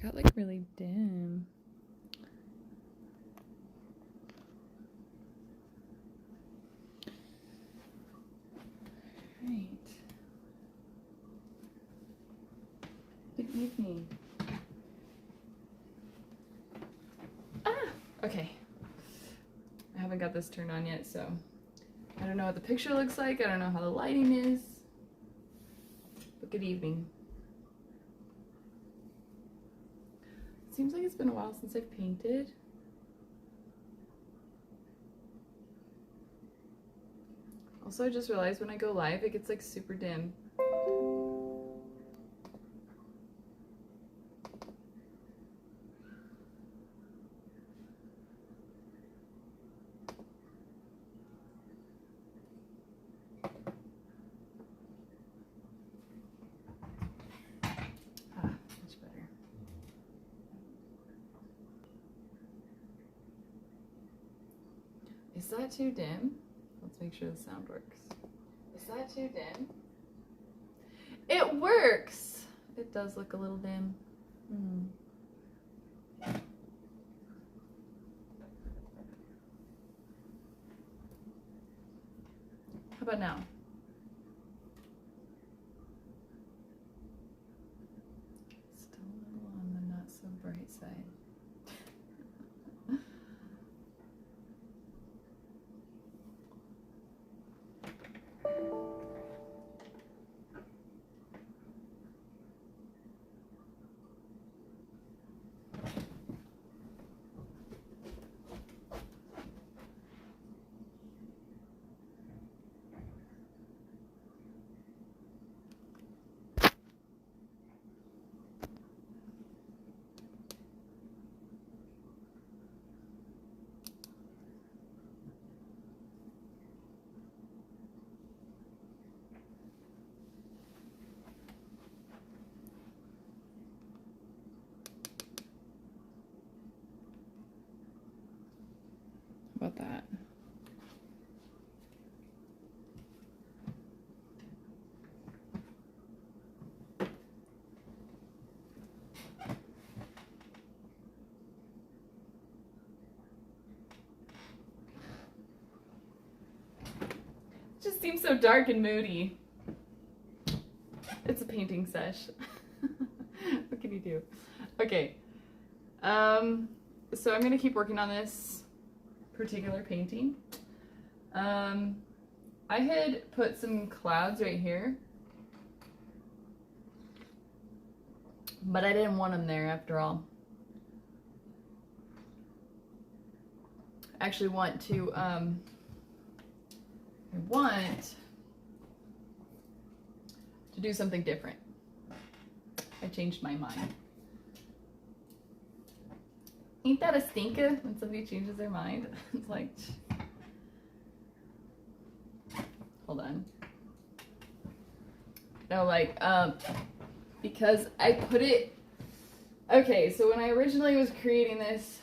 got like really dim. Right. Good evening. Okay. I haven't got this turned on yet, so I don't know what the picture looks like. I don't know how the lighting is. But good evening. Seems like it's been a while since I've painted. Also, I just realized when I go live, it gets like super dim. Much better. Is that too dim? Let's make sure the sound works. Is that too dim? It works! It does look a little dim. How about now? Still a little on the not so bright side. About that. It just seems so dark and moody. It's a painting sesh. What can you do? Okay. So I'm gonna keep working on this particular painting. I had put some clouds right here, but I didn't want them there after all. I actually want to, I want to do something different. I changed my mind. Ain't that a stinker when somebody changes their mind? It's like, hold on. No, like, because I put it, okay, so when I originally was creating this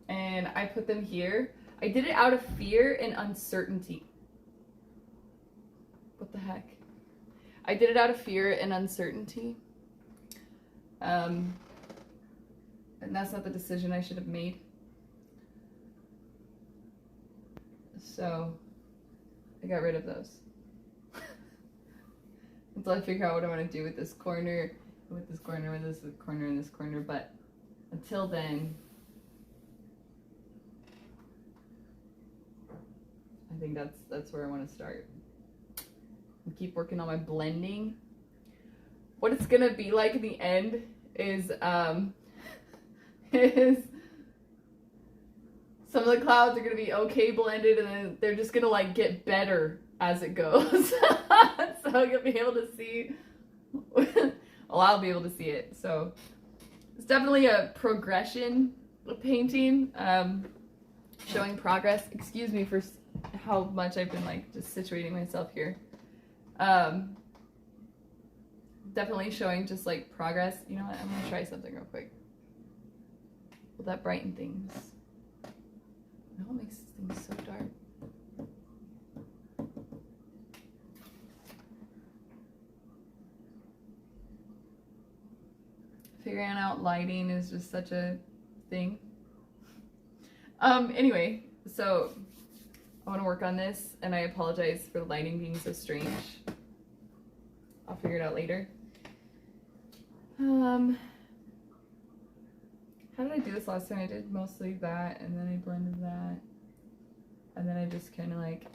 and I put them here, I did it out of fear and uncertainty. What the heck? I did it out of fear and uncertainty. And that's not the decision I should have made. So I got rid of those. Until I figure out what I want to do with this corner, with this corner, with this corner, and this corner. But until then, I think that's where I want to start. And keep working on my blending. What it's gonna be like in the end is some of the clouds are gonna be okay blended, and then they're just gonna like get better as it goes. So you'll be able to see. Well, I'll be able to see it. So it's definitely a progression of painting, showing progress. Excuse me for how much I've been like just situating myself here. Definitely showing just like progress. You know what? I'm gonna try something real quick. Will that brighten things? No, it makes things so dark. figuring out lighting is just such a thing. Anyway, so I want to work on this, and I apologize for the lighting being so strange. I'll figure it out later. How did I do this last time? I did mostly that, and then I blended that, and then I just kind of like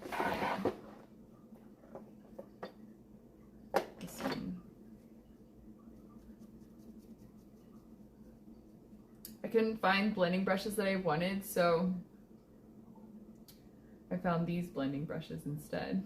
this one. I couldn't find blending brushes that I wanted, so I found these blending brushes instead.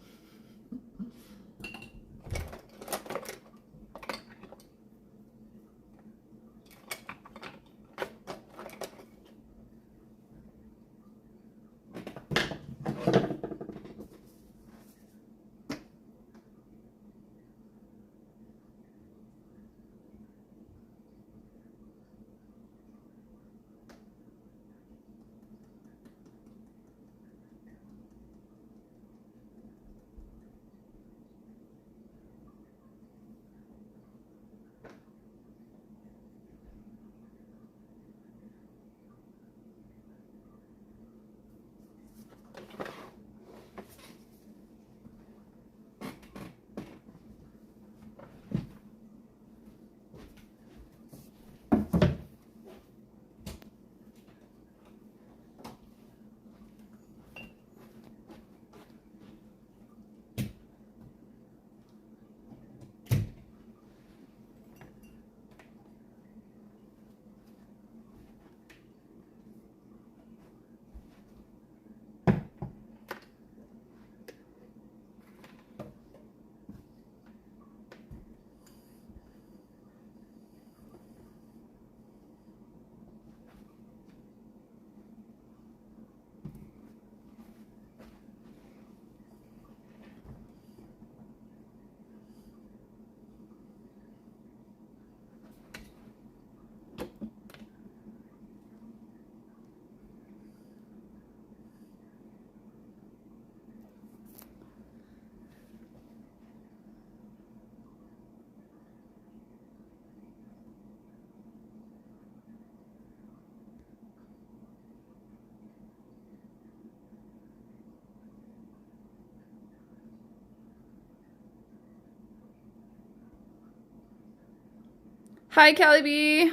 Hi, Callie B.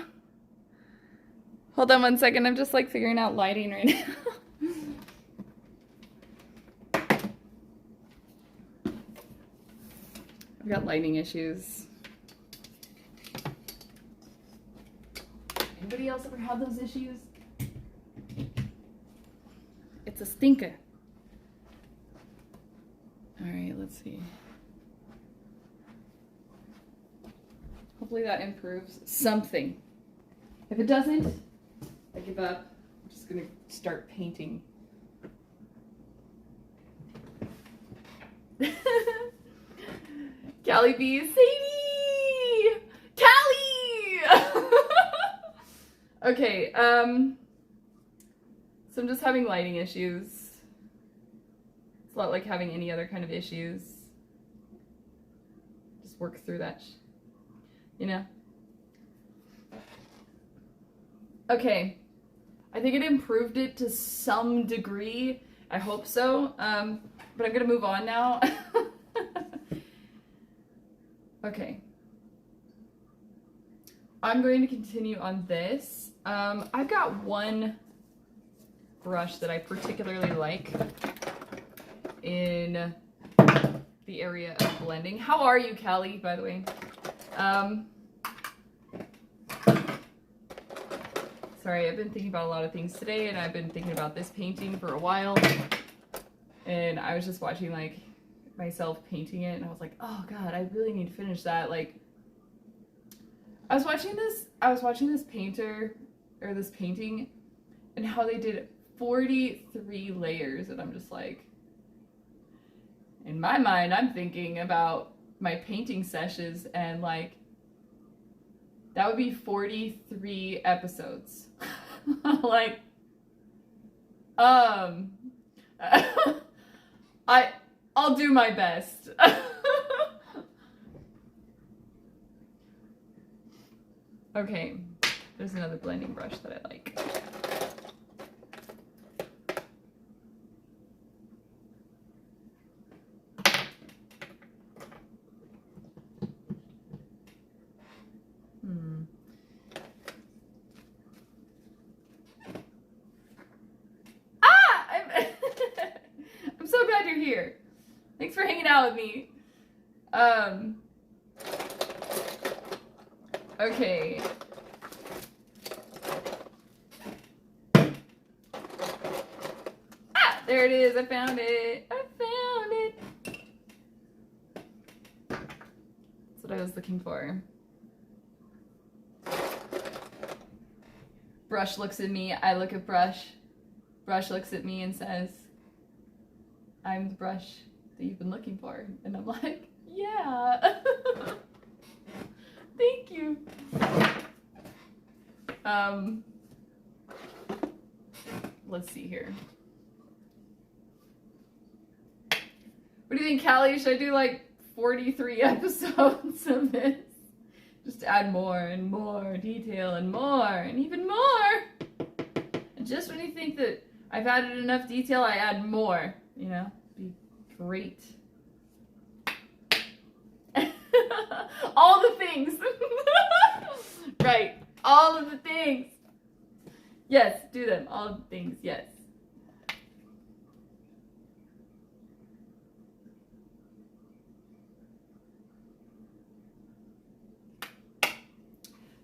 Hold on one second. I'm just like figuring out lighting right now. I've got lighting issues. Anybody else ever had those issues? It's a stinker. All right, let's see. Hopefully that improves something. If it doesn't, I give up. I'm just gonna start painting. Callie B, Sadie! Callie! Okay, so I'm just having lighting issues. It's a lot like having any other kind of issues. Just work through that, you know? Okay, I think it improved it to some degree. I hope so, but I'm gonna move on now. Okay. I'm going to continue on this. I've got one brush that I particularly like in the area of blending. How are you, Callie, by the way? Sorry, I've been thinking about a lot of things today, and I've been thinking about this painting for a while. And I was just watching, like, myself painting it, and I was like, oh god, I really need to finish that. Like, I was watching this painter, or this painting, and how they did 43 layers, and I'm just like, in my mind, I'm thinking about my painting sessions, and like, that would be 43 episodes. Like, I'll do my best. Okay, there's another blending brush that I like. I'm so glad you're here. Thanks for hanging out with me. Okay. Ah, there it is. I found it. I found it. That's what I was looking for. Brush looks at me. I look at brush. Brush looks at me and says, I'm the brush that you've been looking for. And I'm like, yeah. Thank you. Let's see here. What do you think, Callie? Should I do like 43 episodes of this? Just to add more and more detail and more and even more. And just when you think that I've added enough detail, I add more. You know, be great. All the things. Right. All of the things. Yes, do them. All of the things, yes.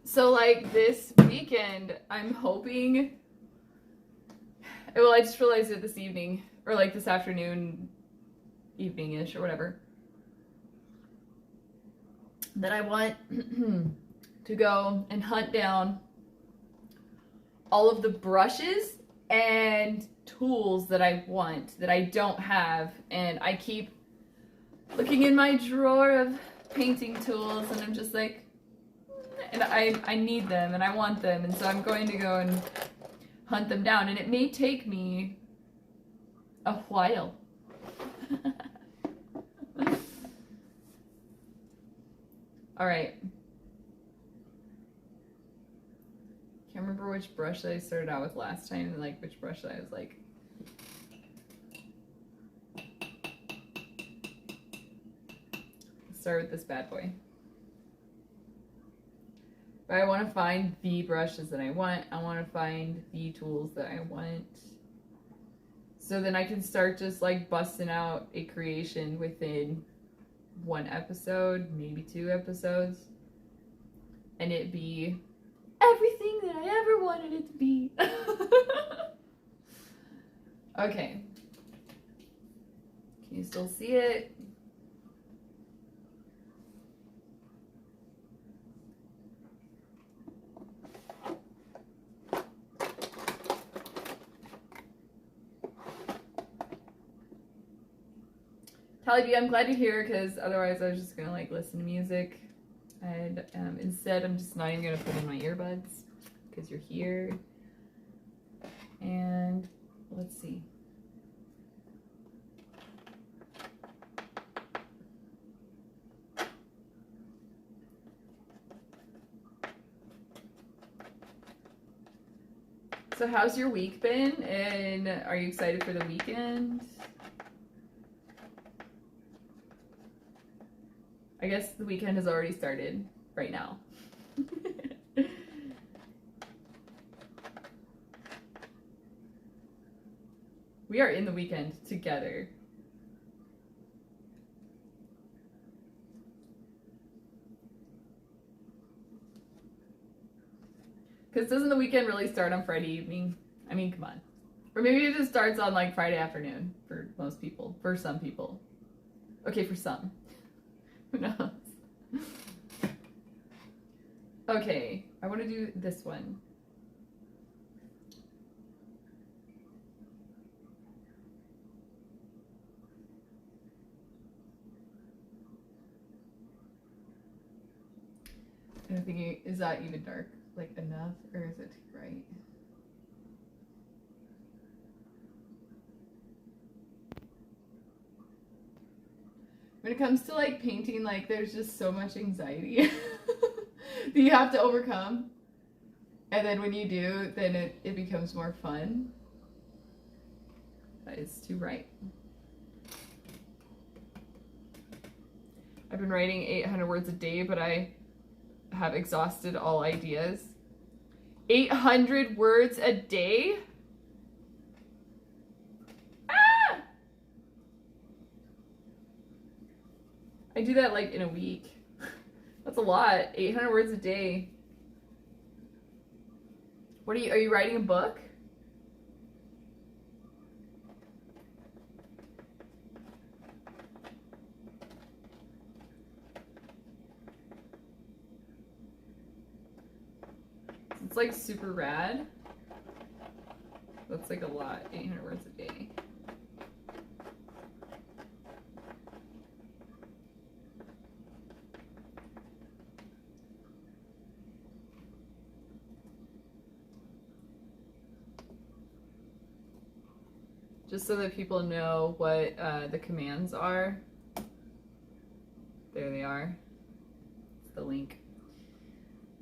So like this weekend, I'm hoping, well, I just realized it this evening, or like this afternoon, evening-ish, or whatever, that I want to go and hunt down all of the brushes and tools that I want, that I don't have, and I keep looking in my drawer of painting tools, and I'm just like, and I need them, and I want them, and so I'm going to go and hunt them down, and it may take me a while. All right. Can't remember which brush that I started out with last time, and like which brush that I was like, let's start with this bad boy. But I want to find the brushes that I want. I want to find the tools that I want. So then I can start just like busting out a creation within one episode, maybe 2 episodes. And it be everything that I ever wanted it to be. Okay. Can you still see it? Tally B, I'm glad you're here, because otherwise I was just gonna like listen to music, and instead I'm just not even gonna put in my earbuds because you're here. And let's see. So how's your week been, and are you excited for the weekend? I guess the weekend has already started right now. We are in the weekend together. Because doesn't the weekend really start on Friday evening? I mean, come on. Or maybe it just starts on like Friday afternoon for most people. For some people. Okay, for some. Who knows? Okay, I want to do this one. And I'm thinking, is that even dark? Like enough? Or is it too bright? When it comes to like painting, like there's just so much anxiety. that you have to overcome. And then when you do, then it becomes more fun. That is too right. I've been writing 800 words a day, but I have exhausted all ideas. 800 words a day? Ah! I do that like in a week. That's a lot. 800 words a day. What are you writing a book? It's like super rad. That's like a lot, 800 words a day. Just so that people know what the commands are. There they are. It's the link.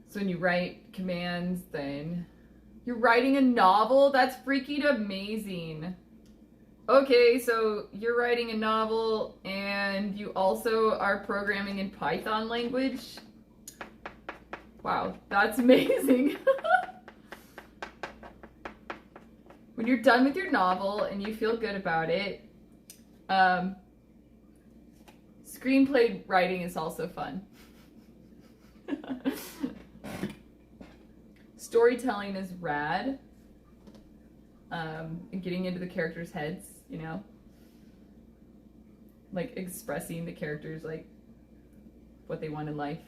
So when you write commands, then you're writing a novel? That's freaking amazing. Okay, so you're writing a novel and you also are programming in Python language? Wow, that's amazing. When you're done with your novel and you feel good about it, screenplay writing is also fun. Storytelling is rad. And getting into the characters' heads, you know? Like expressing the characters, like what they want in life.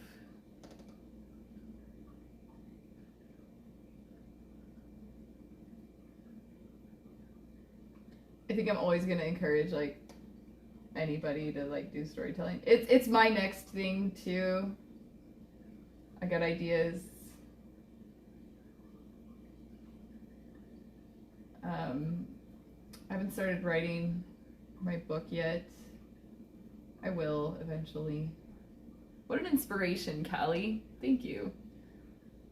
I think I'm always gonna encourage like anybody to like do storytelling. It's my next thing too. I got ideas. I haven't started writing my book yet. I will eventually. What an inspiration, Callie. Thank you.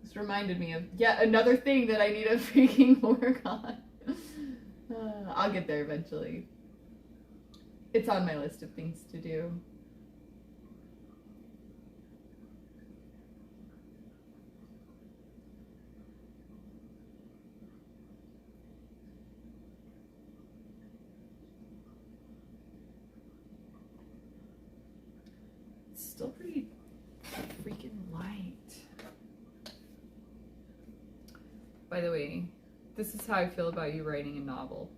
This reminded me of yet another thing that I need to freaking work on. I'll get there eventually. It's on my list of things to do. It's still pretty freaking light. By the way, this is how I feel about you writing a novel.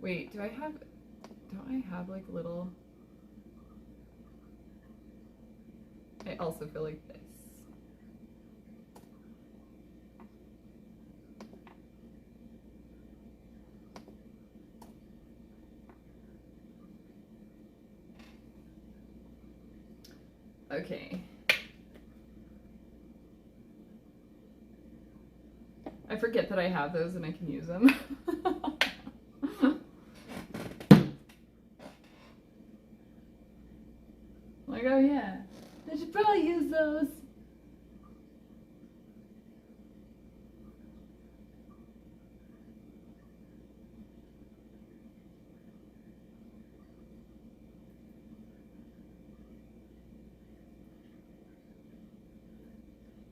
Wait, don't I have like little... I also feel like this. Okay. I forget that I have those and I can use them. Like, oh yeah, I should probably use those.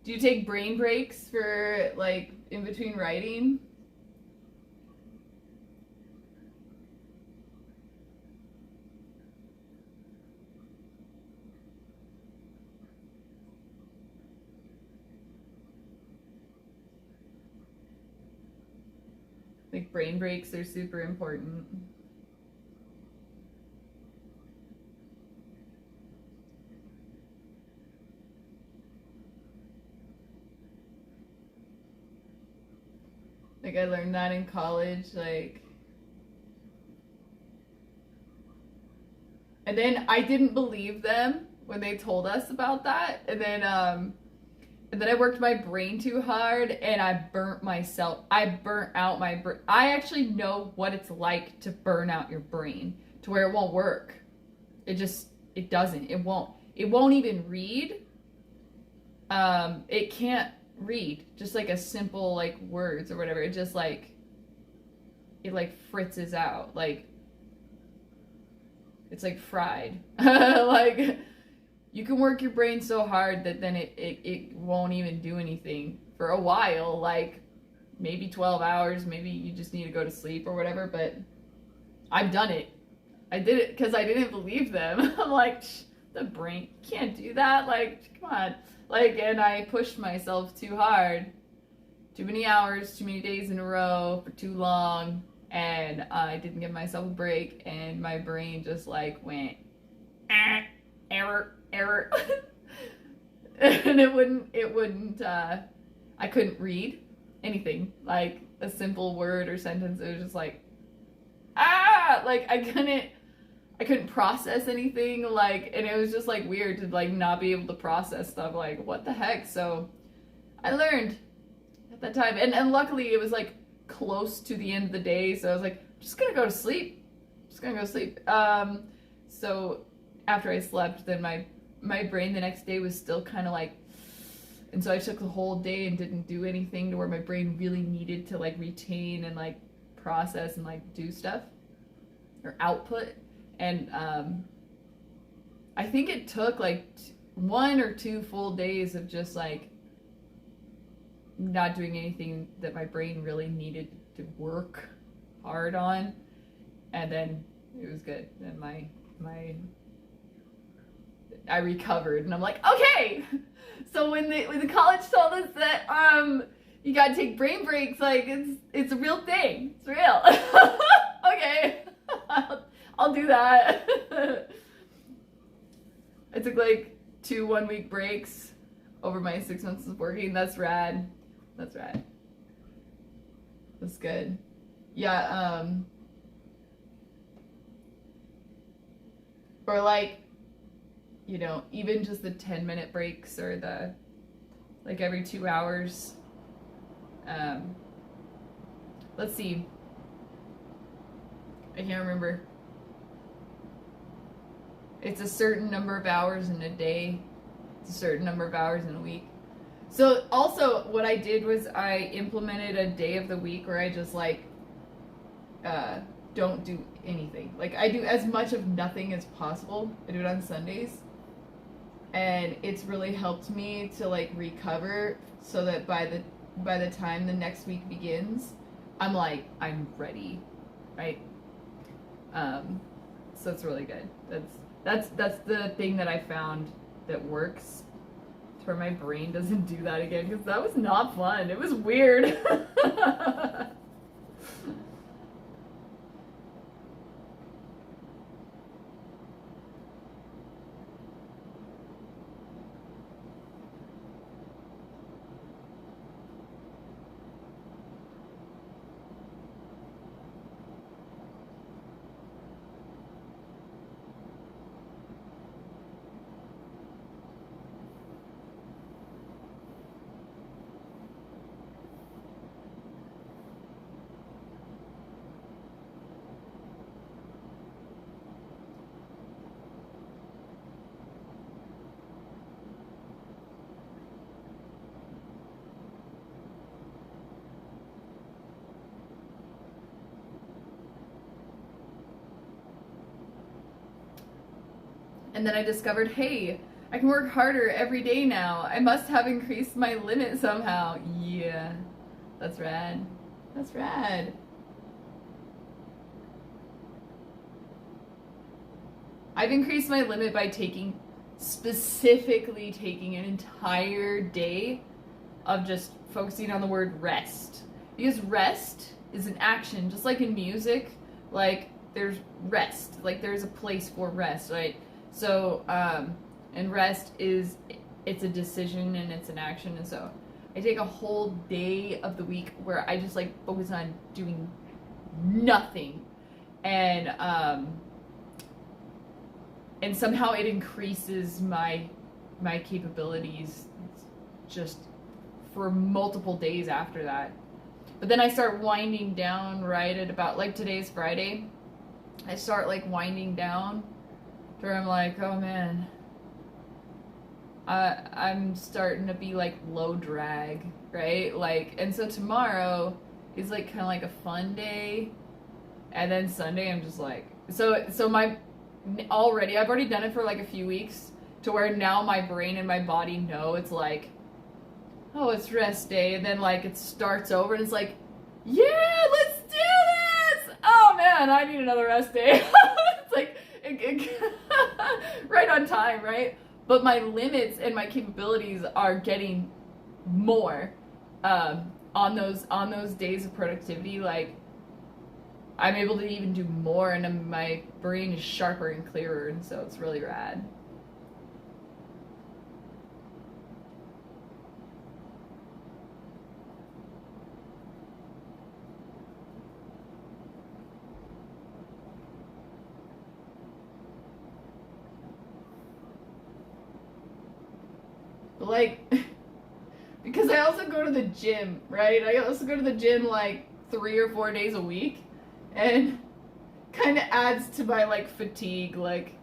Do you take brain breaks for, like, in between writing? Like, brain breaks are super important. Like, I learned that in college, like... And then I didn't believe them when they told us about that. And then I worked my brain too hard and I burnt myself. I burnt out my brain. I actually know what it's like to burn out your brain to where it won't work. It doesn't. It won't even read. It can't read just like a simple like words or whatever. It just like, it like fritzes out. Like, it's like fried. Like, you can work your brain so hard that then it won't even do anything for a while, like maybe 12 hours, maybe you just need to go to sleep or whatever, but I've done it. I did it because I didn't believe them. I'm like, the brain can't do that, like, come on. Like, and I pushed myself too hard, too many hours, too many days in a row for too long, and I didn't give myself a break, and my brain just like went, error. And it wouldn't, I couldn't read anything, like a simple word or sentence. It was just like, like I couldn't process anything, like, and it was just like weird to like not be able to process stuff, like what the heck. So I learned at that time, and luckily it was like close to the end of the day, so I was like, I'm just gonna go to sleep. So after I slept, then my brain the next day was still kind of like, and so I took the whole day and didn't do anything to where my brain really needed to like retain and like process and like do stuff or output. And I think it took like 1 or 2 full days of just like not doing anything that my brain really needed to work hard on, and then it was good. Then I recovered, and I'm like, okay. So when the college told us that you gotta take brain breaks, like it's a real thing. It's real. Okay, I'll do that. I took like 2 1-week breaks over my 6 months of working. That's rad. That's good. Yeah. Or like, you know, even just the 10-minute breaks or the, like every 2 hours. Let's see. I can't remember. It's a certain number of hours in a day. It's a certain number of hours in a week. So also what I did was I implemented a day of the week where I just like, don't do anything. Like I do as much of nothing as possible. I do it on Sundays. And it's really helped me to like recover so that by the time the next week begins, I'm ready, right? So it's really good. That's the thing that I found that works to where my brain doesn't do that again, because that was not fun. It was weird. And then I discovered, hey, I can work harder every day now. I must have increased my limit somehow. Yeah, that's rad. That's rad. I've increased my limit by specifically taking an entire day of just focusing on the word rest. Because rest is an action, just like in music, like there's rest, like there's a place for rest, right? So, and rest it's a decision and it's an action. And so I take a whole day of the week where I just like focus on doing nothing. And and somehow it increases my capabilities just for multiple days after that. But then I start winding down right at about, like, today's Friday. I start, like, winding down to where I'm like, oh man, I'm starting to be, like, low drag, right? Like, and so tomorrow is, like, kind of like a fun day, and then Sunday I'm just like, so my, already, I've already done it for, like, a few weeks, to where now my brain and my body know it's like, oh, it's rest day, and then, like, it starts over, and it's like, yeah, let's do this! Oh, man, I need another rest day. It's like, right on time, right? But my limits and my capabilities are getting more on those days of productivity. Like, I'm able to even do more, and my brain is sharper and clearer, and so it's really rad. Like, because I also go to the gym, right? I also go to the gym like 3 or 4 days a week, and kind of adds to my, like, fatigue. Like,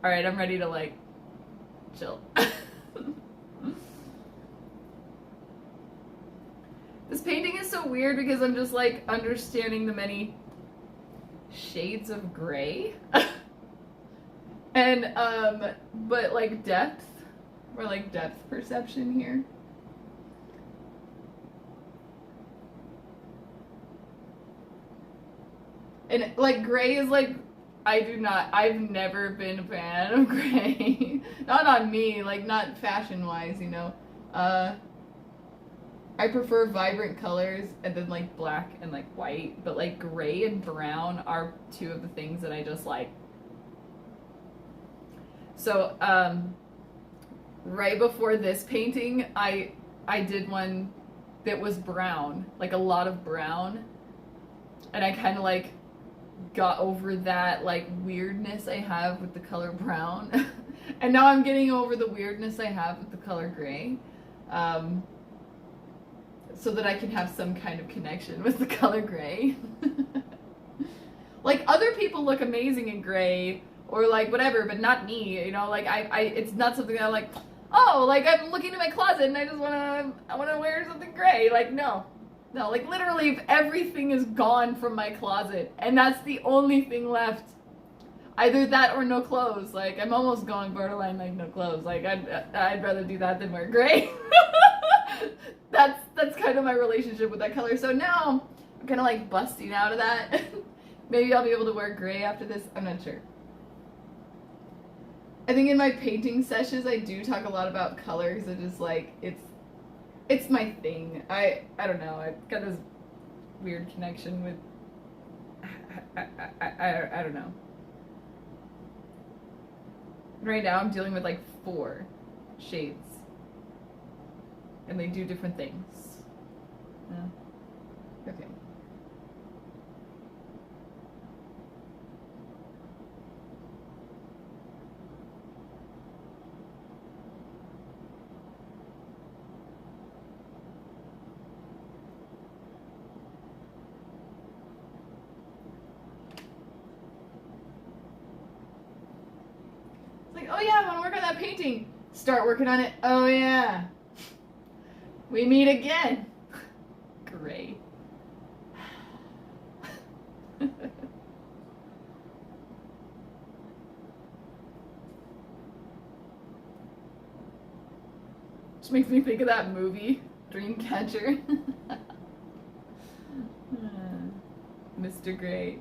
all right, I'm ready to, like, chill. This painting is so weird because I'm just, like, understanding the many shades of gray. And, but, like, depth, or, like, depth perception here. And, like, gray is, like, I've never been a fan of gray. Not on me, like, not fashion-wise, you know. I prefer vibrant colors, and then, like, black and, like, white. But, like, gray and brown are two of the things that I just like. So, right before this painting, I did one that was brown, like, a lot of brown. And I kind of, like, got over that, like, weirdness I have with the color brown. And now I'm getting over the weirdness I have with the color gray, so that I can have some kind of connection with the color gray. Like, other people look amazing in gray, or, like, whatever, but not me, you know. Like, it's not something that I'm like, oh, like, I'm looking in my closet and I just wanna wear something gray. Like, no, like, literally, if everything is gone from my closet and that's the only thing left, either that or no clothes. Like, I'm almost going borderline, like, no clothes. Like, I'd rather do that than wear gray. That's kind of my relationship with that color. So now I'm kind of, like, busting out of that. Maybe I'll be able to wear gray after this. I'm not sure. I think in my painting sessions I do talk a lot about colors. It is, like, it's my thing. I don't know. I've got this weird connection with, I don't know. Right now I'm dealing with, like, 4 shades, and they do different things. Okay. Oh yeah, I want to work on that painting. Start working on it. Oh yeah. We meet again. Great. Just makes me think of that movie, Dreamcatcher. Mr. Great.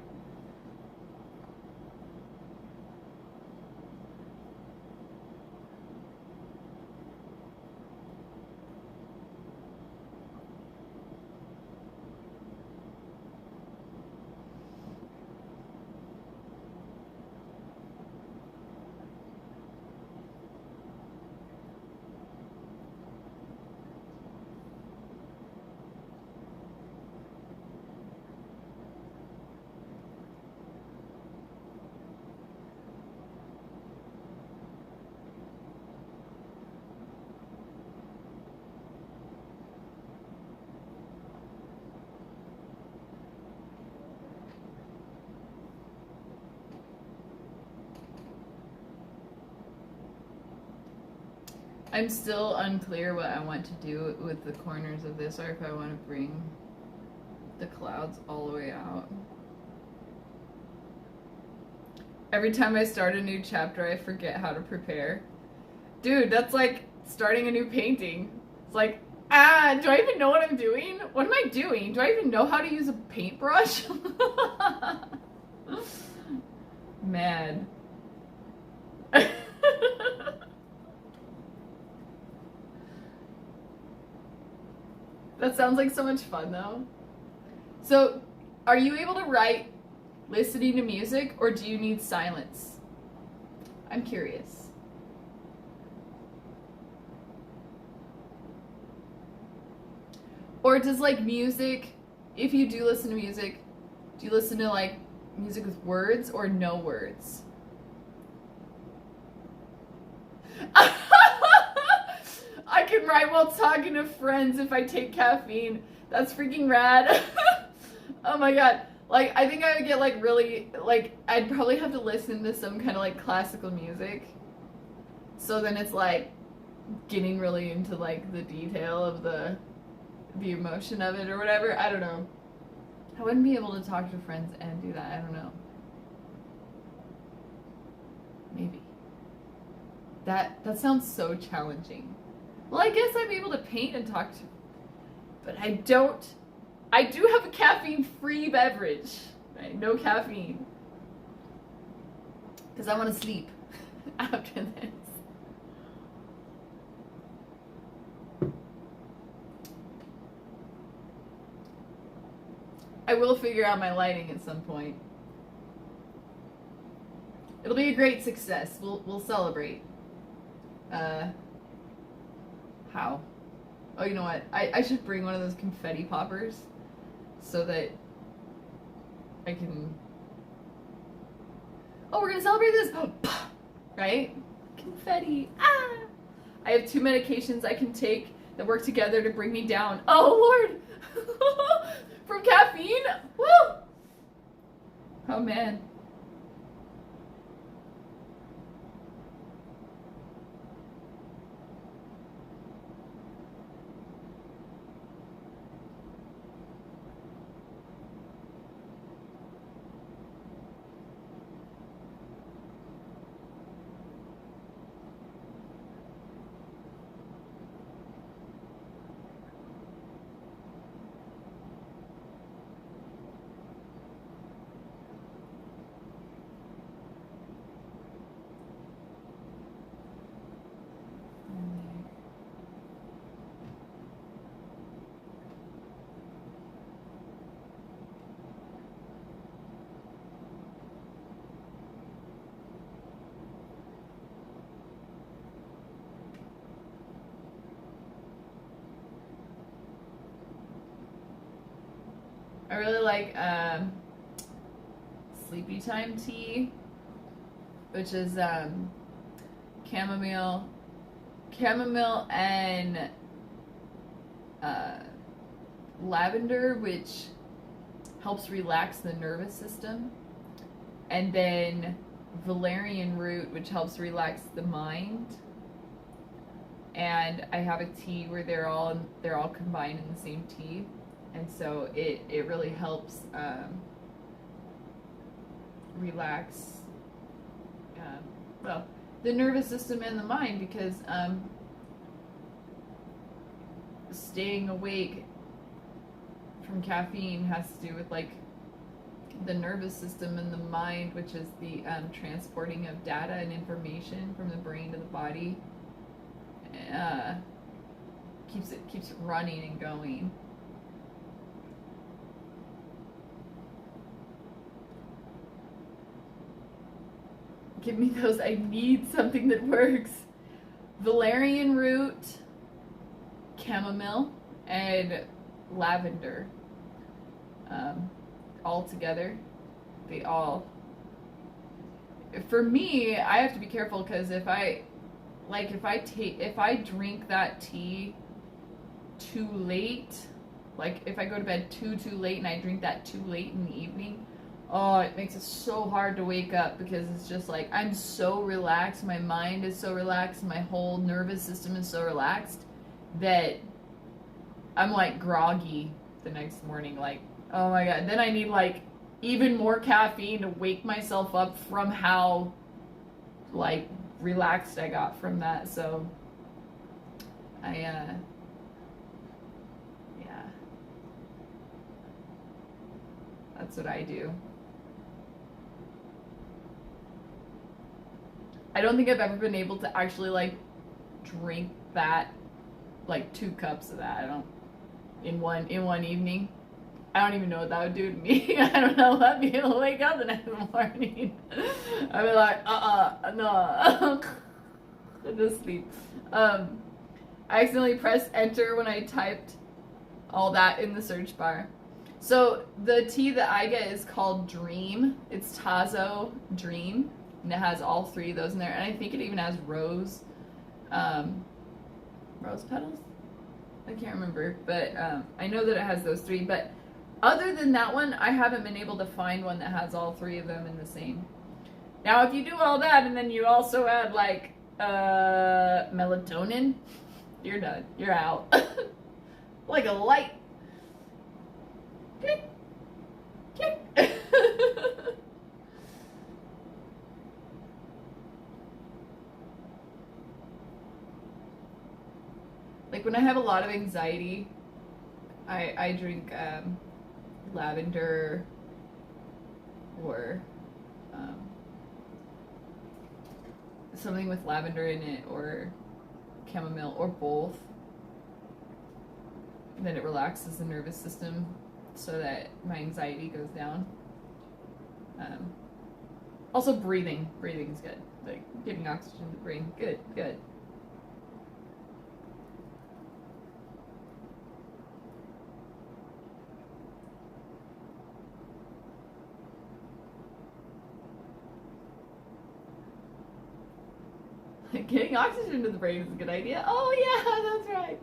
I'm still unclear what I want to do with the corners of this, or if I want to bring the clouds all the way out. Every time I start a new chapter, I forget how to prepare. Dude, that's like starting a new painting. It's like, do I even know what I'm doing? What am I doing? Do I even know how to use a paintbrush? Man. That sounds like so much fun, though. So, are you able to write listening to music, or do you need silence? I'm curious. Or does, like, music, if you do listen to music, do you listen to, like, music with words or no words? I can write while talking to friends if I take caffeine. That's freaking rad. Oh my god. Like, I think I would get, like, really, like, I'd probably have to listen to some kind of, like, classical music. So then it's, like, getting really into, like, the detail of the emotion of it or whatever. I don't know. I wouldn't be able to talk to friends and do that. I don't know. Maybe. That sounds so challenging. Well, I guess I'm able to paint and talk to, but I don't. I do have a caffeine-free beverage, right? No caffeine. Because I want to sleep after this. I will figure out my lighting at some point. It'll be a great success. We'll celebrate. How? Oh, you know what? I should bring one of those confetti poppers so that I can... Oh, we're gonna celebrate this! Right? Confetti. Ah! I have 2 medications I can take that work together to bring me down. Oh, Lord! From caffeine? Woo! Oh, man. I really like sleepy time tea, which is chamomile and lavender, which helps relax the nervous system, and then valerian root, which helps relax the mind. And I have a tea where they're all combined in the same tea. And so it really helps relax, well, the nervous system and the mind, because staying awake from caffeine has to do with, like, the nervous system and the mind, which is the transporting of data and information from the brain to the body. Keeps it running and going. Give me those. I need something that works. Valerian root, chamomile, and lavender. All together. They all... For me, I have to be careful, because if I drink that tea too late, like if I go to bed too late and I drink that too late in the evening, Oh, it makes it so hard to wake up because it's just like I'm so relaxed, my mind is so relaxed, my whole nervous system is so relaxed that I'm like groggy the next morning. Like, oh my god. Then I need like even more caffeine to wake myself up from how like relaxed I got from that. So yeah. That's what I do. I don't think I've ever been able to actually like drink that, like 2 cups of that. I don't in one evening. I don't even know what that would do to me. I don't know if I'd be able to wake up the next morning. I'd be like, no, just sleep. I accidentally pressed enter when I typed all that in the search bar. So the tea that I get is called Dream. It's Tazo Dream. And it has all 3 of those in there. And I think it even has rose petals? I can't remember. But I know that it has those 3. But other than that one, I haven't been able to find one that has all 3 of them in the same. Now, if you do all that and then you also add like melatonin, you're done. You're out. Like a light. Click. Click. Like when I have a lot of anxiety, I drink lavender or something with lavender in it, or chamomile, or both. And then it relaxes the nervous system so that my anxiety goes down. Also breathing is good, like giving oxygen to the brain. Good. Getting oxygen to the brain is a good idea. Oh yeah, that's right.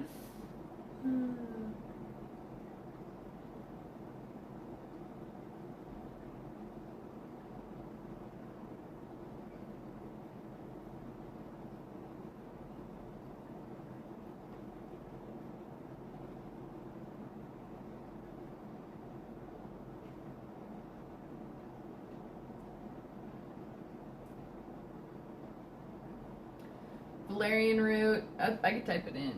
Valerian root. I could type it in.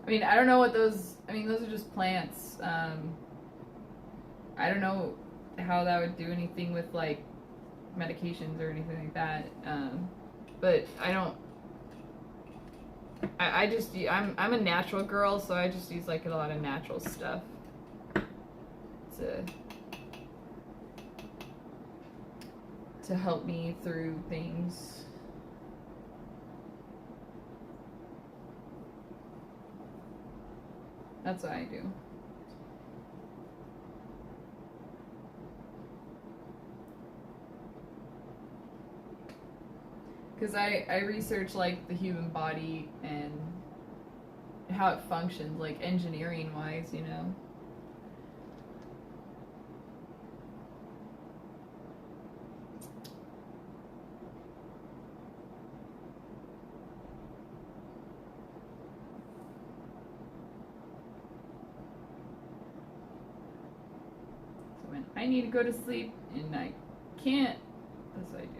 I mean, I don't know what those. I mean, those are just plants. I don't know how that would do anything with like medications or anything like that. But I don't. I just I'm a natural girl, so I just use like a lot of natural stuff to help me through things. That's what I do. Because I research like the human body and how it functions, like engineering wise, you know. So when I need to go to sleep and I can't, that's what I do.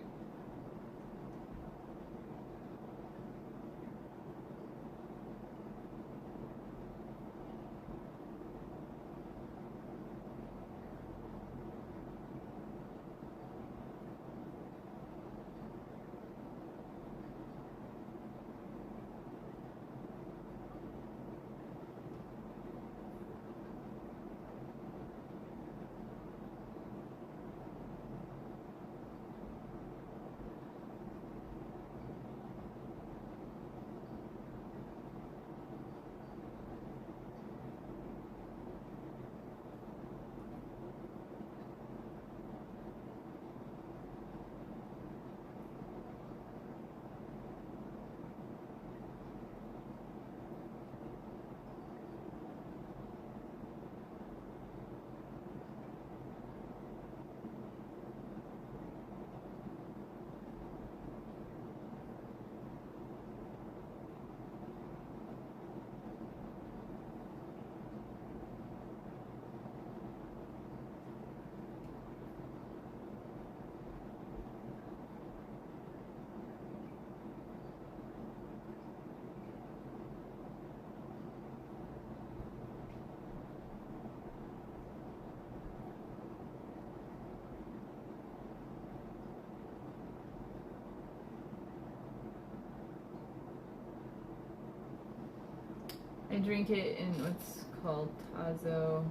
I drink it in what's called Tazo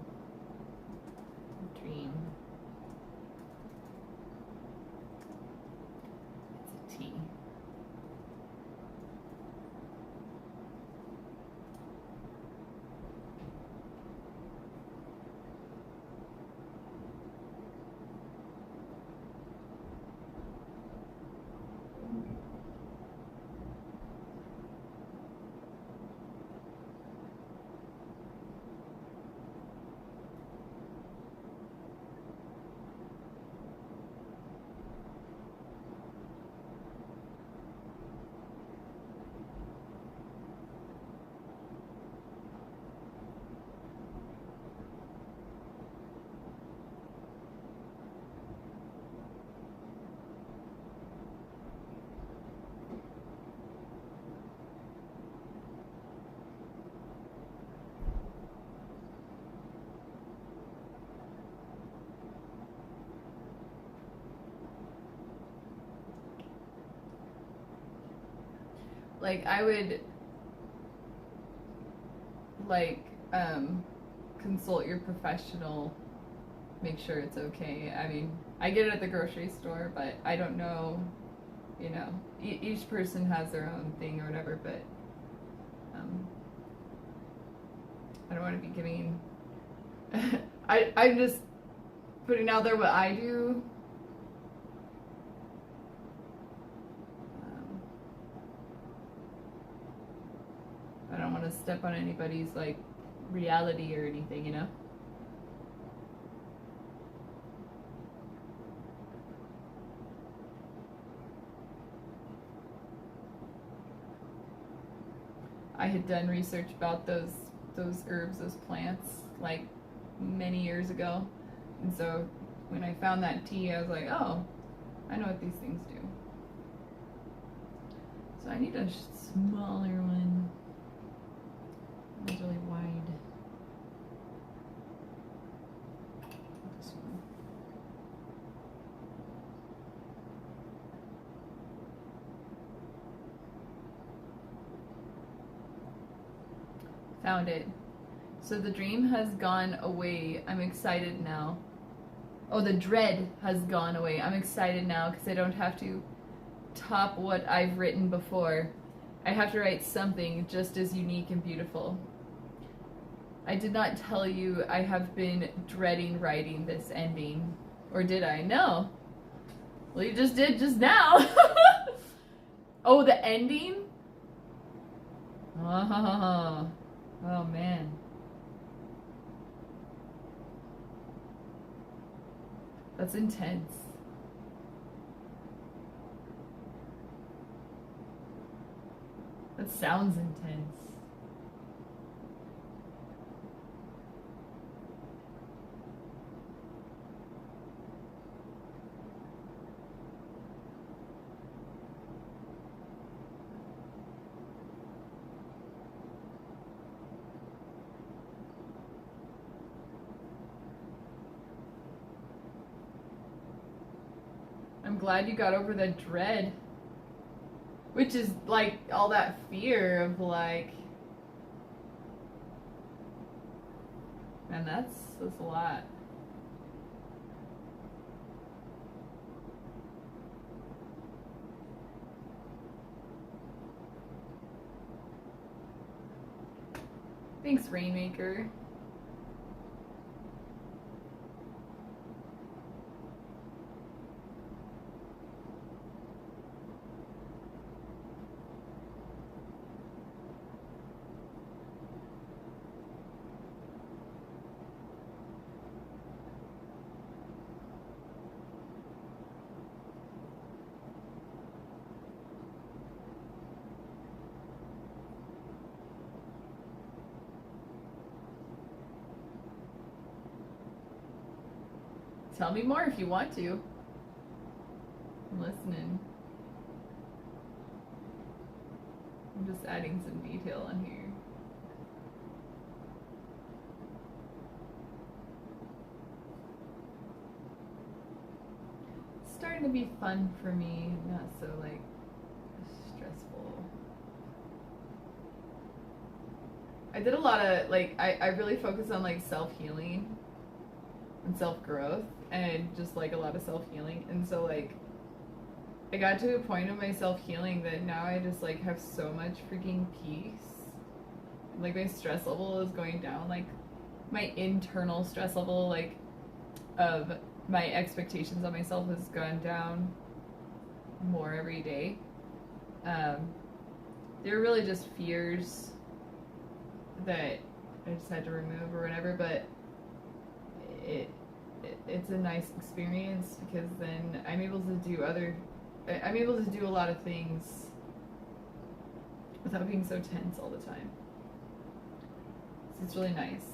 Dream. It's a tea. Like, I would, like, consult your professional, make sure it's okay. I mean, I get it at the grocery store, but I don't know, you know, each person has their own thing or whatever, but, I don't want to be giving, I'm just putting out there what I do. I don't want to step on anybody's, like, reality or anything, you know? I had done research about those herbs, those plants, like, many years ago. And so when I found that tea, I was like, oh, I know what these things do. So I need a smaller one. It's really wide. This one. Found it. So the dream has gone away. I'm excited now. Oh, the dread has gone away. I'm excited now because I don't have to top what I've written before. I have to write something just as unique and beautiful. I did not tell you I have been dreading writing this ending. Or did I? No. Well, you just did just now. Oh, the ending? Oh, oh man. That's intense. That sounds intense. I'm glad you got over the dread. Which is like all that fear of like, man, that's a lot. Thanks, Rainmaker. Tell me more if you want to. I'm listening. I'm just adding some detail on here. It's starting to be fun for me, not so like stressful. I did a lot of, like, I really focused on, like, self-healing and self-growth and just, like, a lot of self-healing. And so, like, I got to a point of my self-healing that now I just, like, have so much freaking peace. Like, my stress level is going down. Like, my internal stress level, like, of my expectations on myself has gone down more every day. They're really just fears that I just had to remove or whatever, but it's a nice experience because then I'm able to do a lot of things without being so tense all the time. So it's really nice.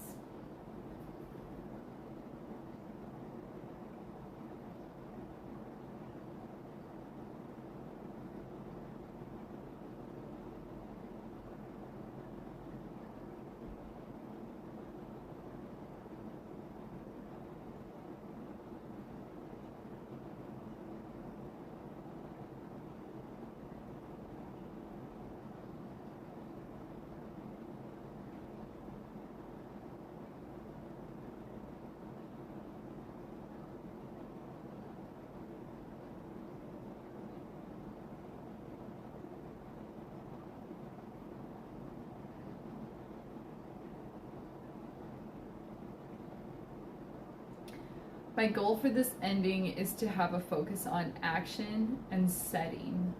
My goal for this ending is to have a focus on action and setting.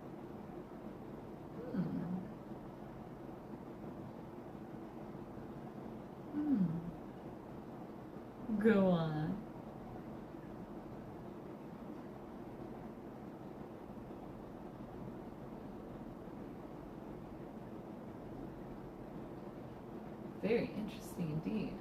Go on. Very interesting indeed.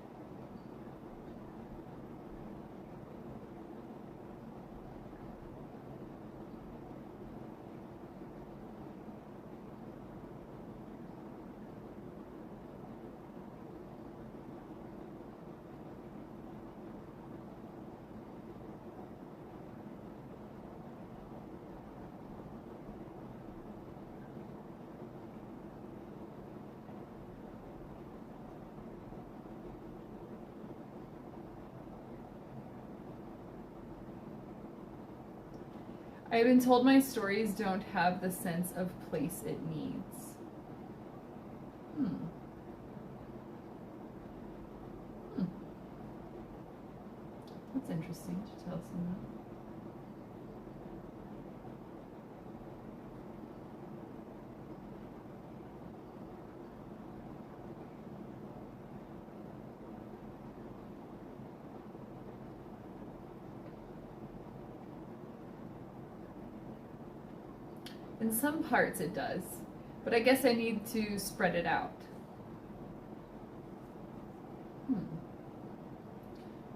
I've been told my stories don't have the sense of place it needs. That's interesting to tell someone. In some parts it does, but I guess I need to spread it out.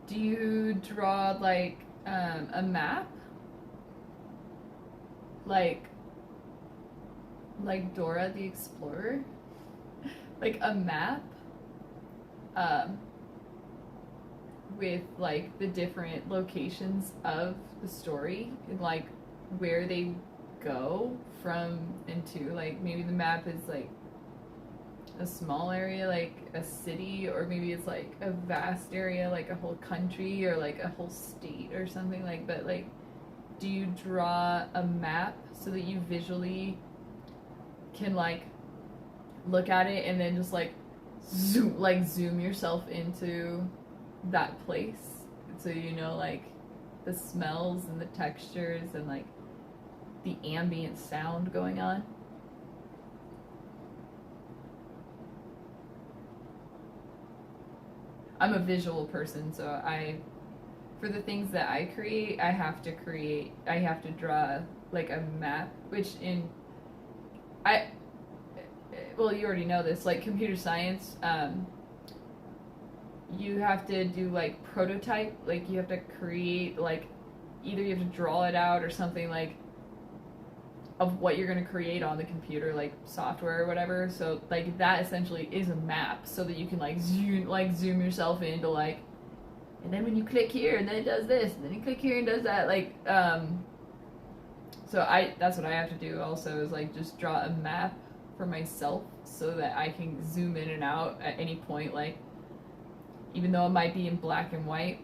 Do you draw like a map? Like Dora the Explorer? Like a map with like the different locations of the story and like where they go from and to, like maybe the map is like a small area like a city, or maybe it's like a vast area like a whole country or like a whole state or something. Like, but like, do you draw a map so that you visually can like look at it and then just like zoom yourself into that place, so you know like the smells and the textures and like the ambient sound going on? I'm a visual person, so for the things that I create, I have to draw like a map, which well, you already know this, like computer science, you have to do like prototype, like you have to create, like either you have to draw it out or something like of what you're going to create on the computer, like software or whatever. So like that essentially is a map, so that you can like zoom yourself into like, and then when you click here and then it does this, and then you click here and does that, like so that's what I have to do also, is like just draw a map for myself so that I can zoom in and out at any point. Like, even though it might be in black and white,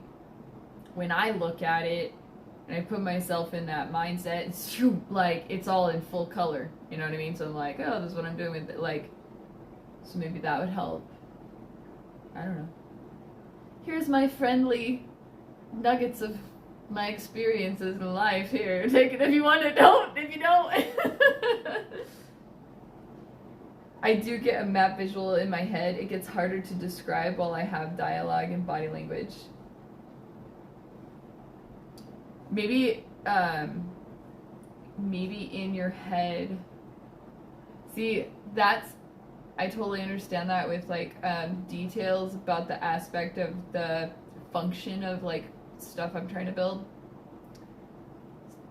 when I look at it and I put myself in that mindset, it's like it's all in full color. You know what I mean? So I'm like, oh, this is what I'm doing with it. Like, so maybe that would help. I don't know. Here's my friendly nuggets of my experiences in life here. Take it if you want it, don't if you don't. I do get a map visual in my head. It gets harder to describe while I have dialogue and body language. Maybe maybe in your head. See, I totally understand that with like details about the aspect of the function of like stuff I'm trying to build.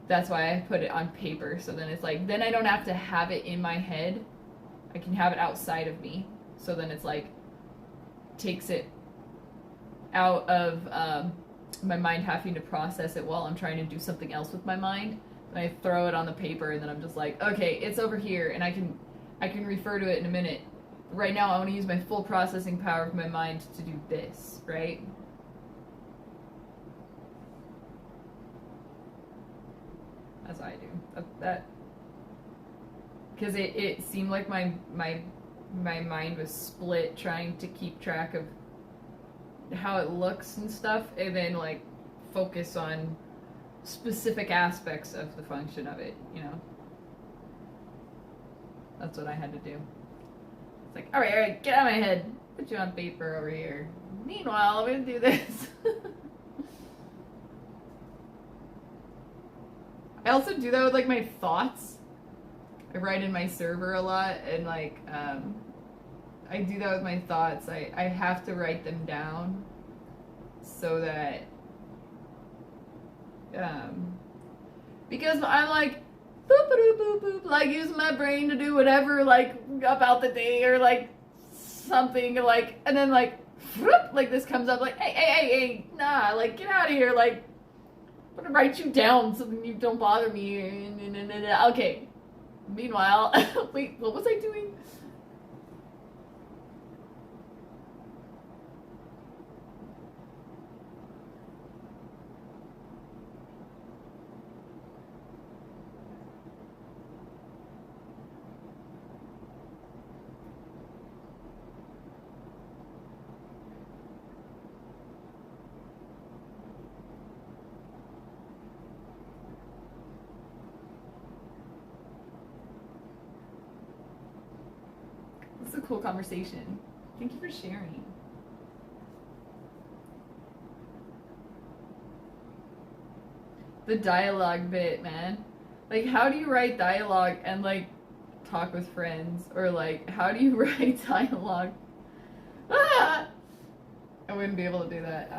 That's why I put it on paper, so then it's like, then I don't have to have it in my head. I can have it outside of me. So then it's like, takes it out of my mind having to process it while I'm trying to do something else with my mind. And I throw it on the paper, and then I'm just like, okay, it's over here, and I can refer to it in a minute. Right now I want to use my full processing power of my mind to do this, right? As I do. That because it seemed like my mind was split trying to keep track of how it looks and stuff, and then like focus on specific aspects of the function of it, you know? That's what I had to do. It's like, all right, get out of my head. Put you on paper over here. Meanwhile, I'm gonna do this. I also do that with like my thoughts. I write in my server a lot, and like I do that with my thoughts. I have to write them down so that because I'm like boop boop boop boop, like using my brain to do whatever, like about the day or like something, like, and then like whoop, like this comes up like hey, nah, like get out of here, like I'm gonna write you down so you don't bother me. Okay. Meanwhile, wait, what was I doing? This is a cool conversation. Thank you for sharing. The dialogue bit, man. Like, how do you write dialogue and like talk with friends, or like how do you write dialogue? Ah! I wouldn't be able to do that.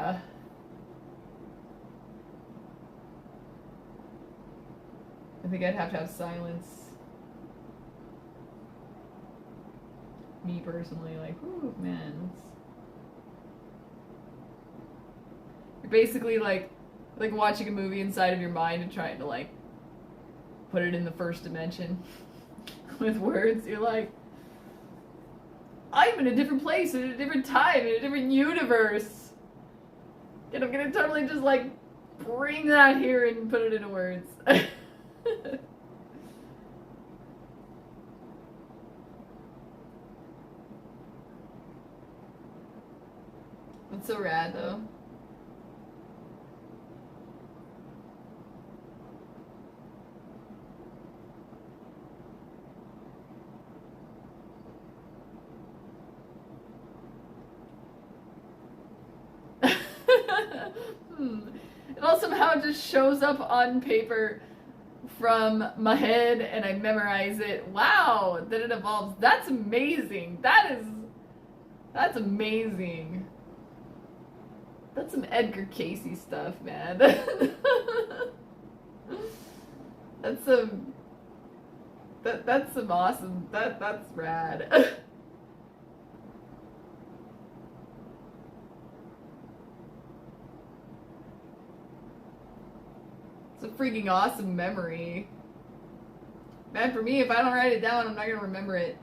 I think I'd have to have silence. Me personally, like, ooh, man. You're basically like watching a movie inside of your mind and trying to like put it in the first dimension with words. You're like, I'm in a different place, in a different time, in a different universe. And I'm gonna totally just like bring that here and put it into words. It's so rad though. It all somehow just shows up on paper from my head and I memorize it. Wow, that it evolves. That's amazing. That's amazing. That's some Edgar Casey stuff, man. That's some awesome. That's rad. It's a freaking awesome memory. Man, for me, if I don't write it down, I'm not gonna remember it.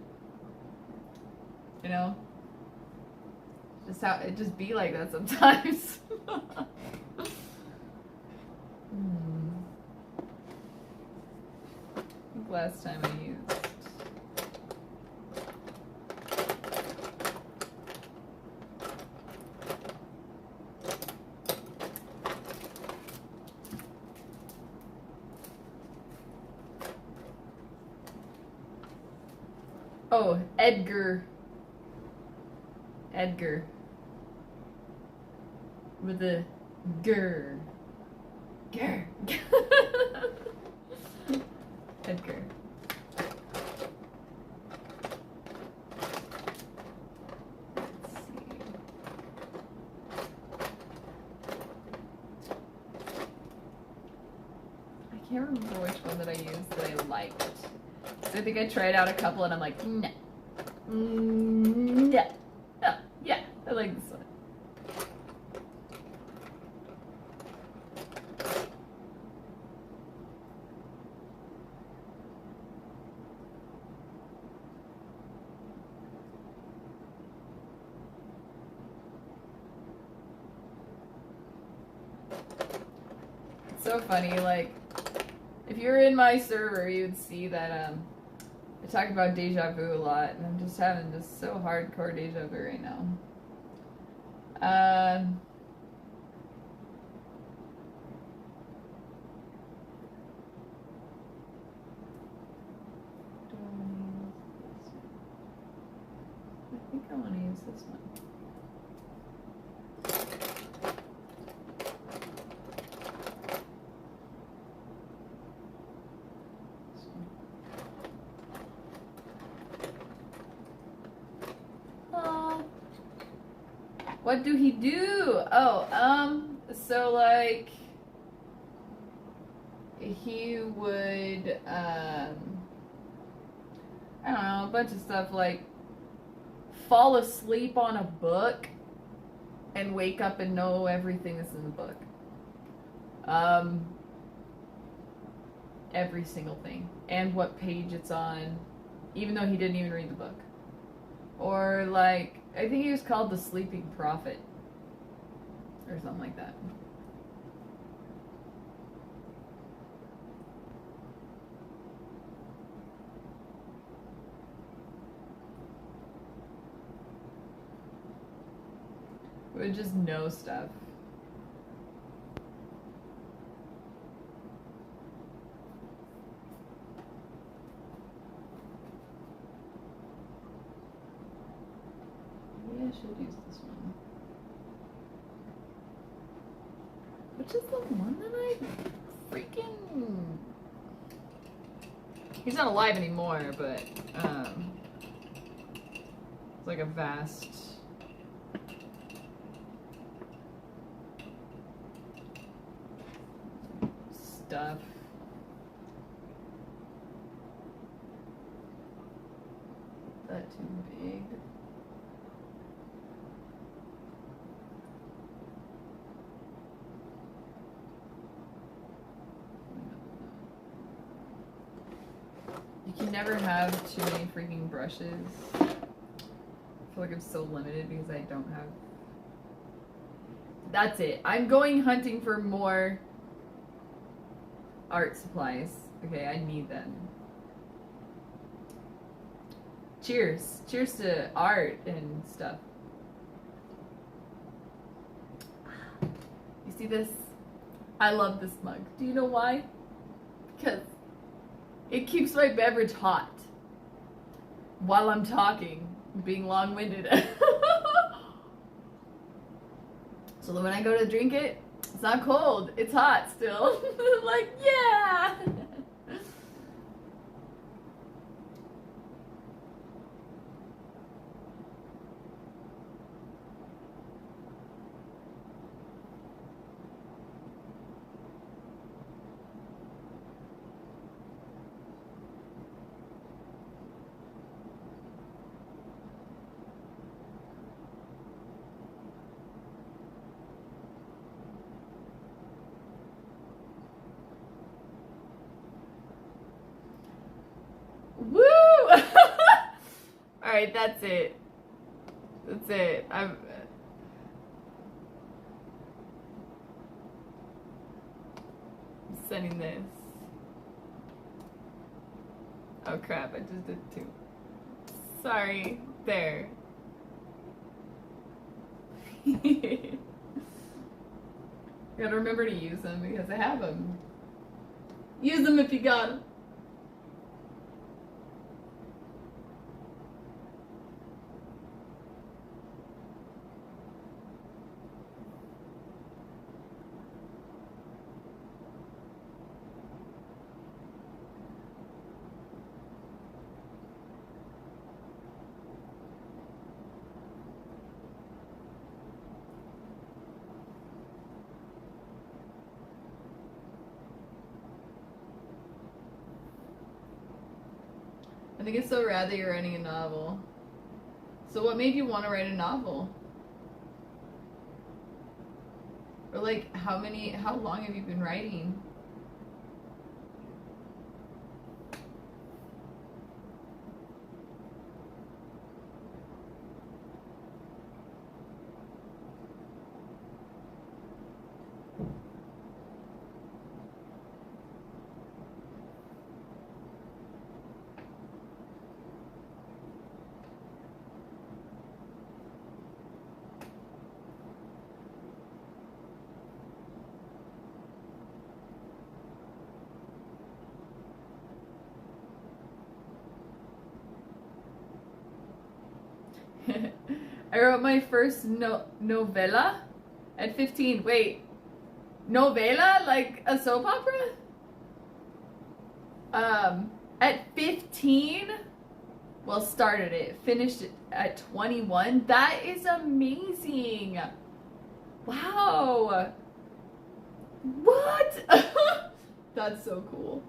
You know? Just how it just be like that sometimes. I think last time I used. Oh, Edgar. Edgar. With a gur. Gur. Edgar. Let's see. I can't remember which one that I used that I liked. So I think I tried out a couple and I'm like, no. No. Oh, yeah, I like this one. It's so funny, like, if you were in my server, you would see that, I talk about deja vu a lot, and I'm just having just so hardcore deja vu right now. I think I want to use this one. What do he do? Oh, so like, he would, I don't know, a bunch of stuff like fall asleep on a book and wake up and know everything that's in the book. Every single thing. And what page it's on, even though he didn't even read the book. Or like, I think he was called the Sleeping Prophet. Or something like that. Would just know stuff. Maybe I should use this one. Which is the one that I freaking... He's not alive anymore, but it's like a vast stuff. That too big. You can never have too many freaking brushes. I feel like I'm so limited because I don't have... That's it. I'm going hunting for more art supplies. Okay, I need them. Cheers. Cheers to art and stuff. You see this? I love this mug. Do you know why? Because it keeps my beverage hot while I'm talking, being long-winded. So that when I go to drink it, it's not cold, it's hot still. Like, yeah! Woo! Alright, that's it. That's it. I'm sending this. Oh crap, I just did two. Sorry. There. You gotta remember to use them because I have them. Use them if you got them. I think it's so rad that you're writing a novel. So what made you want to write a novel? Or like how long have you been writing? I wrote my first novella at 15. Wait, novella? Like a soap opera? At 15? Well, started it. Finished it at 21. That is amazing. Wow. What? That's so cool.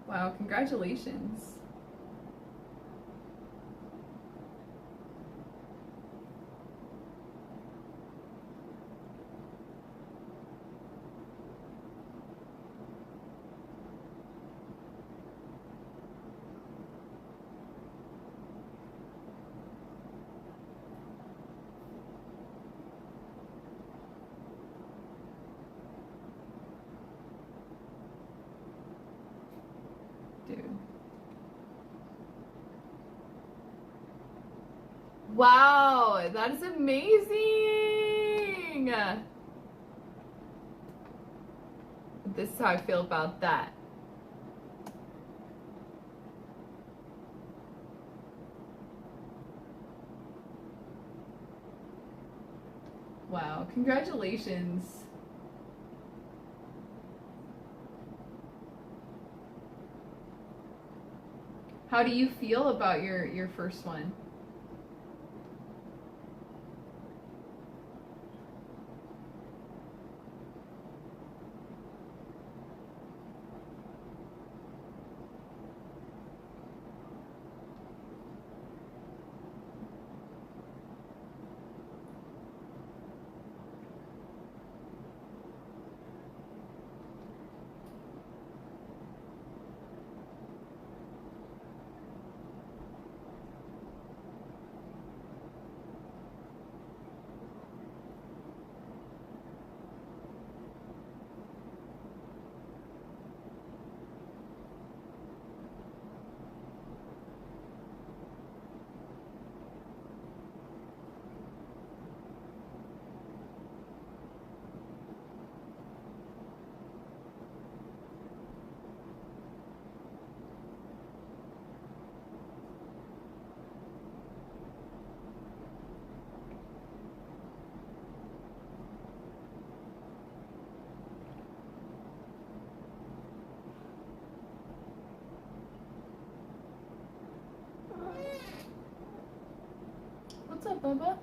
Wow, congratulations. Dude. Wow, that is amazing. This is how I feel about that. Wow, congratulations. How do you feel about your first one? What's up, Bubba?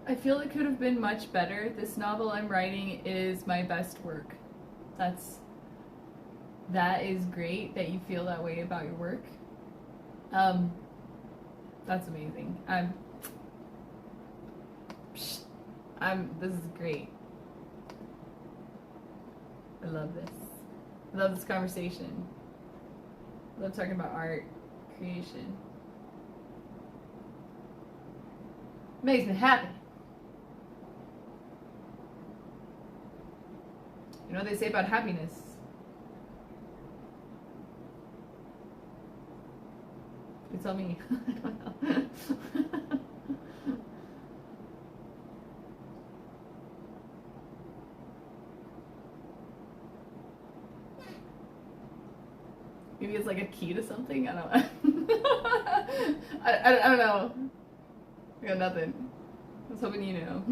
I feel it could have been much better. This novel I'm writing is my best work. That is great that you feel that way about your work. That's amazing. This is great. I love this. I love this conversation. I love talking about art, creation. Makes me happy. You know what they say about happiness? You tell me. I don't know. Maybe it's like a key to something? I don't know. I don't know. I got nothing. I was hoping you knew.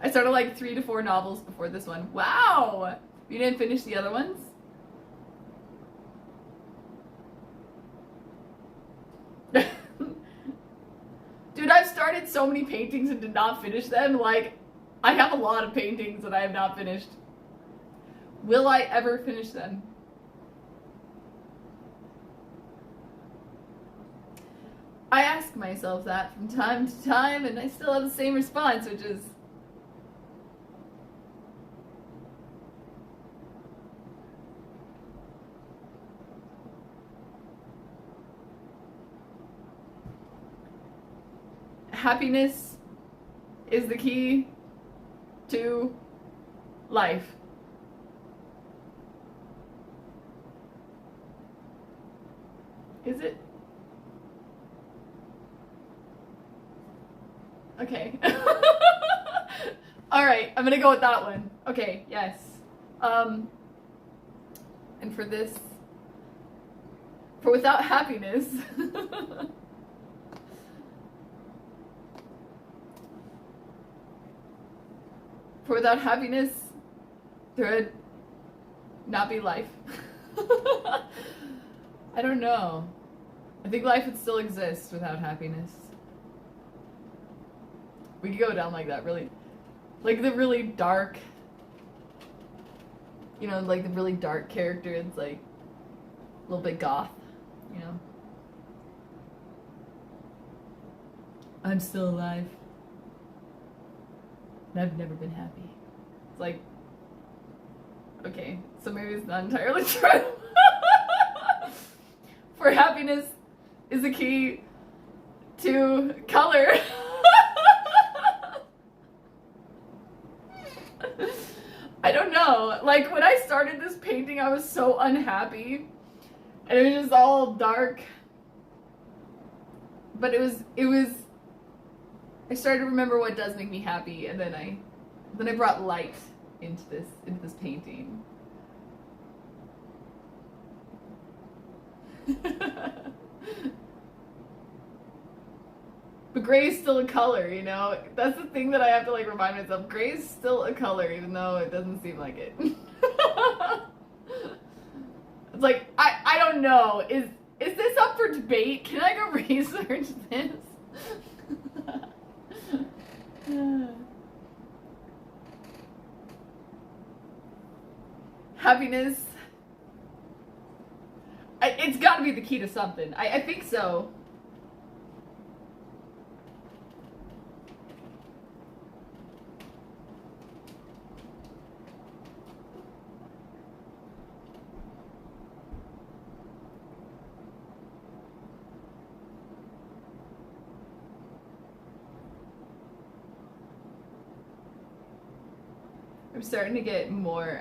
I started like 3 to 4 novels before this one. Wow! You didn't finish the other ones? Dude, I've started so many paintings and did not finish them. Like, I have a lot of paintings that I have not finished. Will I ever finish them? I ask myself that from time to time, and I still have the same response, which is, happiness is the key to life. Is it? Okay. Alright, I'm gonna go with that one. Okay, yes. And for this, for without happiness, for without happiness, there would not be life. I don't know. I think life would still exist without happiness. We could go down like that, really. Like the really dark, you know, like the really dark character, it's like a little bit goth, you know. I'm still alive. And I've never been happy. It's like, okay, so maybe it's not entirely true. For happiness is the key to color. I don't know. Like, when I started this painting, I was so unhappy. And it was just all dark. But it was I started to remember what does make me happy, and then I brought light into this painting. But gray is still a color, you know? That's the thing that I have to like remind myself. Gray is still a color, even though it doesn't seem like it. It's like, I don't know. Is this up for debate? Can I go research this? Happiness. It's got to be the key to something. I think so. I'm starting to get more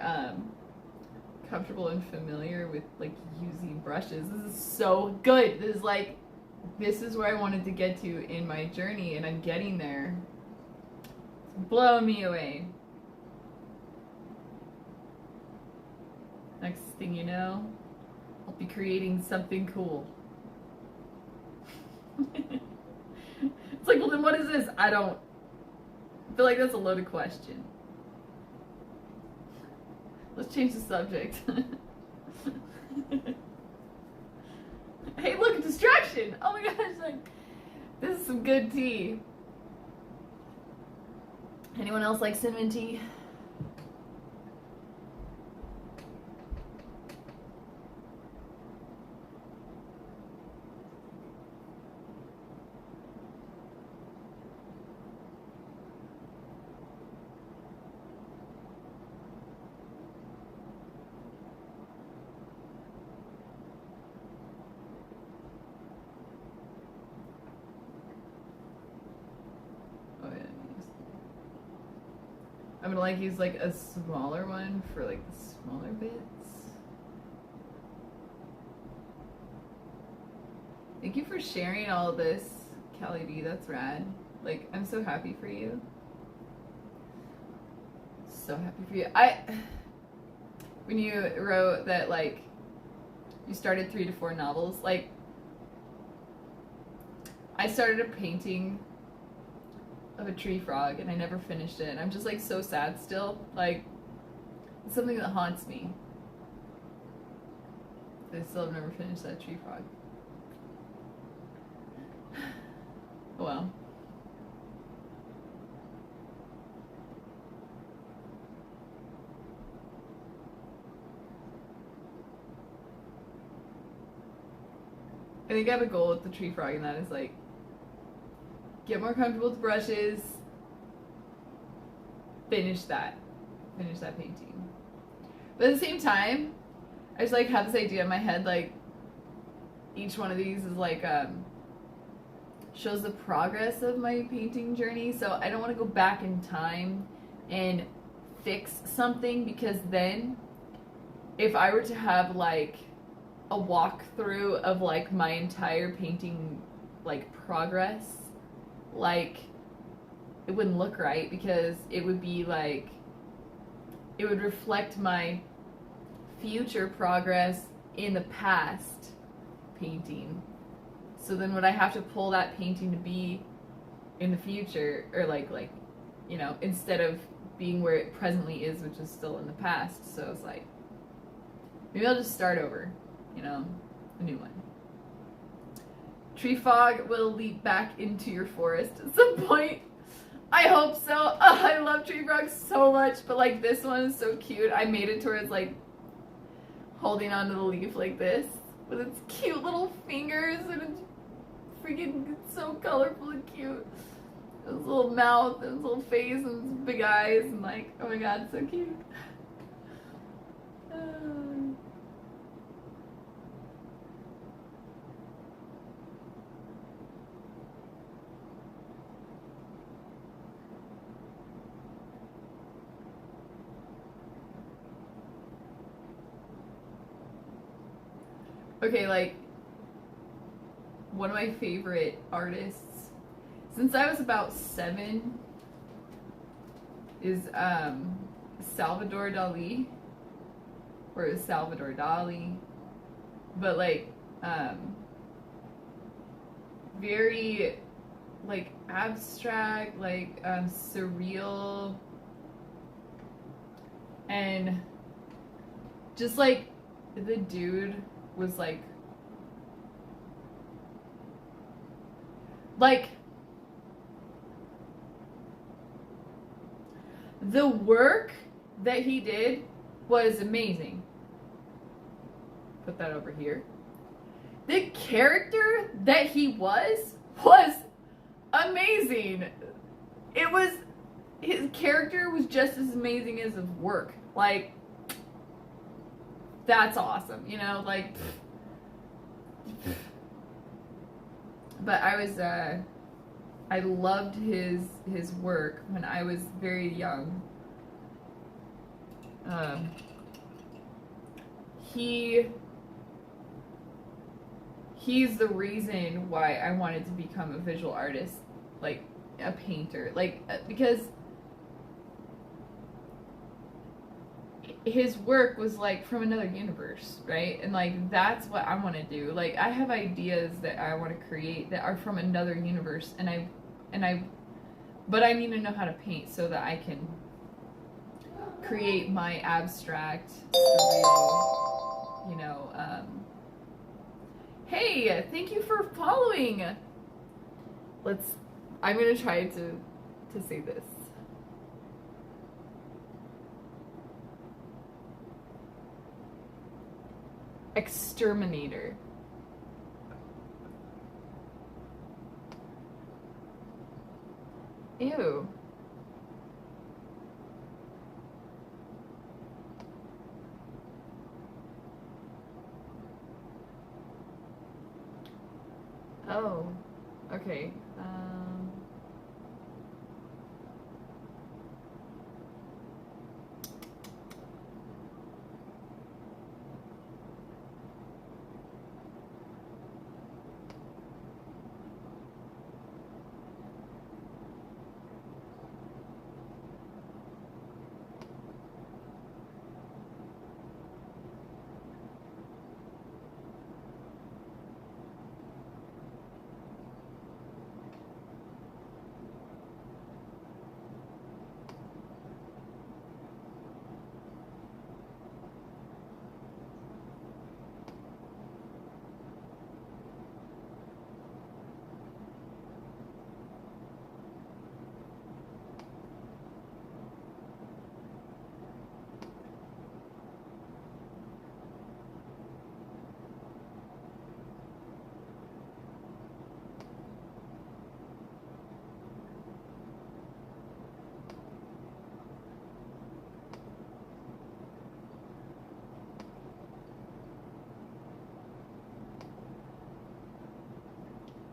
comfortable and familiar with like using brushes. This is so good. This is where I wanted to get to in my journey, and I'm getting there. It's blowing me away. Next thing you know, I'll be creating something cool. It's like, well then what is this? I feel like that's a loaded question. Let's change the subject. Hey, look, distraction! Oh my gosh, like, This is some good tea. Anyone else like cinnamon tea? I'm gonna like use like a smaller one for like the smaller bits. Thank you for sharing all this, Callie B. That's rad. Like, I'm so happy for you. So happy for you. When you wrote that like you started 3 to 4 novels, like I started a painting of a tree frog and I never finished it, and I'm just like so sad still. Like, it's something that haunts me. I still have never finished that tree frog. Oh well. I think I have a goal with the tree frog, and that is like get more comfortable with brushes, finish that painting. But at the same time, I just like have this idea in my head, like each one of these is like shows the progress of my painting journey. So I don't want to go back in time and fix something, because then if I were to have like a walkthrough of like my entire painting like progress, like it wouldn't look right, because it would be like it would reflect my future progress in the past painting. So then would I have to pull that painting to be in the future, or like you know, instead of being where it presently is, which is still in the past. So it's like maybe I'll just start over, you know, a new one. Tree frog will leap back into your forest at some point. I hope so. Oh, I love tree frogs so much, but like this one is so cute. I made it towards like holding onto the leaf like this with its cute little fingers, and it's freaking so colorful and cute. His little mouth and his little face and his big eyes, and like, oh my god, so cute. Okay, like, one of my favorite artists since I was about 7 is Salvador Dali, or it was Salvador Dali, but like very like abstract, like surreal, and just like the dude was like the work that he did was amazing. Put that over here. The character that he was amazing. It was, his character was just as amazing as his work. Like, that's awesome, you know, like, but I loved his work when I was very young. He's the reason why I wanted to become a visual artist, like a painter, like, because his work was like from another universe, right? And like that's what I want to do. Like, I have ideas that I want to create that are from another universe, but I need to know how to paint so that I can create my abstract, surreal, you know. Hey, thank you for following. I'm gonna try to say this. Exterminator. Ew. Oh, okay.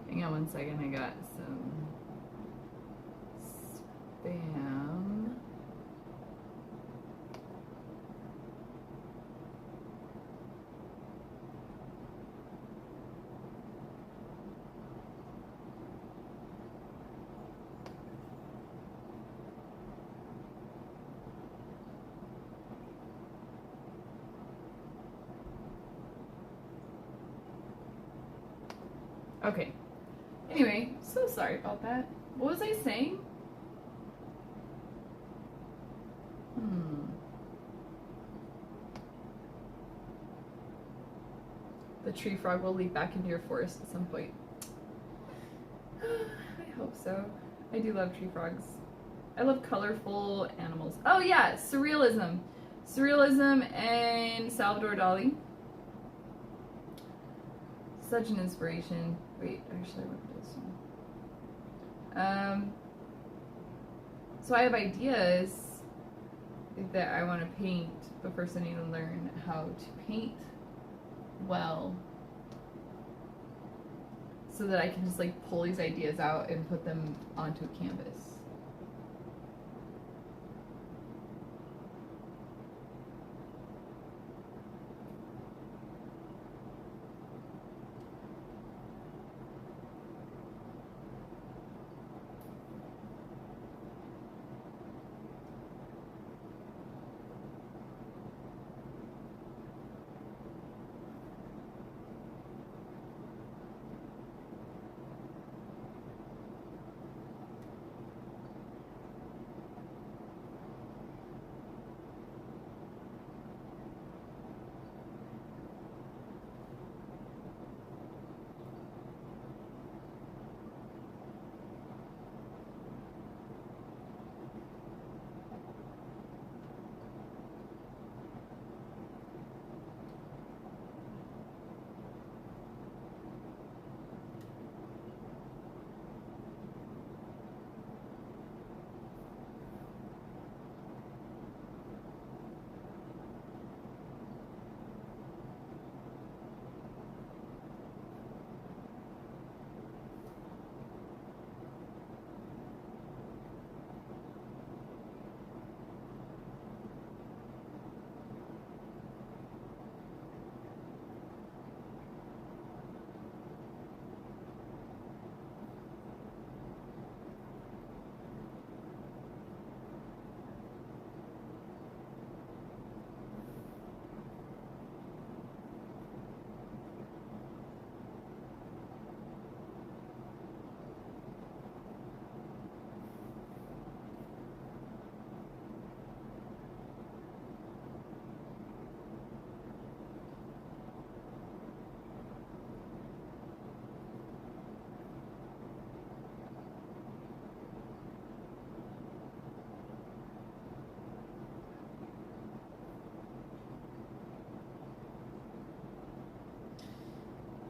Hang on one second, I got some spam. Okay. Anyway, so sorry about that. What was I saying? The tree frog will leap back into your forest at some point. I hope so. I do love tree frogs. I love colorful animals. Oh yeah, surrealism. Surrealism and Salvador Dali. Such an inspiration. Wait, actually, I look at this one. So I have ideas that I want to paint, but first I need to learn how to paint well so that I can just like pull these ideas out and put them onto a canvas.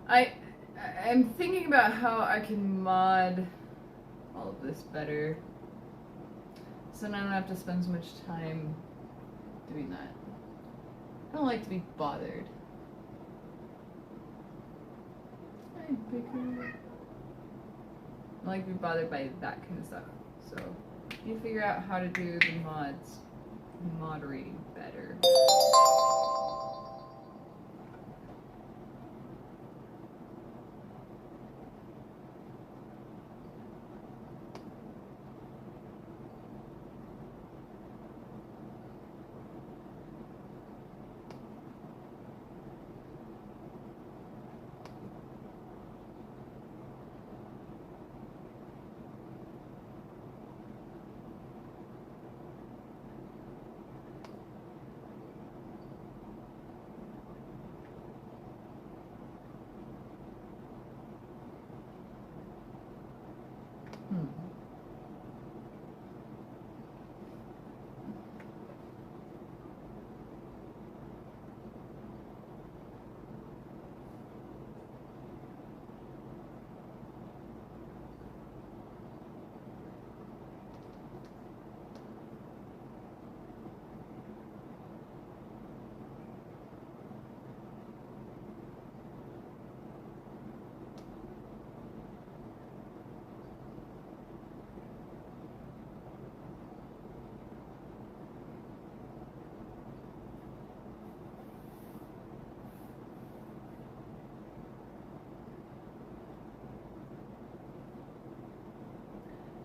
I I'm thinking about how I can mod all of this better, so then I don't have to spend so much time doing that. I don't like to be bothered. Hi, Baker. I like to be bothered by that kind of stuff. So you need to figure out how to do the moderating better.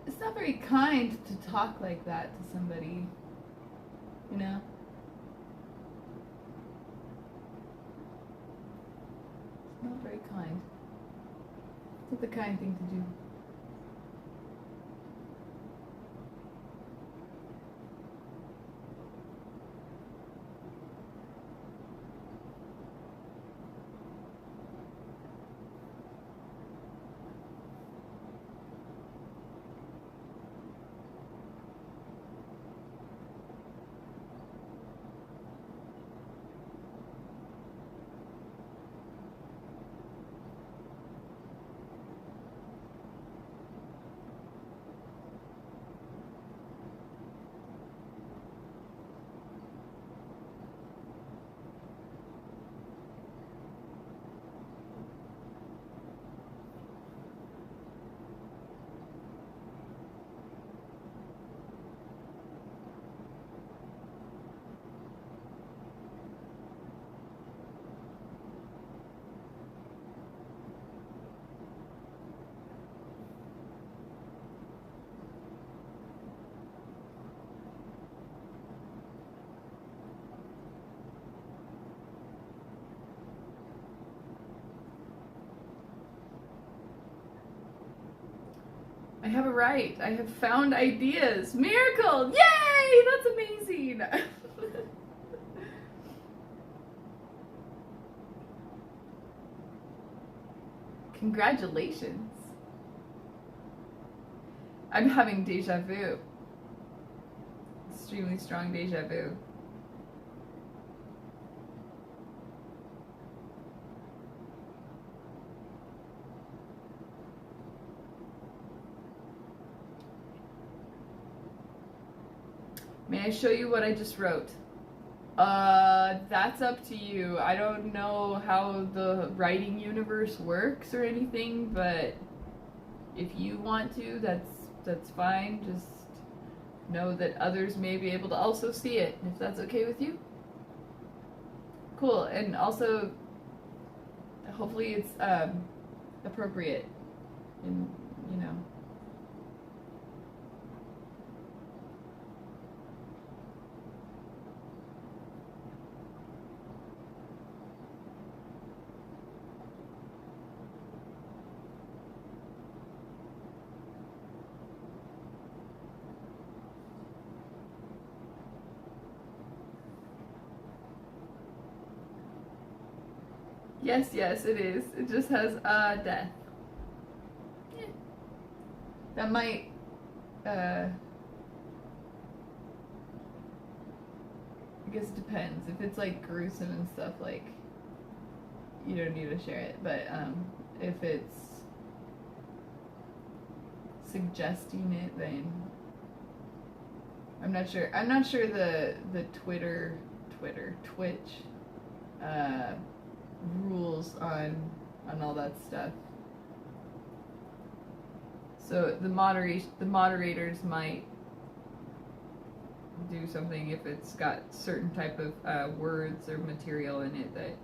It's not very kind to talk like that to somebody, you know? It's not very kind. It's not the kind thing to do. I have a right. I have found ideas. Miracle! Yay! That's amazing! Congratulations. I'm having deja vu. Extremely strong deja vu. May I show you what I just wrote? That's up to you. I don't know how the writing universe works or anything, but if you want to, that's fine. Just know that others may be able to also see it, if that's okay with you. Cool, and also, hopefully it's appropriate, and you know. Yes, it is. It just has death. Yeah. That might, I guess it depends. If it's like gruesome and stuff, like, you don't need to share it. But if it's suggesting it, then I'm not sure. I'm not sure the Twitch rules on all that stuff. So the moderators might do something if it's got certain type of words or material in it that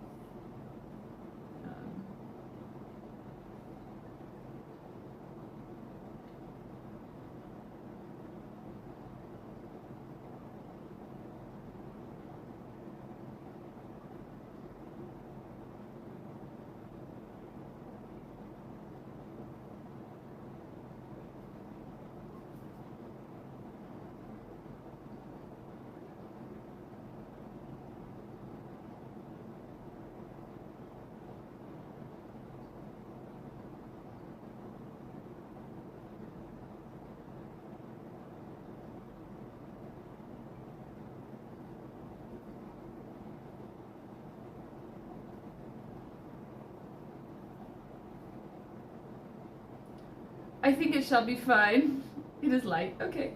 I think it shall be fine. It is light. Okay.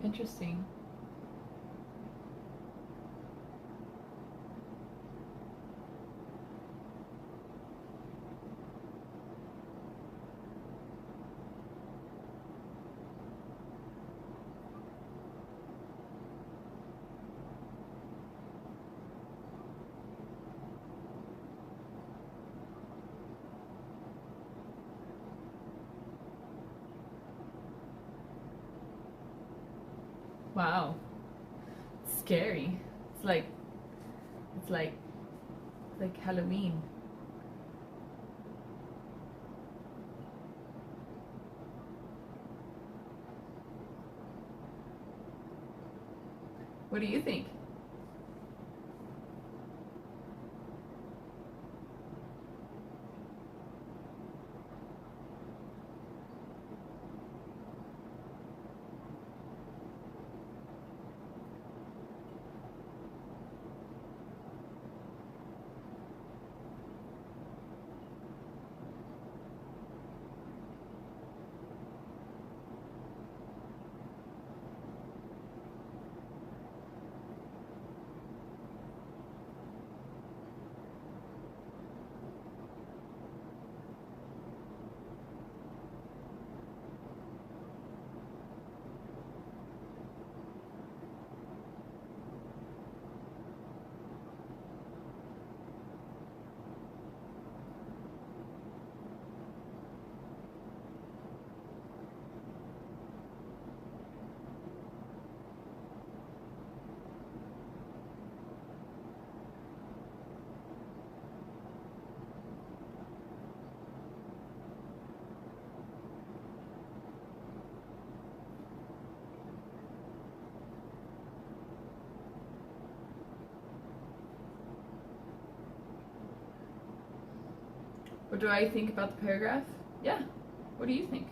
Interesting. Wow. Scary. It's like Halloween. What do you think? What do I think about the paragraph? Yeah. What do you think?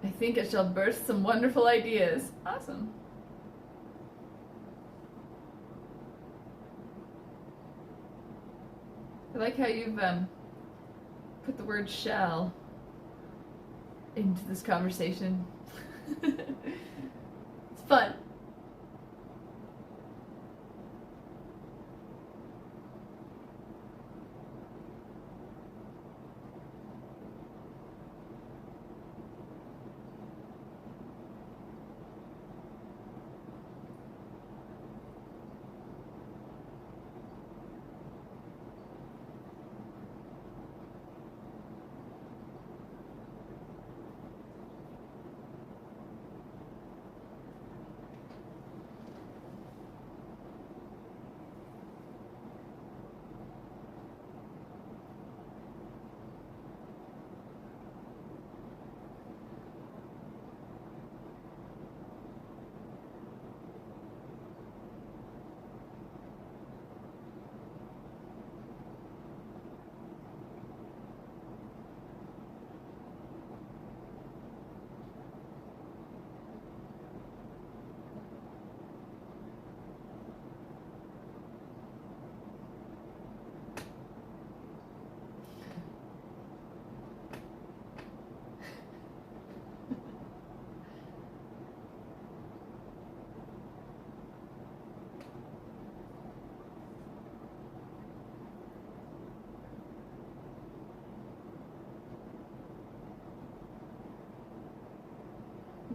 I think it shall burst some wonderful ideas. Awesome. I like how you've put the word shall into this conversation. It's fun.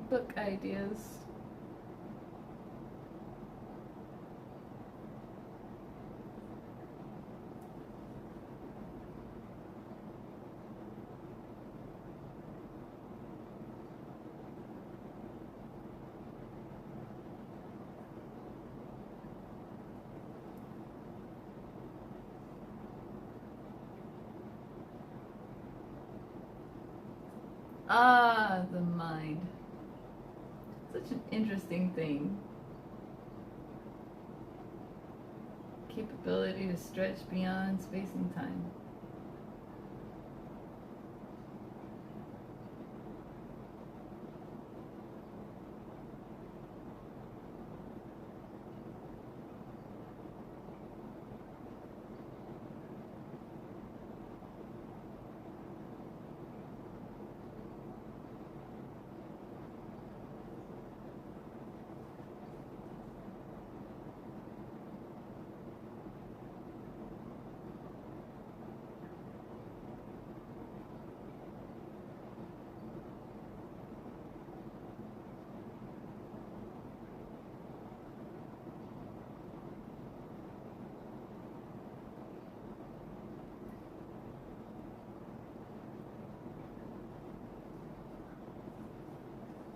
Book ideas. Ah, the mind. Such an interesting thing. Capability to stretch beyond space and time.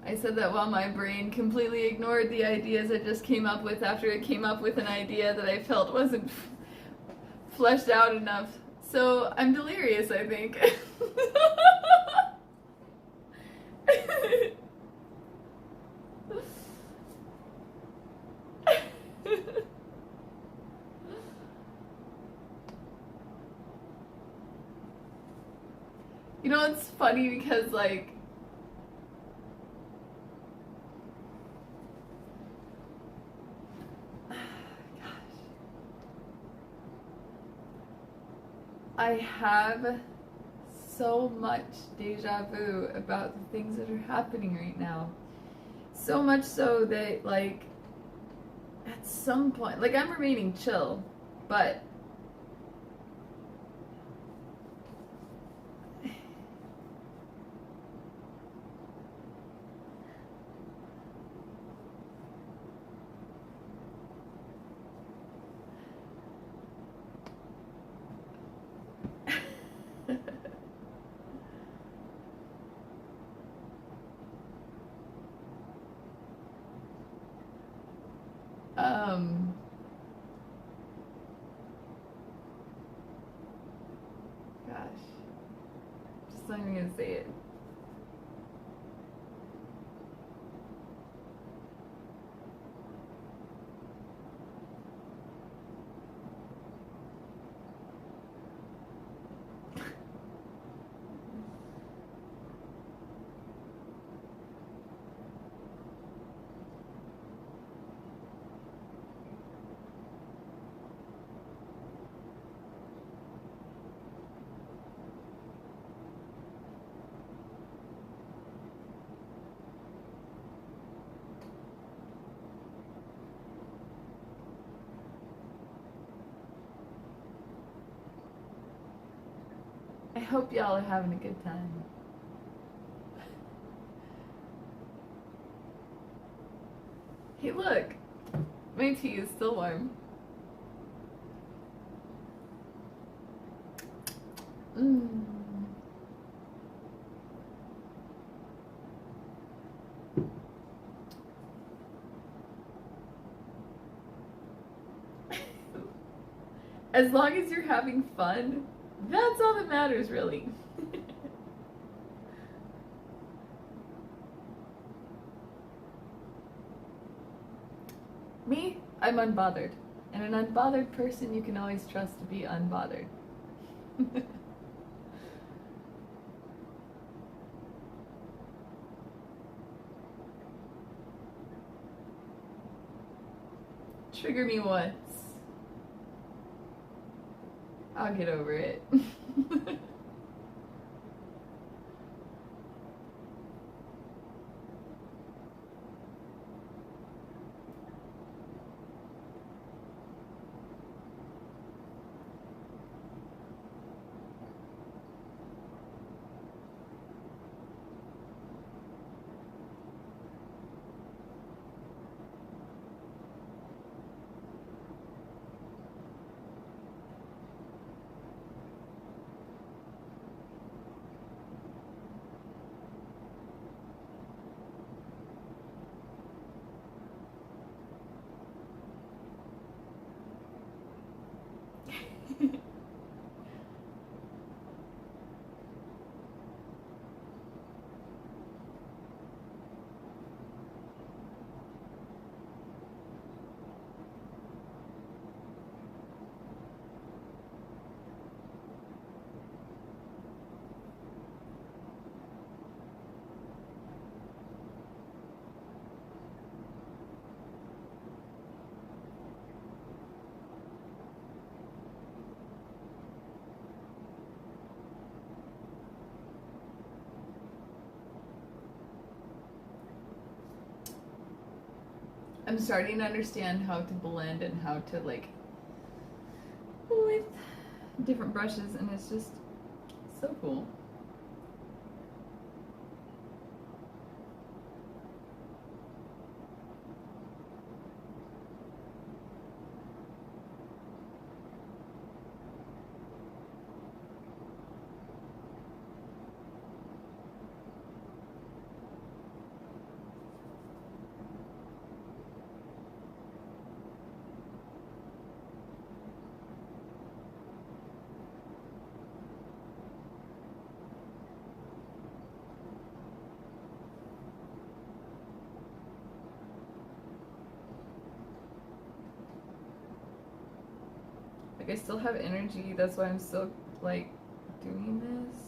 I said that while my brain completely ignored the ideas I just came up with after it came up with an idea that I felt wasn't fleshed out enough. So I'm delirious, I think. You know, it's funny because, like, I have so much deja vu about the things that are happening right now. So much so that, like, at some point, like, I'm remaining chill, but gosh, just not even gonna say it. I hope y'all are having a good time. Hey, look. My tea is still warm. Mmm. As long as you're having fun, that's all that matters, really. Me, I'm unbothered. And an unbothered person you can always trust to be unbothered. Trigger me once. I'll get over it. I'm starting to understand how to blend and how to like with different brushes, and it's just so cool. Like, I still have energy, that's why I'm still like doing this.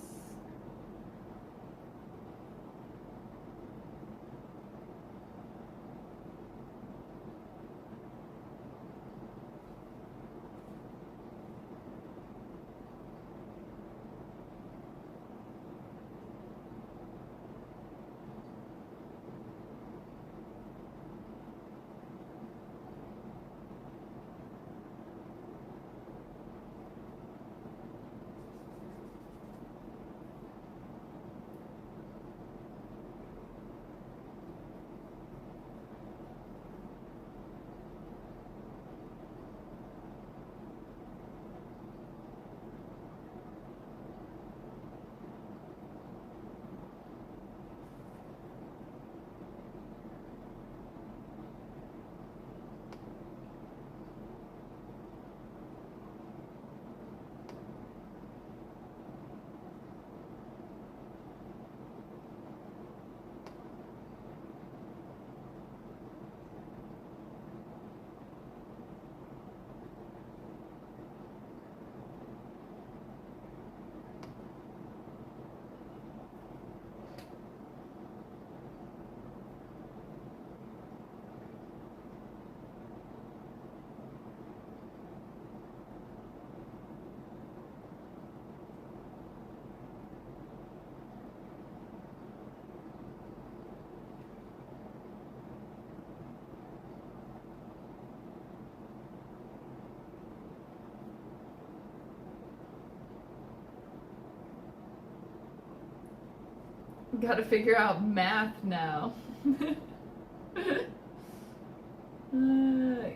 Gotta figure out math now.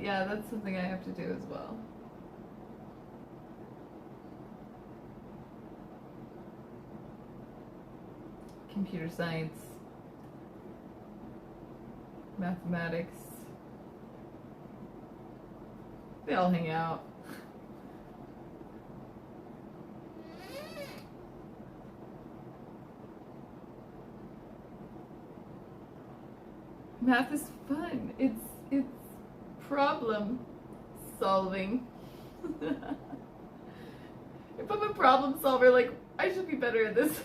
Yeah, that's something I have to do as well. Computer science, mathematics, they all hang out. Math is fun. It's problem solving. If I'm a problem solver, like, I should be better at this.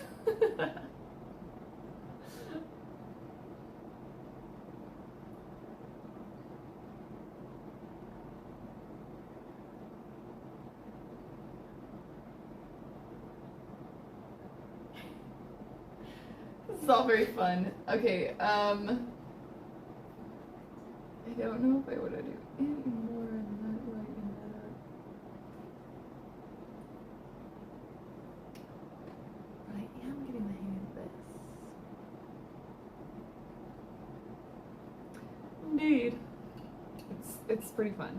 This is all very fun. Okay, I don't know if I want to do any more. I'm not liking that. But I am getting the hang of this. Indeed. It's pretty fun.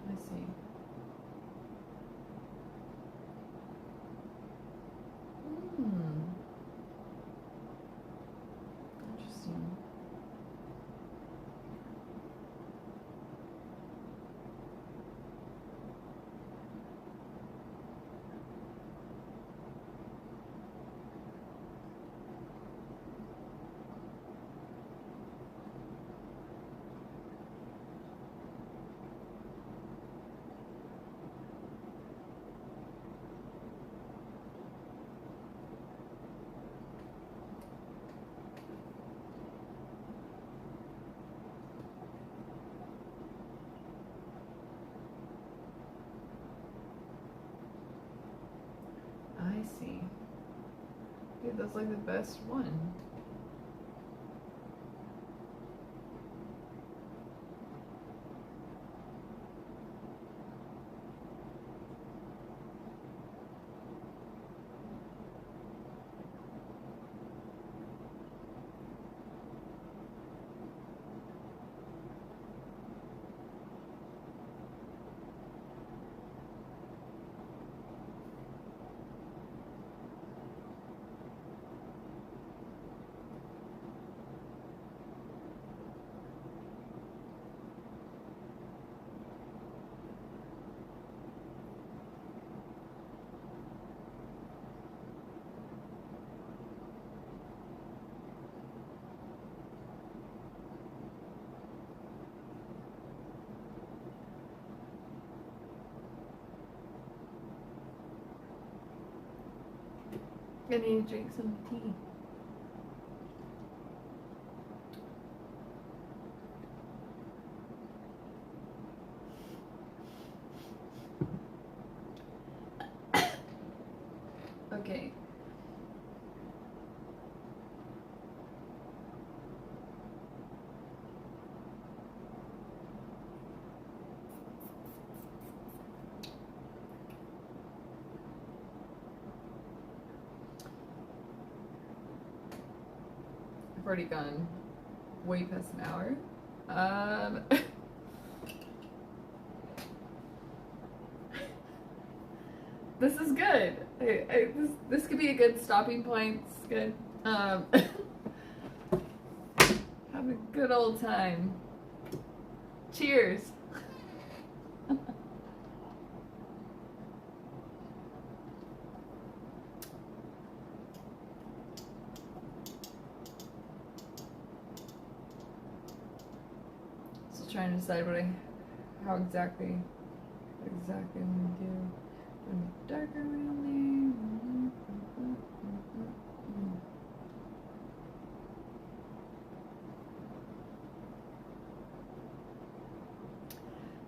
I see. Interesting. think that's like the best one. I need to drink some tea. Okay. I've already gone way past an hour. This is good. This could be a good stopping point. It's good. Have a good old time. Cheers. Still trying to decide how exactly I'm gonna do. Darker around there.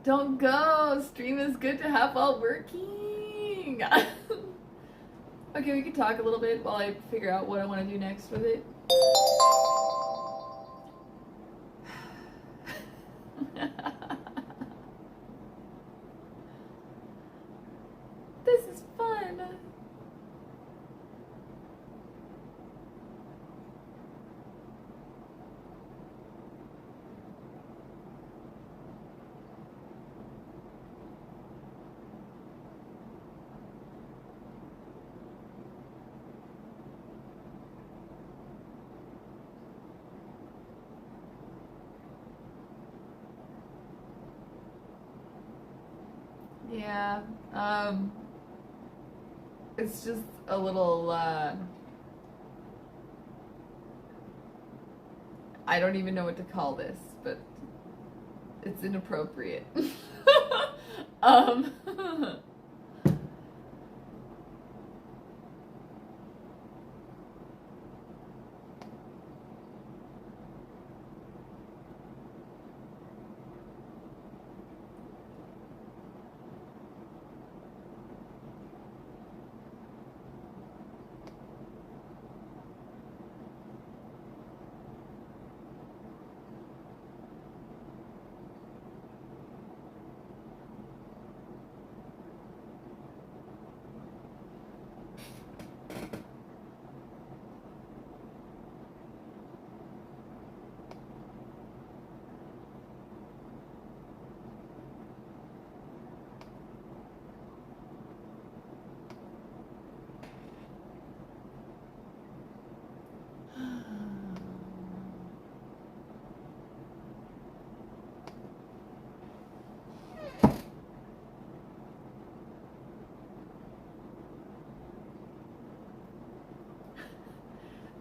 Don't go! Stream is good to have while working! Okay, we can talk a little bit while I figure out what I want to do next with it. This is fun! Yeah, it's just a little, I don't even know what to call this, but it's inappropriate. um,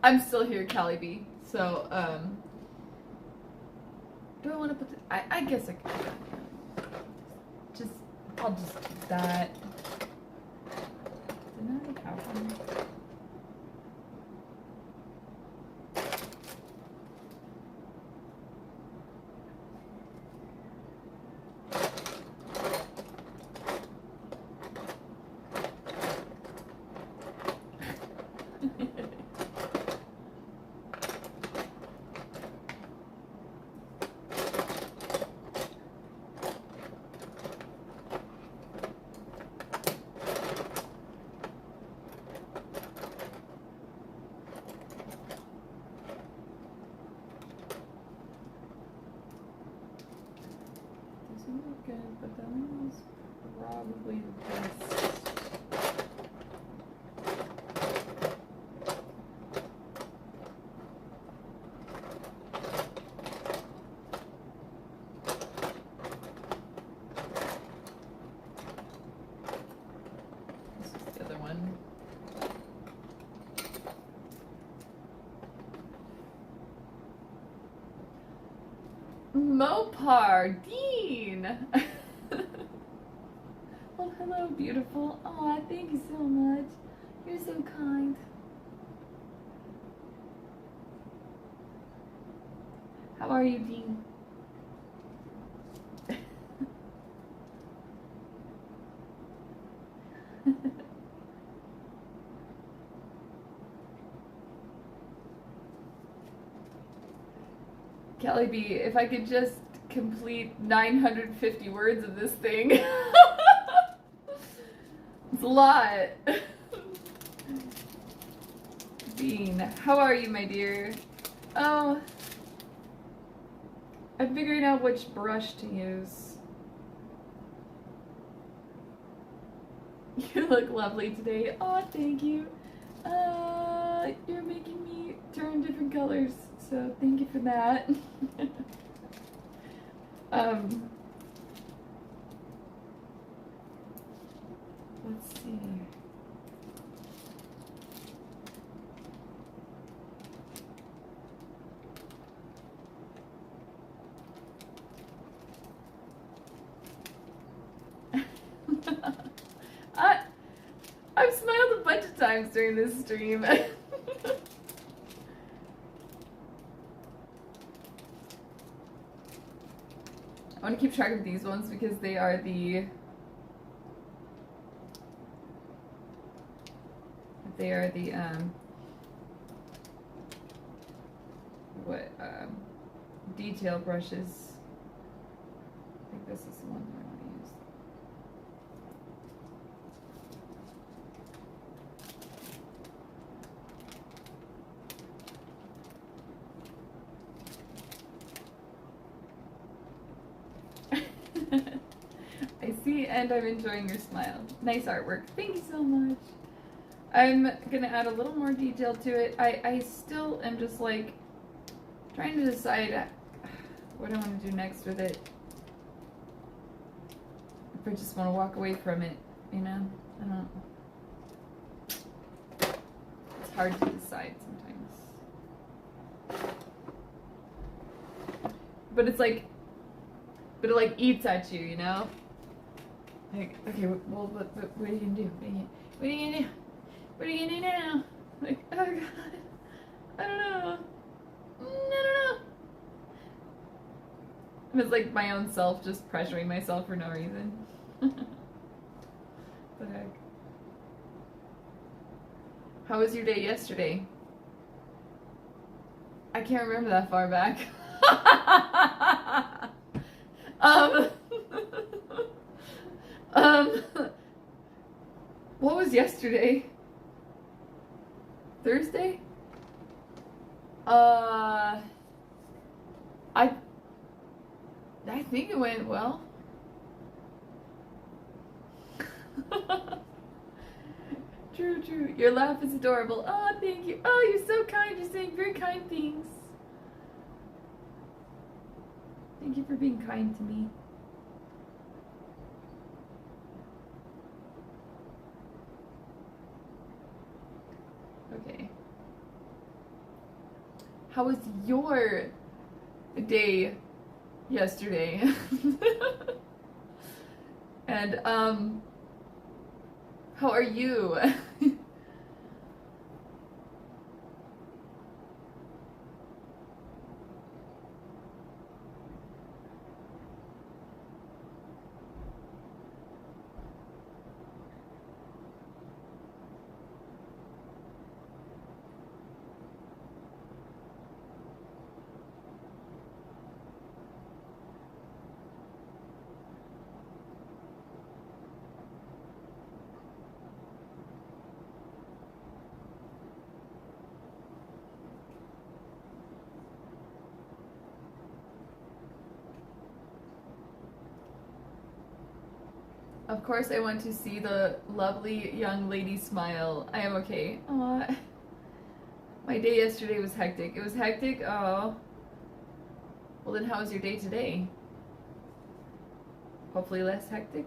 I'm still here, Callie B. So, do I want to put I guess I could do that. I'll just do that. Didn't I have one? good, but that one was probably the best. This is the other one. Mopar, Dean! Oh, hello, beautiful. Aw, thank you so much. You're so kind. How are you, Dean? Kelly B, if I could just complete 950 words of this thing. It's a lot. Dean, how are you, my dear? Oh, I'm figuring out which brush to use. You look lovely today. Oh, thank you. You're making me turn different colors, so thank you for that. Let's see. I've smiled a bunch of times during this stream. I want to keep track of these ones because they are the detail brushes. I think this is the one that I want to use. I see, and I'm enjoying your smile. Nice artwork. Thank you so much. I'm gonna add a little more detail to it. I still am just like trying to decide what I want to do next with it. If I just want to walk away from it, you know? I don't. It's hard to decide sometimes. But it's like, but it like eats at you, you know? Like, okay, well, what are you gonna do? What are you gonna do? What are you gonna do now? Like, oh god, I don't know. I don't know. And it's like my own self just pressuring myself for no reason. What the heck? How was your day yesterday? I can't remember that far back. What was yesterday? Thursday? I think it went well. True, true. Your laugh is adorable. Oh, thank you. Oh, you're so kind. You're saying very kind things. Thank you for being kind to me. Okay. How was your day yesterday? And how are you? Of course I want to see the lovely young lady smile. I am okay. Aw. My day yesterday was hectic. It was hectic? Oh. Well then how was your day today? Hopefully less hectic?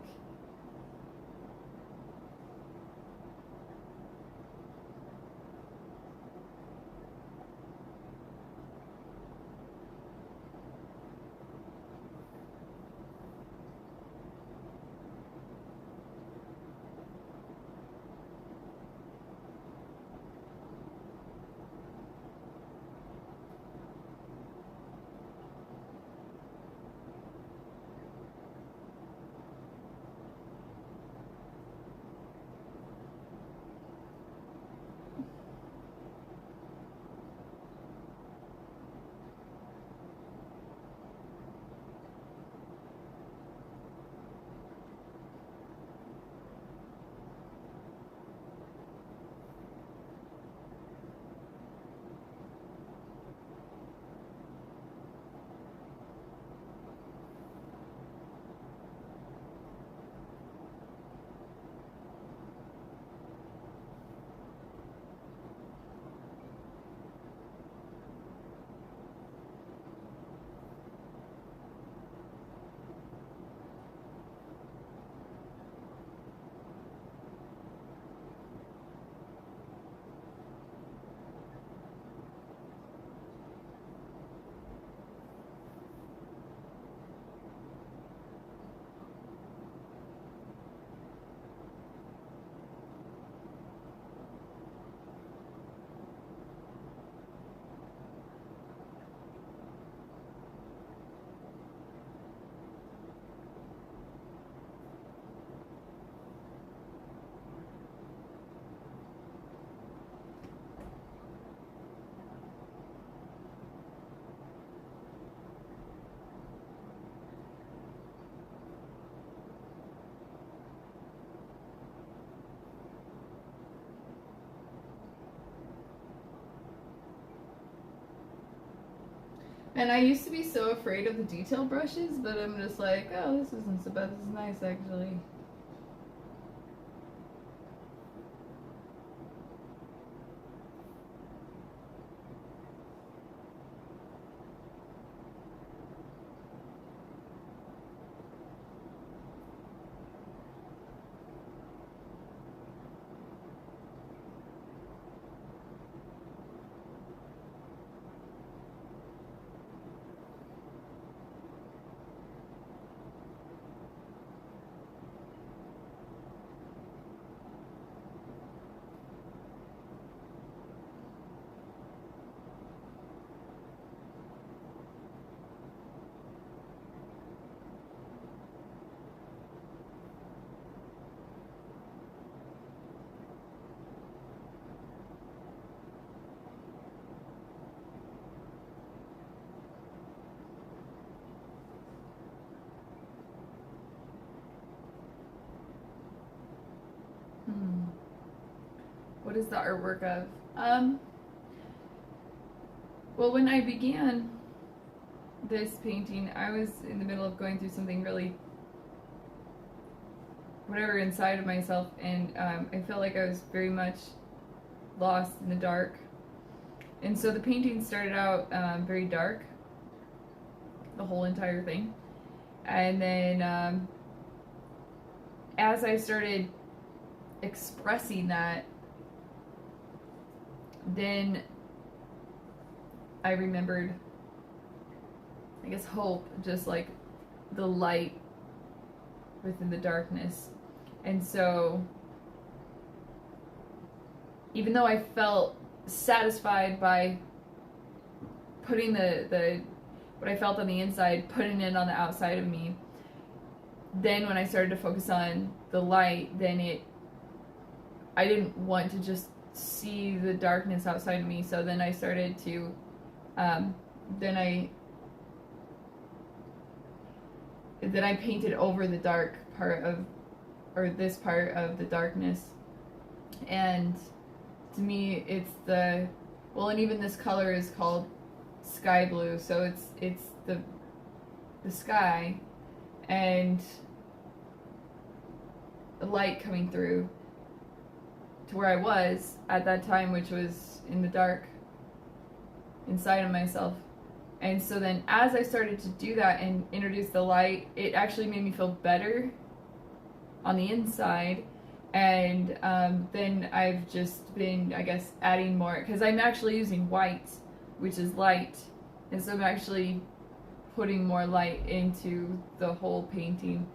And I used to be so afraid of the detail brushes, but I'm just like, oh, this isn't so bad. This is nice, actually. What is the artwork of? Well, when I began this painting, I was in the middle of going through something really, whatever, inside of myself, and I felt like I was very much lost in the dark. And so the painting started out very dark, the whole entire thing. And then as I started expressing that, then I remembered, I guess, hope, just like the light within the darkness. And so even though I felt satisfied by putting the what I felt on the inside, putting it on the outside of me, then when I started to focus on the light, then I didn't want to just see the darkness outside of me. So then I started to then I painted over the dark part of, or this part of the darkness. And to me, it's the, well, and even this color is called sky blue, so it's the sky. And light coming through to where I was at that time, which was in the dark inside of myself. And so then as I started to do that and introduce the light, it actually made me feel better on the inside. And then I've just been, I guess, adding more, because I'm actually using white, which is light, and so I'm actually putting more light into the whole painting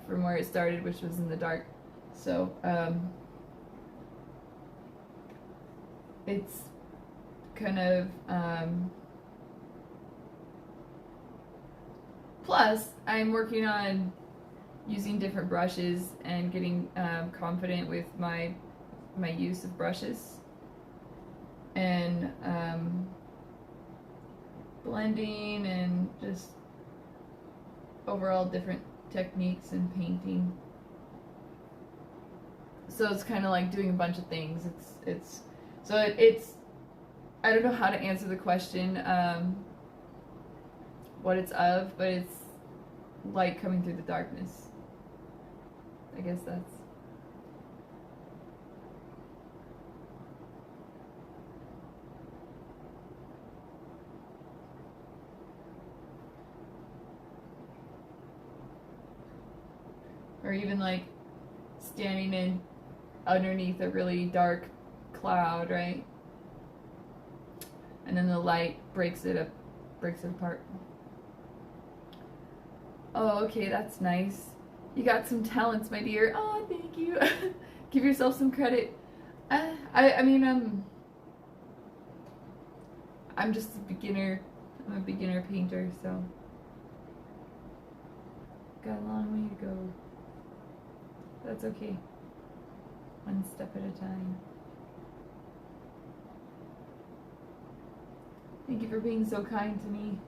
from where it started, which was in the dark. So it's kind of plus I'm working on using different brushes and getting confident with my use of brushes, and blending and just overall different techniques in painting. So it's kind of like doing a bunch of things. It's I don't know how to answer the question what it's of, but it's light coming through the darkness. I guess that's or even like standing in underneath a really dark cloud, right? And then the light breaks it apart. Oh, okay, that's nice. You got some talents, my dear. Oh, thank you. Give yourself some credit. I mean, I'm just a beginner. I'm a beginner painter, so got a long way to go. That's okay. One step at a time. Thank you for being so kind to me.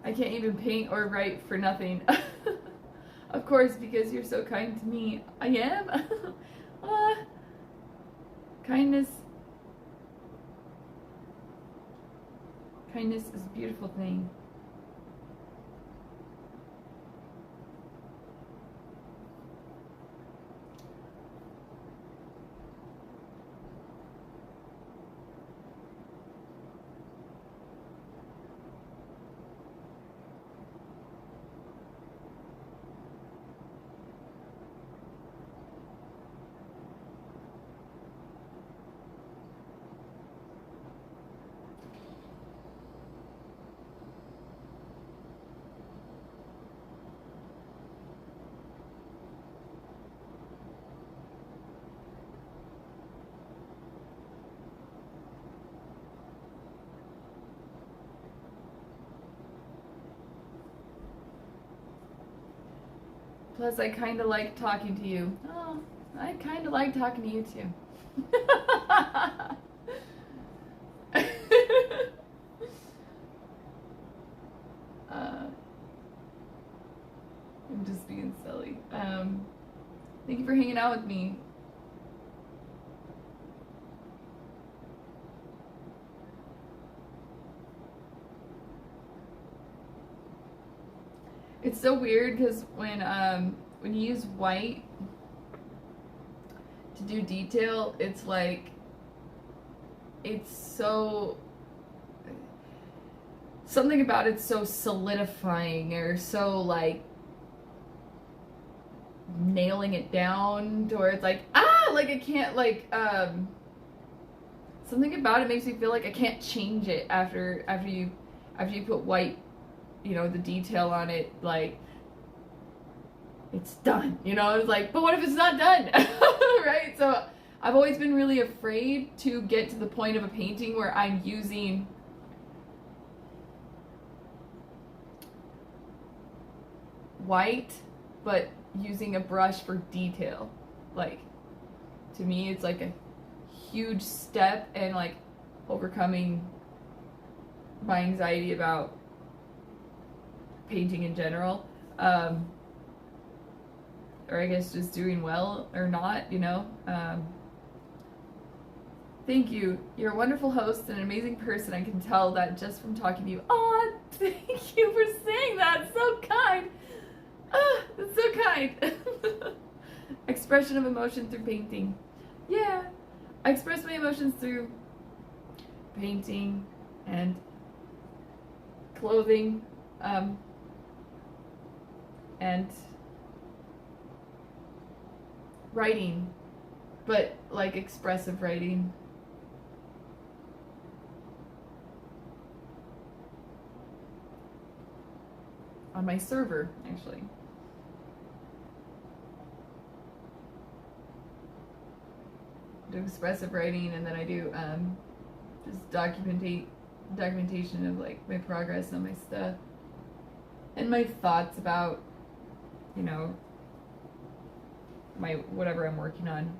I can't even paint or write for nothing. Of course, because you're so kind to me. I am. Kindness is a beautiful thing. Plus, I kind of like talking to you. Oh, I kind of like talking to you too. I'm just being silly. Thank you for hanging out with me. It's so weird because when you use white to do detail, it's like, it's so, something about it's so solidifying, or so like nailing it down to where it's like, like I can't, like something about it makes me feel like I can't change it after you put white, you know, the detail on it, like it's done, you know. It's like, but what if it's not done? Right? So I've always been really afraid to get to the point of a painting where I'm using white but using a brush for detail. Like, to me, it's like a huge step in like overcoming my anxiety about painting in general, or I guess just doing well or not, you know. Thank you. You're a wonderful host and an amazing person. I can tell that just from talking to you. Oh, thank you for saying that. So kind. Ah, that's so kind. Expression of emotion through painting. Yeah, I express my emotions through painting and clothing, and writing, but like expressive writing. On my server, actually. Do expressive writing, and then I do just documentation of like my progress on my stuff and my thoughts about, you know, my whatever I'm working on.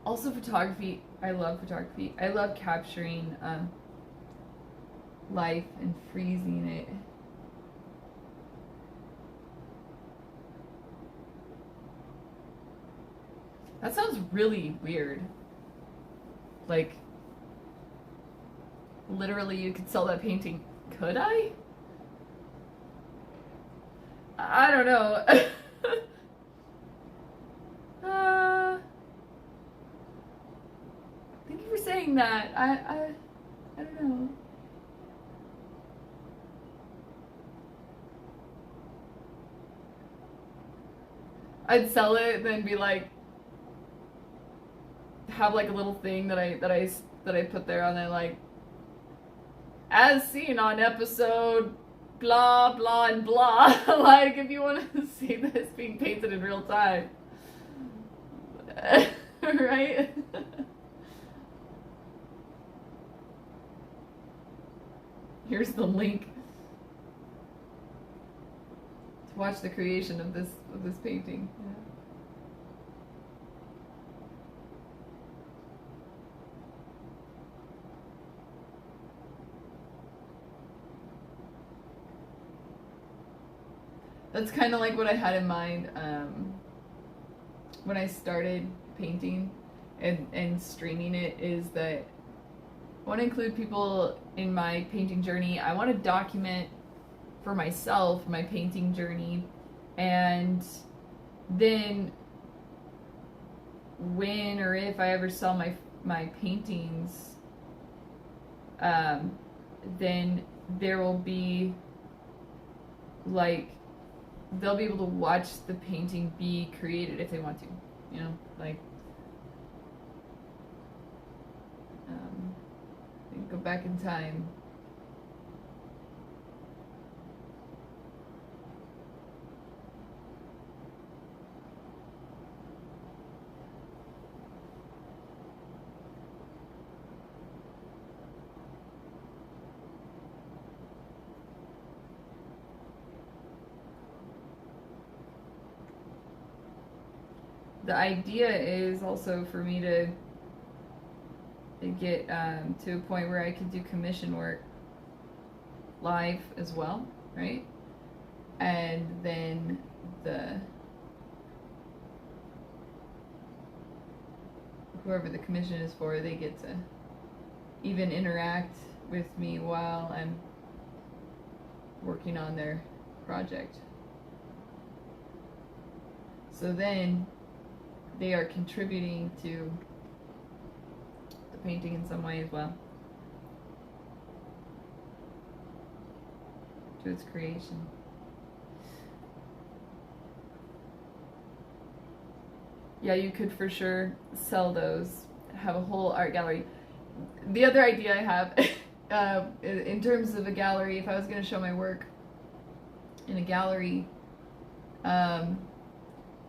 Also photography. I love photography. I love capturing life and freezing it. That sounds really weird. Like, literally you could sell that painting. Could I? I don't know. Thank you for saying that. I don't know. I'd sell it and then be like, have like a little thing that I put there on there, like, as seen on episode blah blah and blah. Like, if you want to see this being painted in real time. Right? Here's the link to watch the creation of this painting. Yeah. That's kind of like what I had in mind when I started painting and streaming it, is that I want to include people in my painting journey. I want to document for myself my painting journey, and then when or if I ever sell my paintings, then there will be like, they'll be able to watch the painting be created if they want to, you know, like, go back in time. The idea is also for me to get to a point where I can do commission work live as well, right? And then whoever the commission is for, they get to even interact with me while I'm working on their project. So then they are contributing to the painting in some way as well, to its creation. Yeah, you could for sure sell those, have a whole art gallery. The other idea I have, in terms of a gallery, if I was going to show my work in a gallery,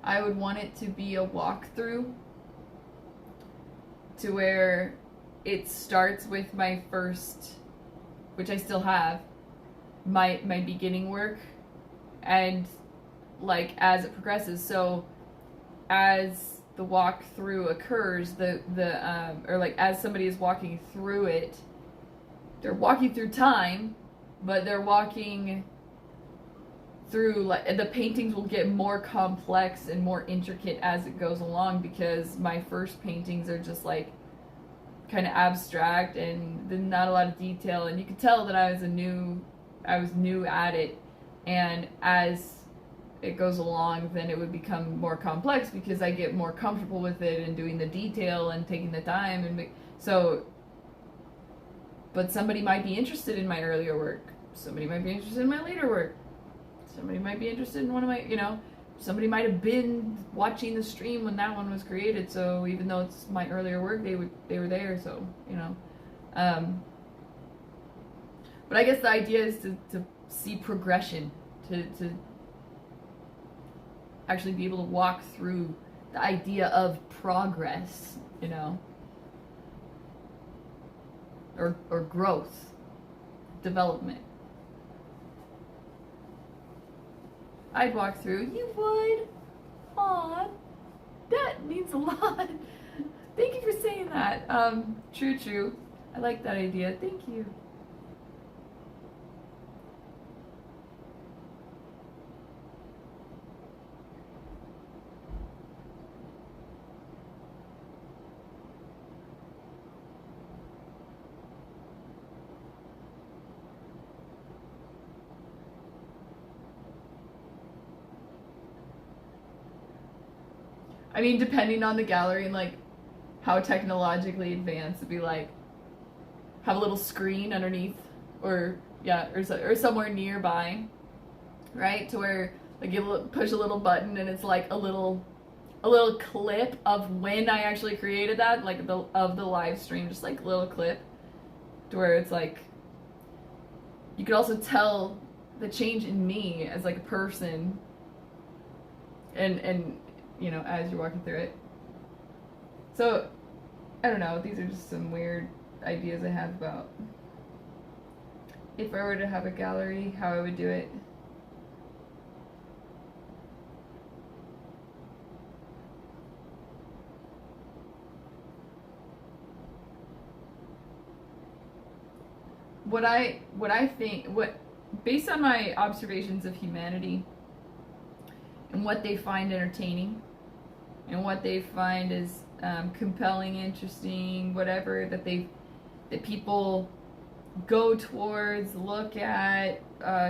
I would want it to be a walkthrough, to where it starts with my first which I still have, my beginning work, and like as it progresses. So as the walkthrough occurs, or like as somebody is walking through it, they're walking through time, but they're walking through, like, the paintings will get more complex and more intricate as it goes along, because my first paintings are just like kind of abstract and not a lot of detail, and you could tell that I was new at it, and as it goes along, then it would become more complex because I get more comfortable with it and doing the detail and taking the time, and so. But somebody might be interested in my earlier work. Somebody might be interested in my later work. Somebody might be interested in one of my, somebody might have been watching the stream when that one was created. So even though it's my earlier work, they were there. So, but I guess the idea is to see progression, to actually be able to walk through the idea of progress, or growth, development. I'd walk through. You would? Aw, that means a lot. Thank you for saying that. True. I like that idea. Thank you. I mean, depending on the gallery and like how technologically advanced, it'd be like have a little screen underneath, or somewhere nearby, right? To where like you push a little button and it's like a little clip of when I actually created that, like of the live stream, just like a little clip, to where it's like you could also tell the change in me as like a person, and as you're walking through it. So, I don't know, these are just some weird ideas I have about if I were to have a gallery, how I would do it. What I think, based on my observations of humanity and what they find entertaining, and what they find is compelling, interesting, whatever that people go towards, look at,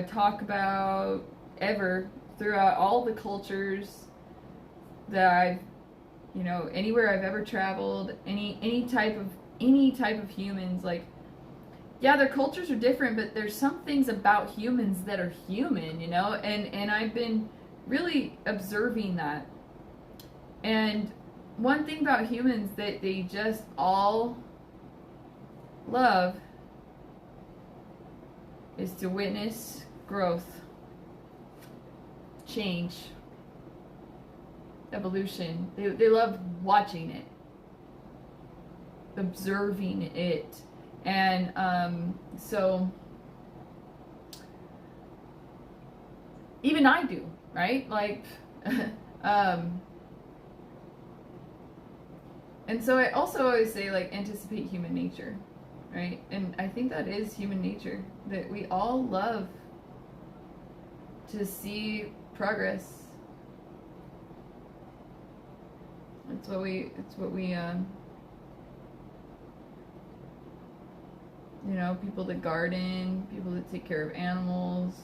talk about, ever throughout all the cultures that I've, anywhere I've ever traveled, any type of humans, like, yeah, their cultures are different, but there's some things about humans that are human, and I've been really observing that. And one thing about humans that they just all love is to witness growth, change, evolution. They love watching it, observing it. And so even I do, right? Like, and so I also always say, like, anticipate human nature, right? And I think that is human nature, that we all love to see progress. It's what we people that garden, people that take care of animals,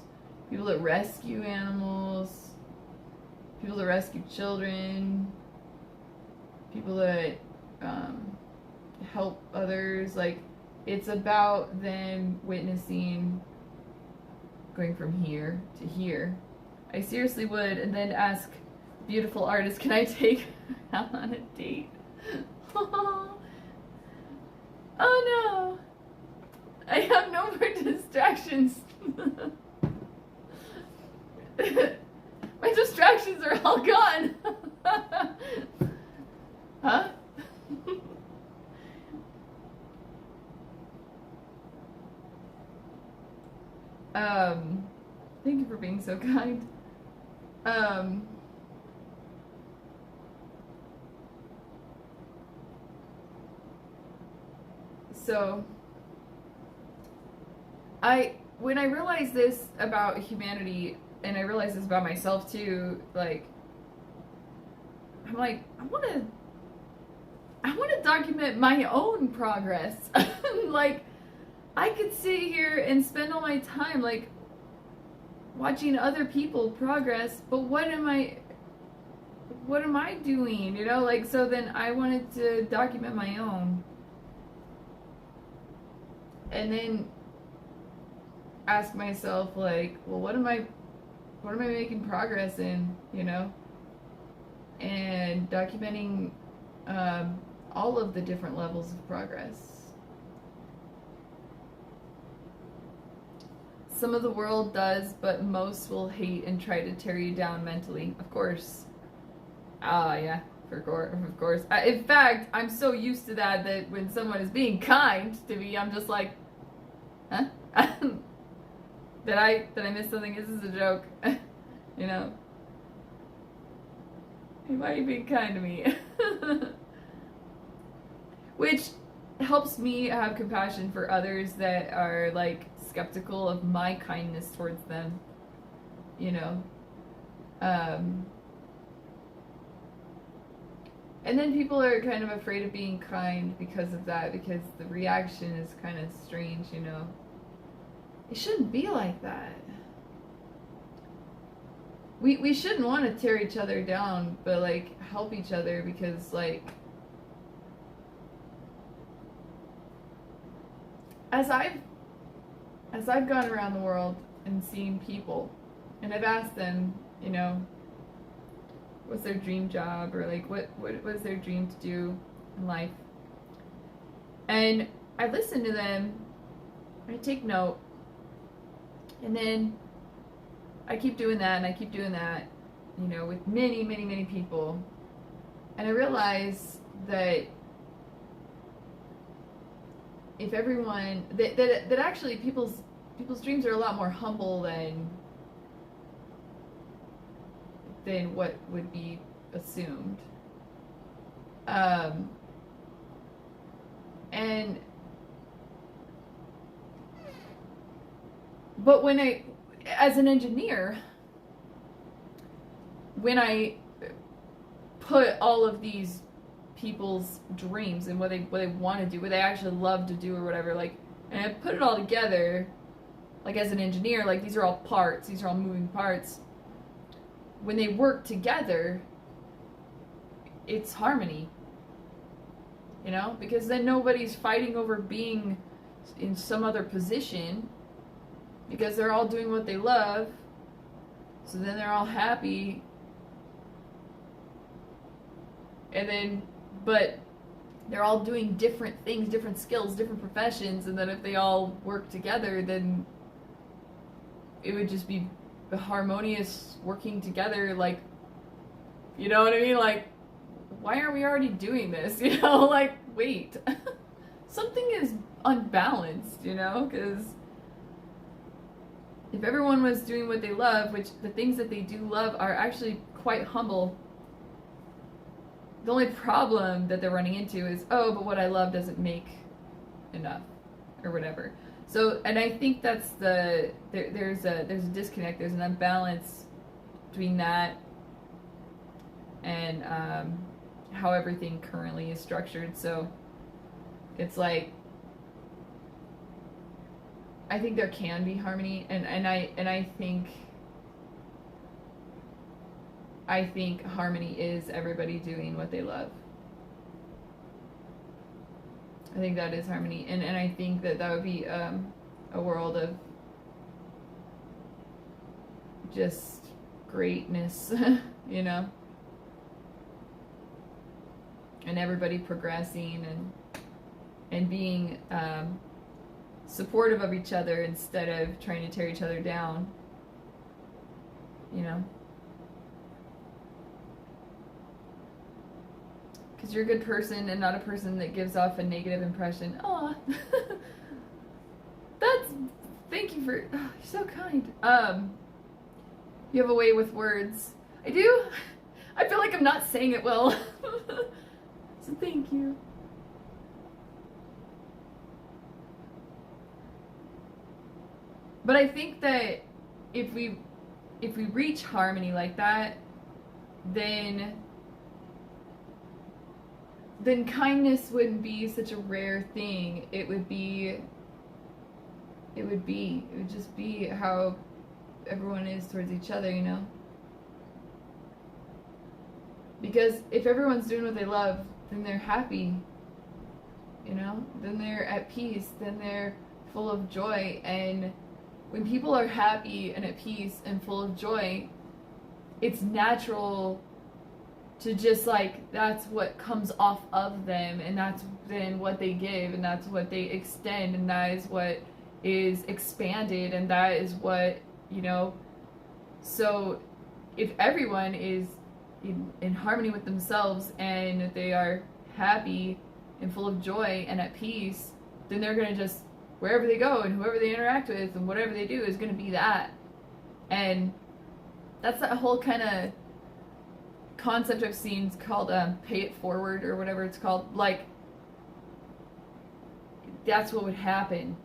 people that rescue animals, people that rescue children, people that help others. Like, it's about them witnessing, going from here to here. I seriously would, and then ask beautiful artists, can I take out on a date? Oh no, I have no more distractions. My distractions are all gone. Huh? Thank you for being so kind. So when I realized this about humanity, and I realized this about myself too, like, I'm like, I want to document my own progress. Like, I could sit here and spend all my time, like, watching other people progress, but what am I doing, you know? Like, so then I wanted to document my own. And then ask myself, like, well, what am I making progress in, you know? And documenting all of the different levels of progress. Some of the world does, but most will hate and try to tear you down mentally. Of course. Yeah, of course. In fact, I'm so used to that when someone is being kind to me, I'm just like, huh? Did I miss something? This is a joke. You know? Why are you being kind to me? Which helps me have compassion for others that are, like, skeptical of my kindness towards them, you know. And then people are kind of afraid of being kind because of that, because the reaction is kind of strange, you know. It shouldn't be like that. We shouldn't want to tear each other down, but, like, help each other, because, like, as I've gone around the world and seen people, and I've asked them, you know, what's their dream job, or, like, what is their dream to do in life, and I listen to them, I take note, and then I keep doing that, and I keep doing that, you know, with many, many, many people, and I realize that if everyone that actually people's dreams are a lot more humble than what would be assumed. But when as an engineer, when I put all of these people's dreams and what they want to do, what they actually love to do or whatever, like, and I put it all together, like, as an engineer, like, these are all parts, these are all moving parts. When they work together, it's harmony, you know, because then nobody's fighting over being in some other position, because they're all doing what they love, so then they're all happy, and then, but they're all doing different things, different skills, different professions, and then if they all work together, then it would just be the harmonious working together, like, you know what I mean? Like, why aren't we already doing this? You know, like, wait, something is unbalanced, you know, because if everyone was doing what they love, which the things that they do love are actually quite humble, the only problem that they're running into is, oh, but what I love doesn't make enough, or whatever. So, and I think that's there's a disconnect, there's an imbalance between that and how everything currently is structured. So it's like, I think there can be harmony, and I think harmony is everybody doing what they love. I think that is harmony, and I think that would be a world of just greatness, you know, and everybody progressing and being supportive of each other instead of trying to tear each other down, you know. Because you're a good person and not a person that gives off a negative impression. Aw. Thank you you for, oh, you're so kind. You have a way with words. I do. I feel like I'm not saying it well. So thank you. But I think that if we reach harmony like that, then kindness wouldn't be such a rare thing. It would just be how everyone is towards each other, you know? Because if everyone's doing what they love, then they're happy, you know? Then they're at peace, then they're full of joy. And when people are happy and at peace and full of joy, it's natural to just like, that's what comes off of them, and that's then what they give, and that's what they extend, and that is what is expanded, and that is what, you know. So if everyone is in harmony with themselves and they are happy and full of joy and at peace, then they're going to just, wherever they go and whoever they interact with and whatever they do is going to be that. And that's that whole kind of concept I've seen called pay it forward or whatever it's called. Like, that's what would happen.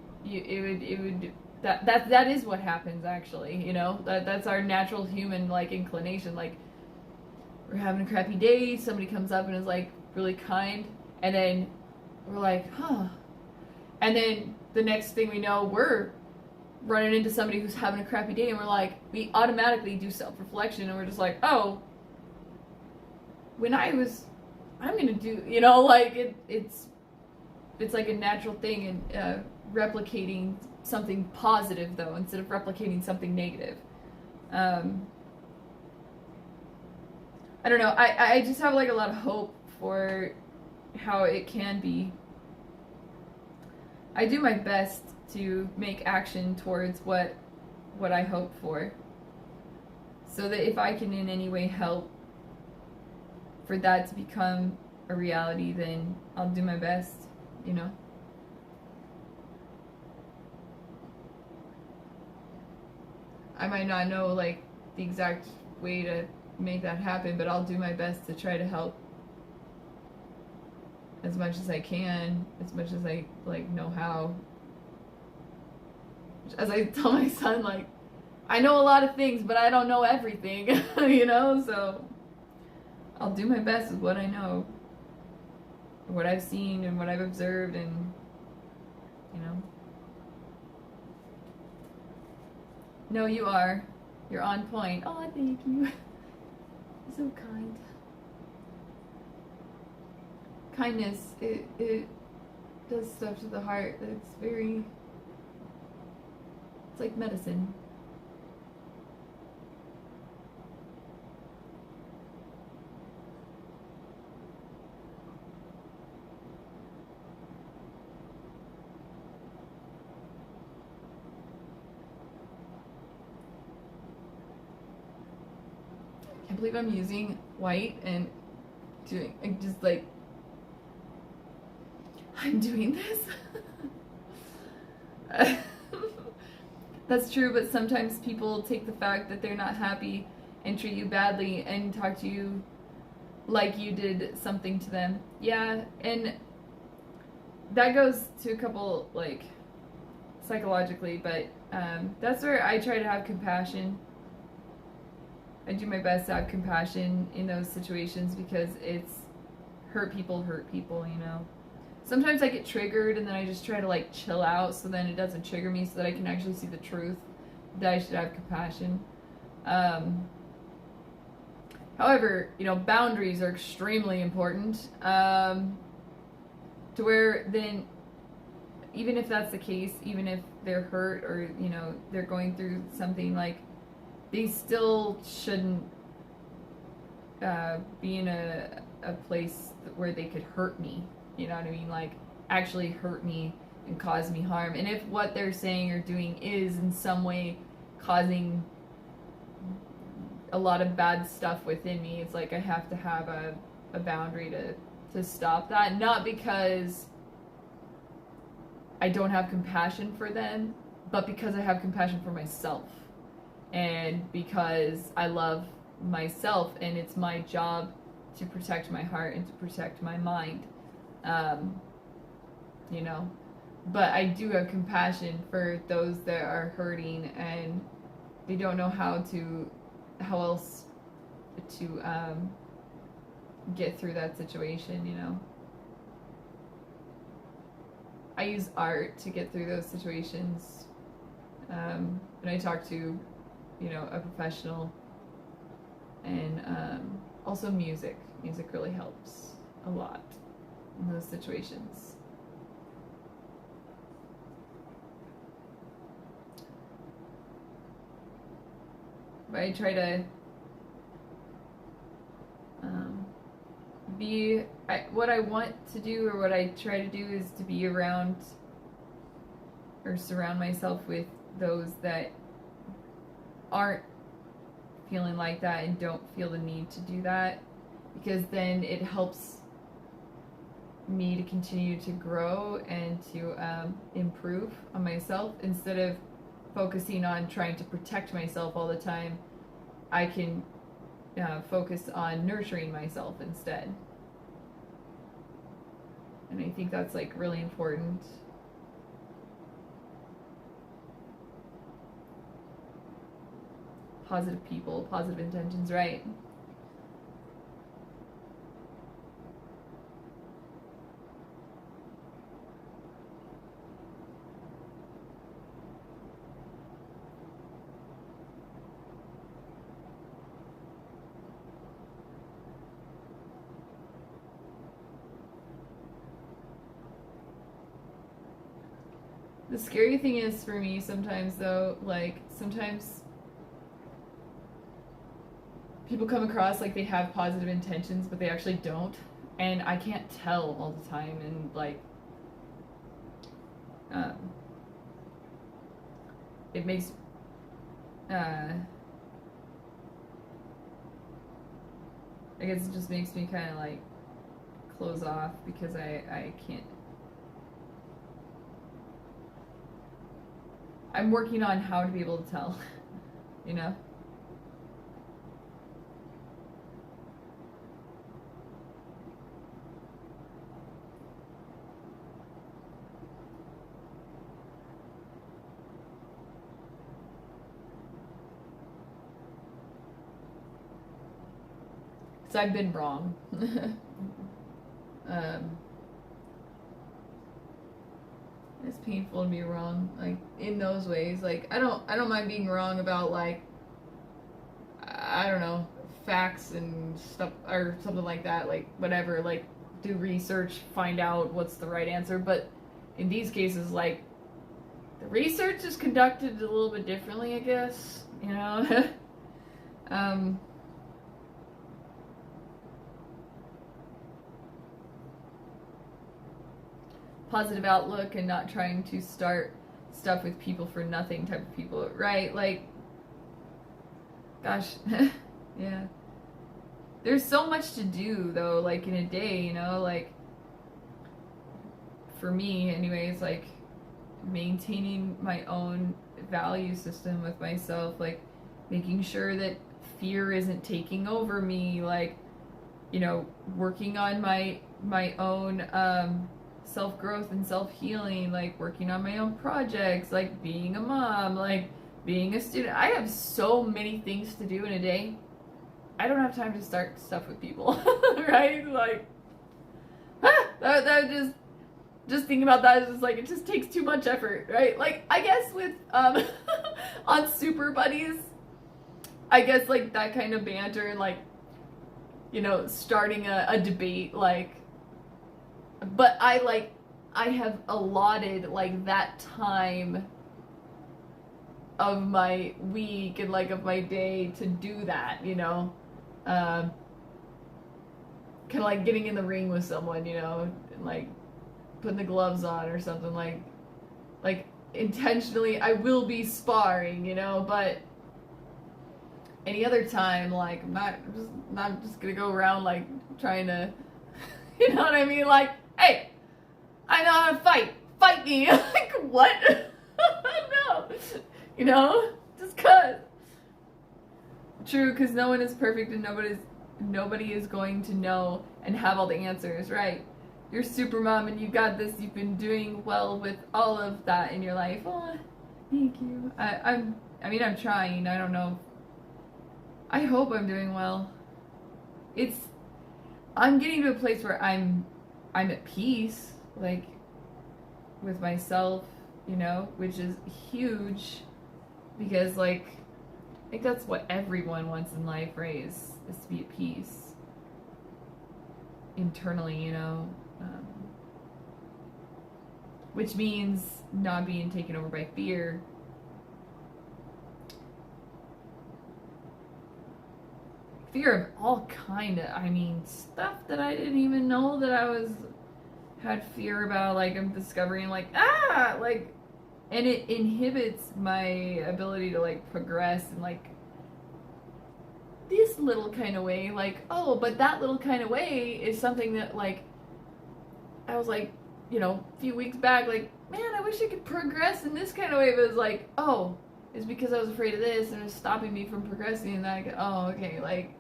That is what happens, actually, you know. That's our natural human like inclination. Like, we're having a crappy day, somebody comes up and is like really kind, and then we're like, huh. And then the next thing we know, we're running into somebody who's having a crappy day, and we're like, we automatically do self-reflection, and we're just like, oh, I'm gonna do, you know, like it's like a natural thing, and replicating something positive though instead of replicating something negative. I don't know. I just have like a lot of hope for how it can be. I do my best to make action towards what I hope for, so that if I can in any way help for that to become a reality, then I'll do my best, you know. I might not know like the exact way to make that happen, but I'll do my best to try to help as much as I can, as much as I like know how. As I tell my son, like, I know a lot of things, but I don't know everything, you know, so I'll do my best with what I know, what I've seen and what I've observed, and, you know. No, you are. You're on point. Oh, thank you. So kind. Kindness, it does stuff to the heart that's very, it's like medicine. I can't believe I'm using white and doing, just like, I'm doing this. That's true, but sometimes people take the fact that they're not happy and treat you badly and talk to you like you did something to them. Yeah, and that goes to a couple, like, psychologically, but that's where I try to have compassion. I do my best to have compassion in those situations, because it's hurt people, you know. Sometimes I get triggered and then I just try to like chill out so then it doesn't trigger me, so that I can actually see the truth, that I should have compassion. However, you know, boundaries are extremely important, to where then, even if that's the case, even if they're hurt or, you know, they're going through something, like, they still shouldn't be in a place where they could hurt me. You know what I mean? Like, actually hurt me and cause me harm. And if what they're saying or doing is in some way causing a lot of bad stuff within me, it's like I have to have a boundary to stop that. Not because I don't have compassion for them, but because I have compassion for myself, and because I love myself, and it's my job to protect my heart and to protect my mind, you know. But I do have compassion for those that are hurting and they don't know how else to get through that situation, you know. I use art to get through those situations. And I talk to, you know, a professional, and also music. Music really helps a lot in those situations. But I try to what I want to do, or what I try to do, is to be around or surround myself with those that aren't feeling like that and don't feel the need to do that, because then it helps me to continue to grow and to improve on myself. Instead of focusing on trying to protect myself all the time, I can focus on nurturing myself instead. And I think that's like really important. Positive people, positive intentions, right? The scary thing is for me sometimes, though, like, sometimes people come across like they have positive intentions, but they actually don't. And I can't tell all the time. And, like, it makes, I guess it just makes me kind of, like, close off, because I can't. I'm working on how to be able to tell, you know? So I've been wrong. It's painful to be wrong, like, in those ways. Like, I don't mind being wrong about, like, I don't know, facts and stuff or something like that, like, whatever, like, do research, find out what's the right answer. But in these cases, like, the research is conducted a little bit differently, I guess, you know. Positive outlook and not trying to start stuff with people for nothing type of people, right? Like, gosh, yeah. There's so much to do, though, like, in a day, you know, like, for me, anyways, like, maintaining my own value system with myself, like, making sure that fear isn't taking over me, like, you know, working on my own, self-growth and self-healing, like working on my own projects, like being a mom, like being a student. I have so many things to do in a day. I don't have time to start stuff with people, right? Like, that just thinking about that is just like, it just takes too much effort, right? Like, I guess with, on Super Buddies, I guess, like, that kind of banter and, like, you know, starting a debate, like, but I have allotted, like, that time of my week and, like, of my day to do that, you know? Kind of like getting in the ring with someone, you know? And, like, putting the gloves on or something, like, intentionally, I will be sparring, you know? But any other time, like, I'm not just gonna go around, like, trying to, you know what I mean? Like, hey, I know how to fight. Fight me. Like, what? No. You know? Just cause. True, because no one is perfect and nobody is going to know and have all the answers, right? You're super mom and you got this. You've been doing well with all of that in your life. Oh, thank you. I'm trying. I don't know. I hope I'm doing well. I'm getting to a place where I'm at peace, like, with myself, you know, which is huge, because, like, I think that's what everyone wants in life, right, is to be at peace internally, you know, which means not being taken over by fear. Fear of all kind of, stuff that I didn't even know that I had fear about, like, I'm discovering, like, and it inhibits my ability to, like, progress in, like, this little kind of way, like, oh, but that little kind of way is something that, like, I was, like, you know, a few weeks back, like, man, I wish I could progress in this kind of way, but it's like, oh, it's because I was afraid of this, and it's stopping me from progressing, and then I go, oh, okay, like,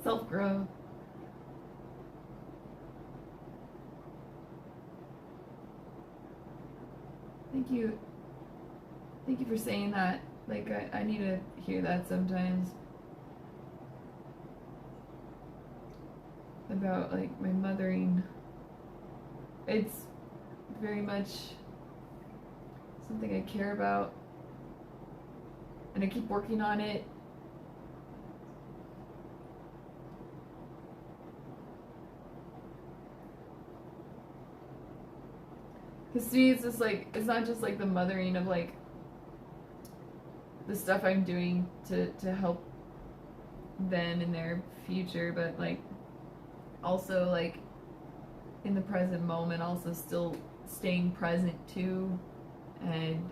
self-growth. Thank you for saying that. Like, I need to hear that sometimes. About, like, my mothering. It's very much something I care about. And I keep working on it. Because to me, it's just, like, it's not just, like, the mothering of, like, the stuff I'm doing to help them in their future, but, like, also, like, in the present moment, also still staying present too, and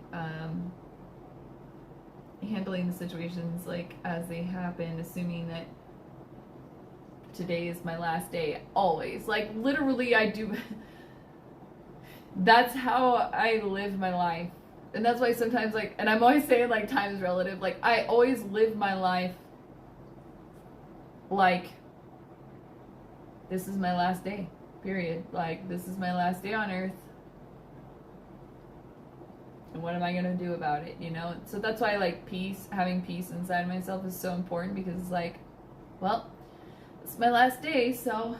handling the situations, like, as they happen, assuming that today is my last day, always. Like, literally, I do. That's how I live my life. And that's why sometimes, like, and I'm always saying, like, time is relative. Like, I always live my life like, this is my last day, period. Like, this is my last day on earth. And what am I going to do about it, you know? So that's why, like, having peace inside myself is so important, because it's like, well, it's my last day, so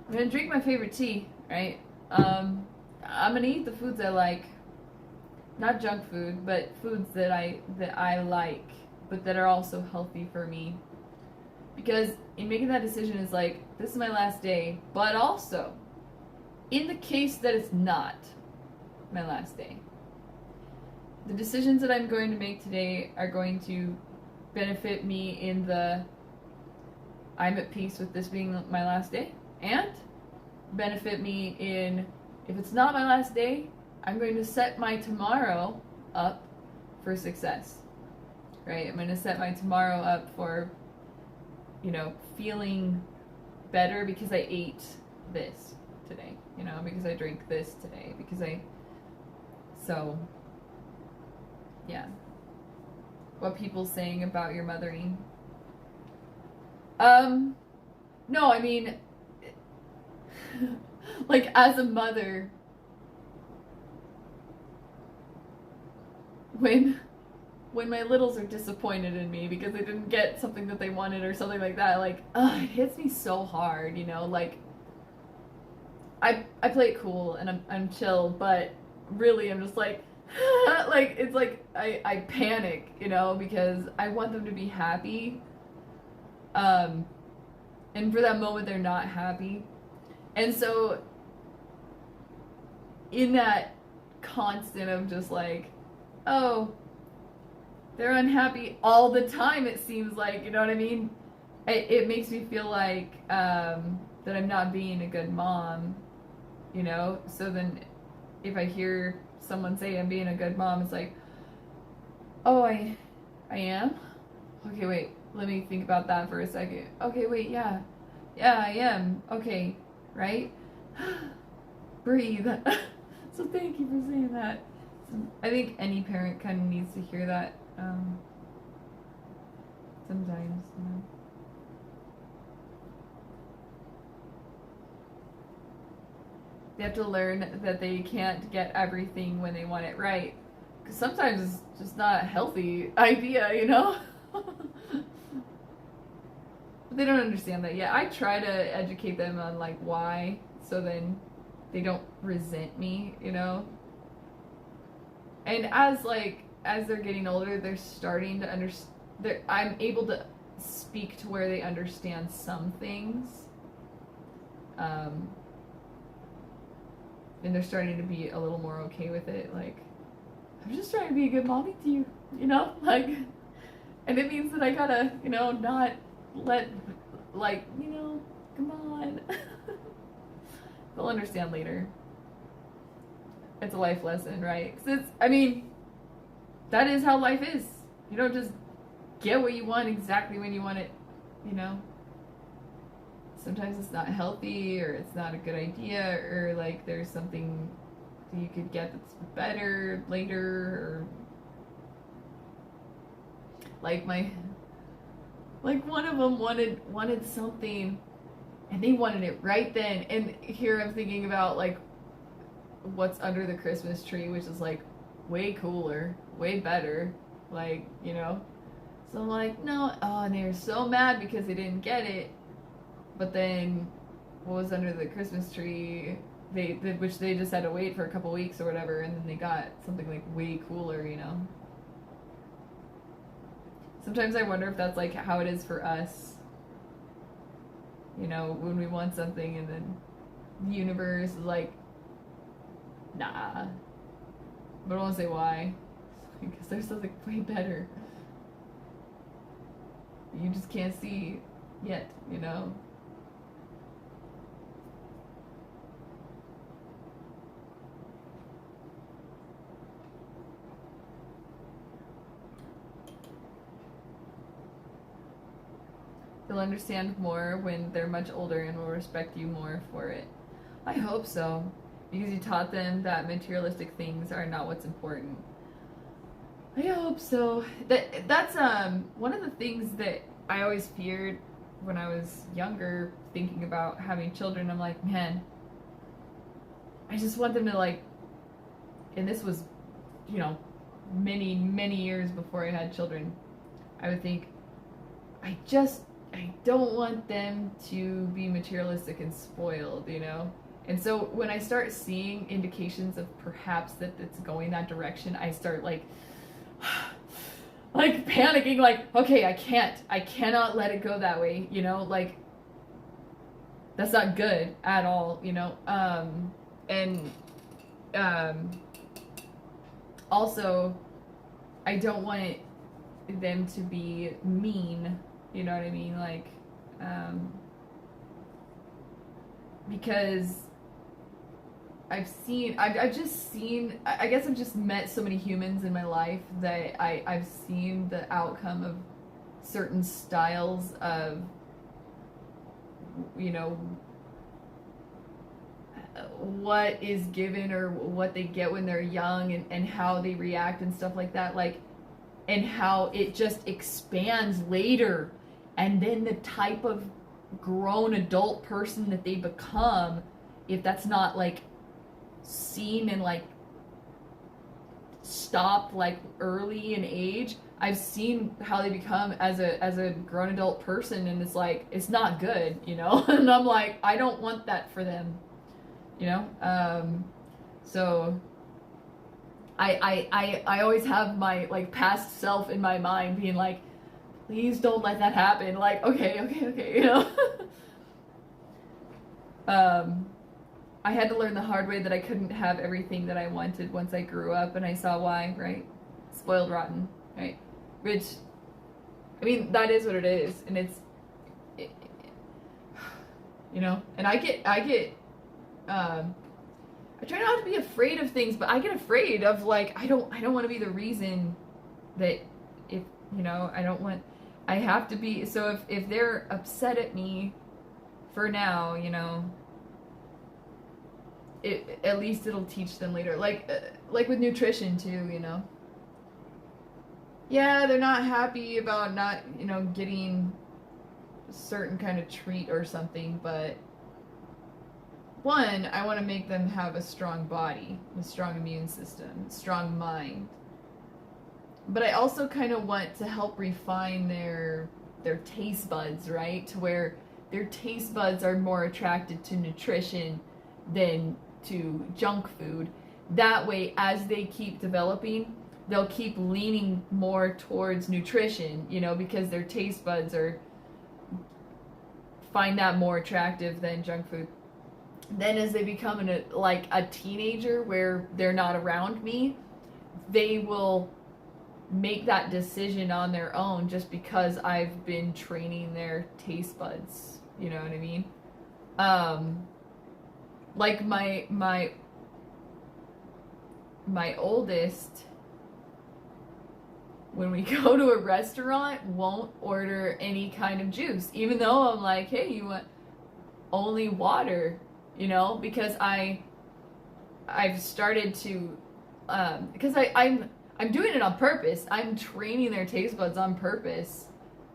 I'm going to drink my favorite tea, right? I'm going to eat the foods I like. Not junk food, but foods that I like, but that are also healthy for me. Because in making that decision, is like, this is my last day, but also, in the case that it's not my last day, the decisions that I'm going to make today are going to benefit me in the, I'm at peace with this being my last day, and benefit me in, if it's not my last day, I'm going to set my tomorrow up for success, right? I'm going to set my tomorrow up for, you know, feeling better because I ate this today, you know, because I drank this today, so, yeah. What people saying about your mothering? No, I mean, like, as a mother, when my littles are disappointed in me because they didn't get something that they wanted or something like that, like, it hits me so hard, you know, like, I play it cool and I'm chill, but really I'm just like, like, it's like, I panic, you know, because I want them to be happy, and for that moment they're not happy, and so in that constant of just like, oh, they're unhappy all the time, it seems like, you know what I mean? It makes me feel like that I'm not being a good mom, you know? So then if I hear someone say I'm being a good mom, it's like, oh, I am? Okay, wait, let me think about that for a second. Okay, wait, yeah, I am. Okay, right? Breathe. So thank you for saying that. I think any parent kind of needs to hear that sometimes, you know. They have to learn that they can't get everything when they want it right. Because sometimes it's just not a healthy idea, you know? But they don't understand that yet. I try to educate them on, like, why, so then they don't resent me, you know? And as they're getting older, they're starting to understand. I'm able to speak to where they understand some things. And they're starting to be a little more okay with it. Like, I'm just trying to be a good mommy to you, you know? Like, and it means that I gotta, you know, not let, like, you know, come on. They'll understand later. It's a life lesson, right? 'Cause I mean, that is how life is. You don't just get what you want exactly when you want it, you know? Sometimes it's not healthy, or it's not a good idea, or like there's something that you could get that's better later, or like one of them wanted something, and they wanted it right then. And here I'm thinking about like what's under the Christmas tree, which is like way cooler, way better, like, you know. So I'm like, no, oh, and they're so mad because they didn't get it. But then, what was under the Christmas tree, which they just had to wait for a couple weeks or whatever, and then they got something like way cooler, you know? Sometimes I wonder if that's like how it is for us. You know, when we want something and then the universe is like, nah. But I won't say why. Because there's something way better. You just can't see yet, you know? They'll understand more when they're much older and will respect you more for it. I hope so, because you taught them that materialistic things are not what's important. I hope so. That's one of the things that I always feared when I was younger, thinking about having children. I'm like, man, I just want them to like, and this was, you know, many, many years before I had children. I would think, I don't want them to be materialistic and spoiled, you know? And so when I start seeing indications of perhaps that it's going that direction, I start like panicking, like, okay, I cannot let it go that way, you know? Like, that's not good at all, you know? Also, I don't want them to be mean. You know what I mean? Like, because I've just met so many humans in my life that I've seen the outcome of certain styles of, you know, what is given or what they get when they're young, and how they react and stuff like that, like, and how it just expands later. And then the type of grown adult person that they become, if that's not like seen and like stopped like early in age, I've seen how they become as a grown adult person, and it's like, it's not good, you know? And I'm like, I don't want that for them, you know? So I always have my like past self in my mind being like, please don't let that happen. Like, okay, you know? I had to learn the hard way that I couldn't have everything that I wanted once I grew up, and I saw why, right? Spoiled rotten, right? Which, I mean, that is what it is, and you know? And I try not to be afraid of things, but I get afraid of, like, I don't want to be the reason that, if, you know, I have to be, so if they're upset at me for now, you know, at least it'll teach them later. Like with nutrition too, you know. Yeah, they're not happy about not, you know, getting a certain kind of treat or something, but one, I want to make them have a strong body, a strong immune system, strong mind. But I also kind of want to help refine their taste buds, right? To where their taste buds are more attracted to nutrition than to junk food. That way, as they keep developing, they'll keep leaning more towards nutrition, you know, because their taste buds find that more attractive than junk food. Then as they become like a teenager where they're not around me, they will make that decision on their own just because I've been training their taste buds. You know what I mean? Like my oldest, when we go to a restaurant, won't order any kind of juice, even though I'm like, hey, you want only water, you know, because I've started to, because I'm doing it on purpose. I'm training their taste buds on purpose,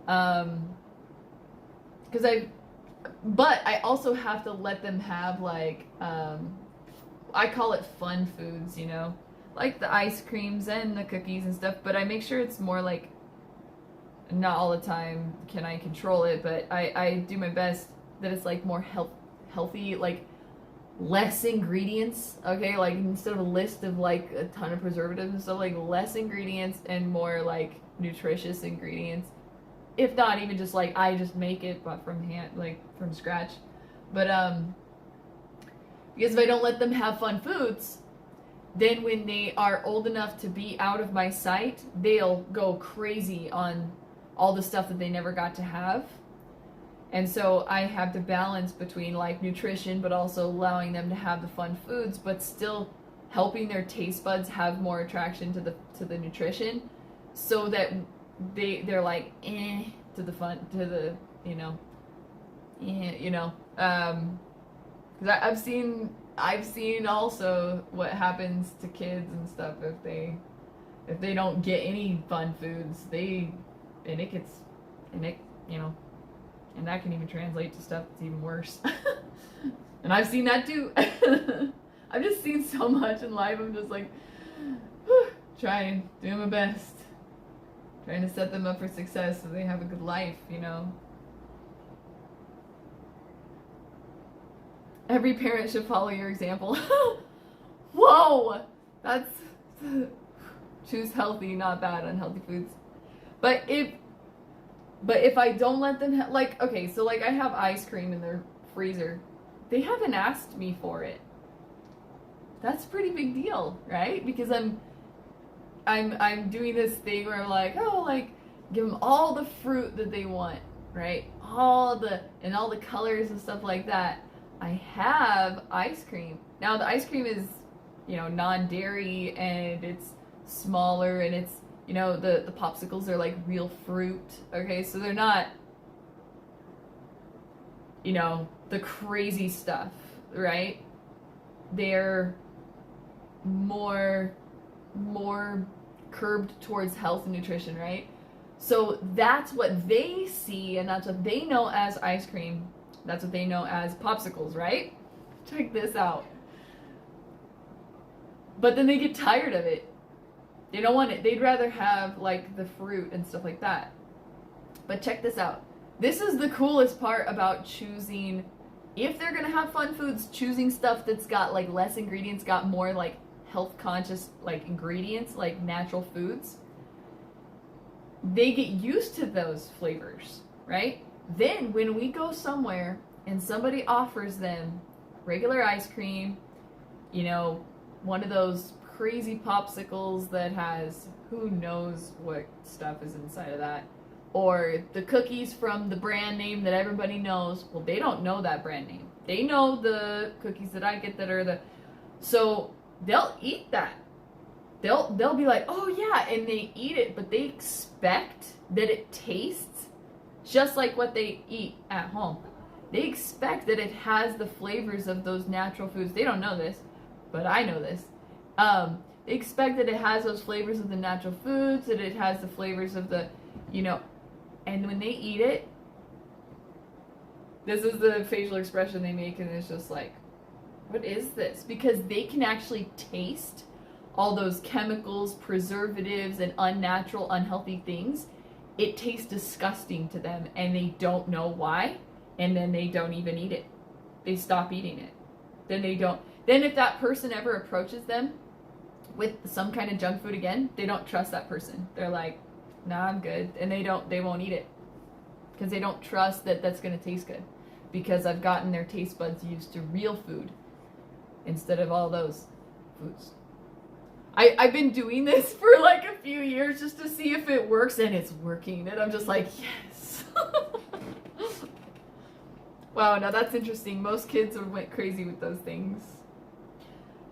but I also have to let them have like, I call it fun foods, you know, like the ice creams and the cookies and stuff, but I make sure it's more like, not all the time can I control it, but I do my best that it's like more healthy, like less ingredients, okay, like instead of a list of like a ton of preservatives and stuff, like less ingredients and more like nutritious ingredients, if not even just like I just make it but from hand, like from scratch. But because if I don't let them have fun foods, then when they are old enough to be out of my sight, they'll go crazy on all the stuff that they never got to have. And so I have to balance between like nutrition, but also allowing them to have the fun foods, but still helping their taste buds have more attraction to the nutrition, so that they're like to the fun, to the, you know, because I've seen also what happens to kids and stuff if they don't get any fun foods, you know, and that can even translate to stuff that's even worse. And I've seen that too. I've just seen so much in life. I'm just like, trying, doing my best, trying to set them up for success so they have a good life, you know. Every parent should follow your example. Whoa! That's... Choose healthy, not bad, unhealthy foods. But if I don't let them like, okay, so like I have ice cream in their freezer. They haven't asked me for it. That's a pretty big deal, right? Because I'm doing this thing where I'm like, oh, like give them all the fruit that they want, right? All the colors and stuff like that. I have ice cream. Now the ice cream is, you know, non-dairy and it's smaller and it's, you know, the popsicles are like real fruit, okay? So they're not, you know, the crazy stuff, right? They're more curbed towards health and nutrition, right? So that's what they see and that's what they know as ice cream. That's what they know as popsicles, right? Check this out. But then they get tired of it. They don't want it. They'd rather have like the fruit and stuff like that. But check this out. This is the coolest part about choosing, if they're gonna have fun foods, choosing stuff that's got like less ingredients, got more like health conscious like ingredients, like natural foods. They get used to those flavors, right? Then when we go somewhere and somebody offers them regular ice cream, you know, one of those crazy popsicles that has who knows what stuff is inside of that, or the cookies from the brand name that everybody knows, well, they don't know that brand name. They know the cookies that I get that are so they'll eat that. They'll be like, oh yeah, and they eat it, but they expect that it tastes just like what they eat at home. they expect that it has the flavors of those natural foods. They don't know this, but I know this. They expect that it has those flavors of the natural foods, that it has the flavors of the, you know, and when they eat it, this is the facial expression they make, and it's just like, what is this? Because they can actually taste all those chemicals, preservatives, and unnatural, unhealthy things. It tastes disgusting to them, and they don't know why, and then they don't even eat it. They stop eating it. Then they don't. Then if that person ever approaches them with some kind of junk food again, they don't trust that person. They're like, nah, I'm good. And they won't eat it. Because they don't trust that that's going to taste good. Because I've gotten their taste buds used to real food instead of all those foods. I've been doing this for like a few years just to see if it works, and it's working. And I'm just like, yes. Wow, now that's interesting. Most kids went crazy with those things.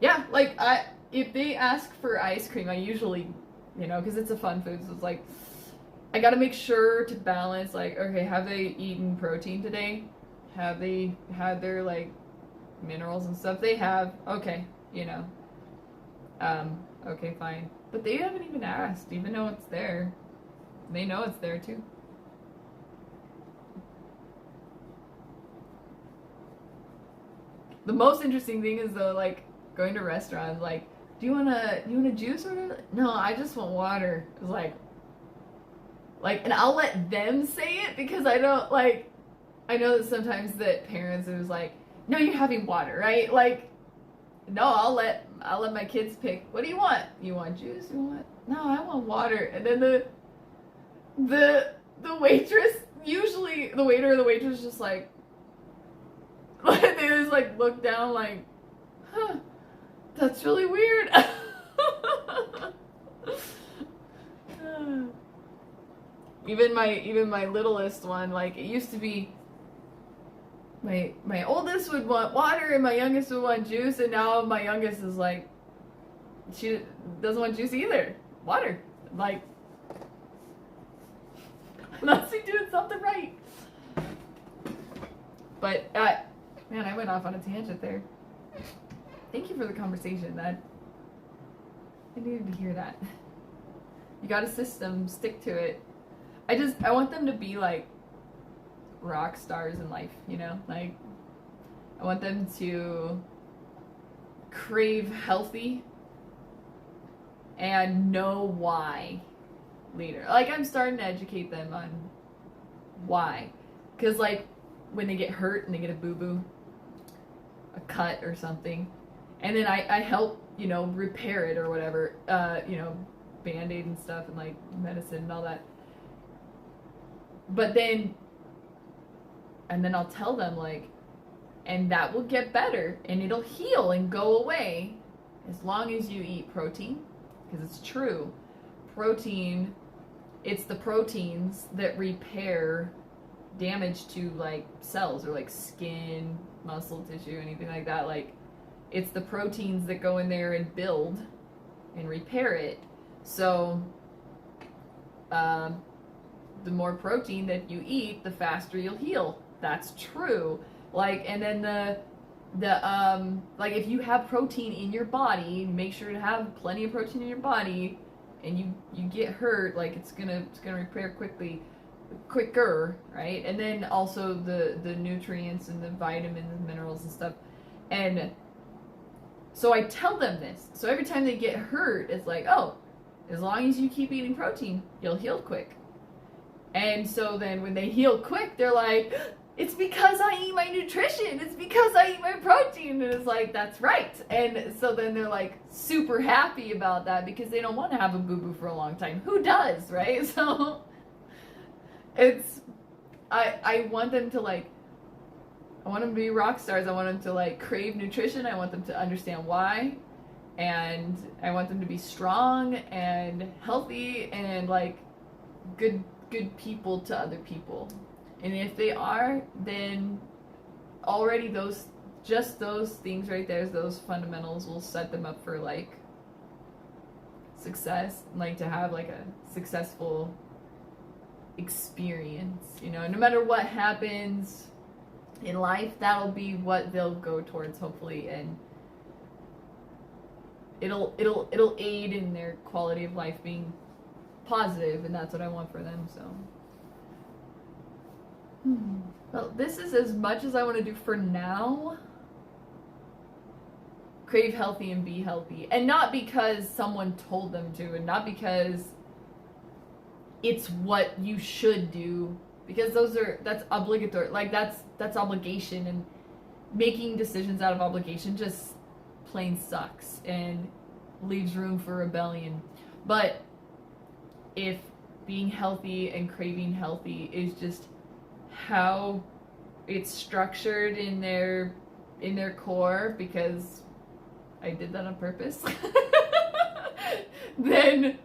Yeah, like if they ask for ice cream, I usually, you know, because it's a fun food, so it's like, I gotta make sure to balance, like, okay, have they eaten protein today? Have they had their, like, minerals and stuff? They have. Okay, you know. Okay, fine. But they haven't even asked, even though it's there. They know it's there, too. The most interesting thing is, though, like, going to restaurants, like, do you want a juice or whatever? No, I just want water. It's like, and I'll let them say it, because I don't, like, I know that sometimes that parents are just like, no, you're having water, right? Like, no, I'll let my kids pick. What do you want? You want juice? You want? No, I want water. And then the waitress, usually the waiter or the waitress, just like they just like look down like, huh, that's really weird. Even my littlest one, like, it used to be my oldest would want water and my youngest would want juice, and now my youngest is like, she doesn't want juice either. Water. Like, must be doing something right. But man, I went off on a tangent there. Thank you for the conversation. That I needed to hear that. You got a system, stick to it. I want them to be like rock stars in life, you know? Like, I want them to crave healthy and know why later. Like, I'm starting to educate them on why. Because, like, when they get hurt and they get a boo-boo, a cut or something, and then I help, you know, repair it or whatever, you know, Band-Aid and stuff and, like, medicine and all that. But then, and then I'll tell them, like, and that will get better and it'll heal and go away as long as you eat protein. Because it's true. Protein, it's the proteins that repair damage to, like, cells or, like, skin, muscle tissue, anything like that. Like, it's the proteins that go in there and build and repair it. So, the more protein that you eat, the faster you'll heal. That's true. Like, and then like, if you have protein in your body, make sure to have plenty of protein in your body, and you get hurt, like, it's gonna repair quicker, right? And then also the nutrients and the vitamins and minerals and stuff. And so I tell them this. So every time they get hurt, it's like, oh, as long as you keep eating protein, you'll heal quick. And so then when they heal quick, they're like, it's because I eat my nutrition. It's because I eat my protein. And it's like, that's right. And so then they're like super happy about that, because they don't want to have a boo-boo for a long time. Who does, right? So it's, I want them to, like, I want them to be rock stars. I want them to, like, crave nutrition. I want them to understand why. And I want them to be strong and healthy and, like, good people to other people. And if they are, then already those things right there, those fundamentals will set them up for, like, success, like, to have, like, a successful experience, you know. No matter what happens, in life, that'll be what they'll go towards, hopefully, and it'll aid in their quality of life being positive, and that's what I want for them. So well, this is as much as I want to do for now. Crave healthy and be healthy, and not because someone told them to, and not because it's what you should do, because that's obligatory, like that's obligation, and making decisions out of obligation just plain sucks and leaves room for rebellion. But if being healthy and craving healthy is just how it's structured in their core, because I did that on purpose, then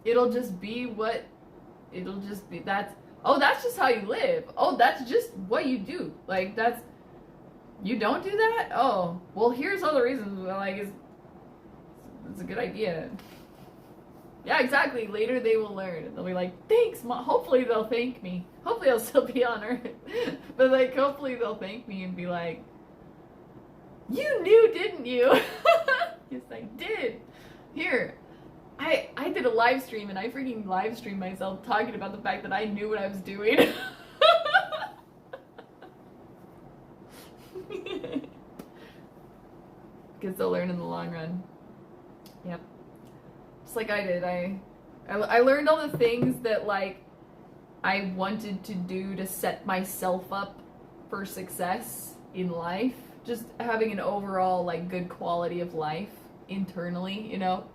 it'll just be that's just how you live. Oh, that's just what you do. Like, you don't do that? Oh, well, here's all the reasons. Like, it's a good idea. Yeah, exactly. Later they will learn. They'll be like, thanks, Mom. Hopefully they'll thank me. Hopefully I'll still be on Earth. But, like, hopefully they'll thank me and be like, you knew, didn't you? Yes, I did. Here, I did a live stream, and I freaking live streamed myself talking about the fact that I knew what I was doing. Because they'll learn in the long run. Yep. Just like I did. I learned all the things that, like, I wanted to do to set myself up for success in life. Just having an overall, like, good quality of life internally, you know?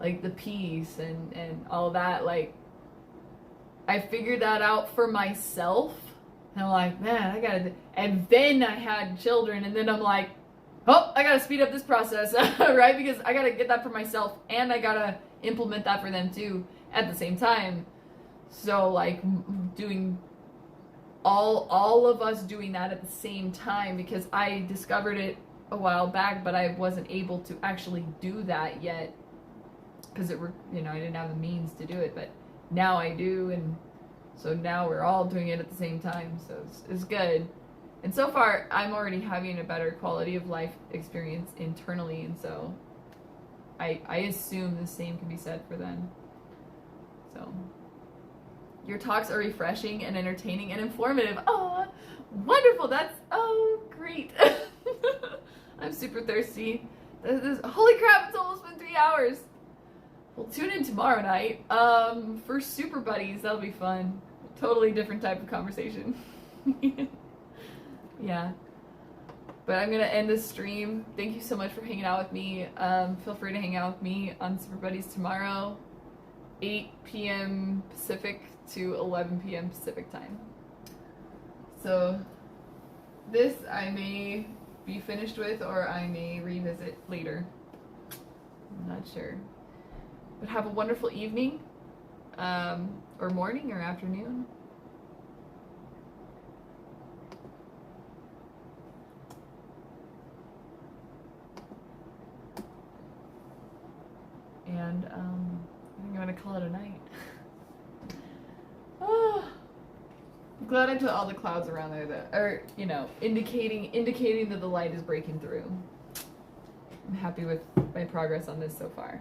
Like, the peace and all that. Like, I figured that out for myself. And I'm like, man, I gotta... And then I had children, and then I'm like, oh, I gotta speed up this process, right? Because I gotta get that for myself, and I gotta implement that for them, too, at the same time. So, like, doing... all of us doing that at the same time, because I discovered it a while back, but I wasn't able to actually do that yet, because I didn't have the means to do it, but now I do, and so now we're all doing it at the same time, so it's good. And so far, I'm already having a better quality of life experience internally, and so I assume the same can be said for them. So... Your talks are refreshing and entertaining and informative. Oh, wonderful. That's, great. I'm super thirsty. Holy crap, it's almost been 3 hours. Well, tune in tomorrow night for Super Buddies. That'll be fun. Totally different type of conversation. Yeah. But I'm going to end this stream. Thank you so much for hanging out with me. Feel free to hang out with me on Super Buddies tomorrow, 8 p.m. Pacific to 11 p.m. Pacific time. So this I may be finished with, or I may revisit later. I'm not sure. But have a wonderful evening, or morning, or afternoon. And I think I'm gonna call it a night. I'm glad I put all the clouds around there that are, indicating that the light is breaking through. I'm happy with my progress on this so far.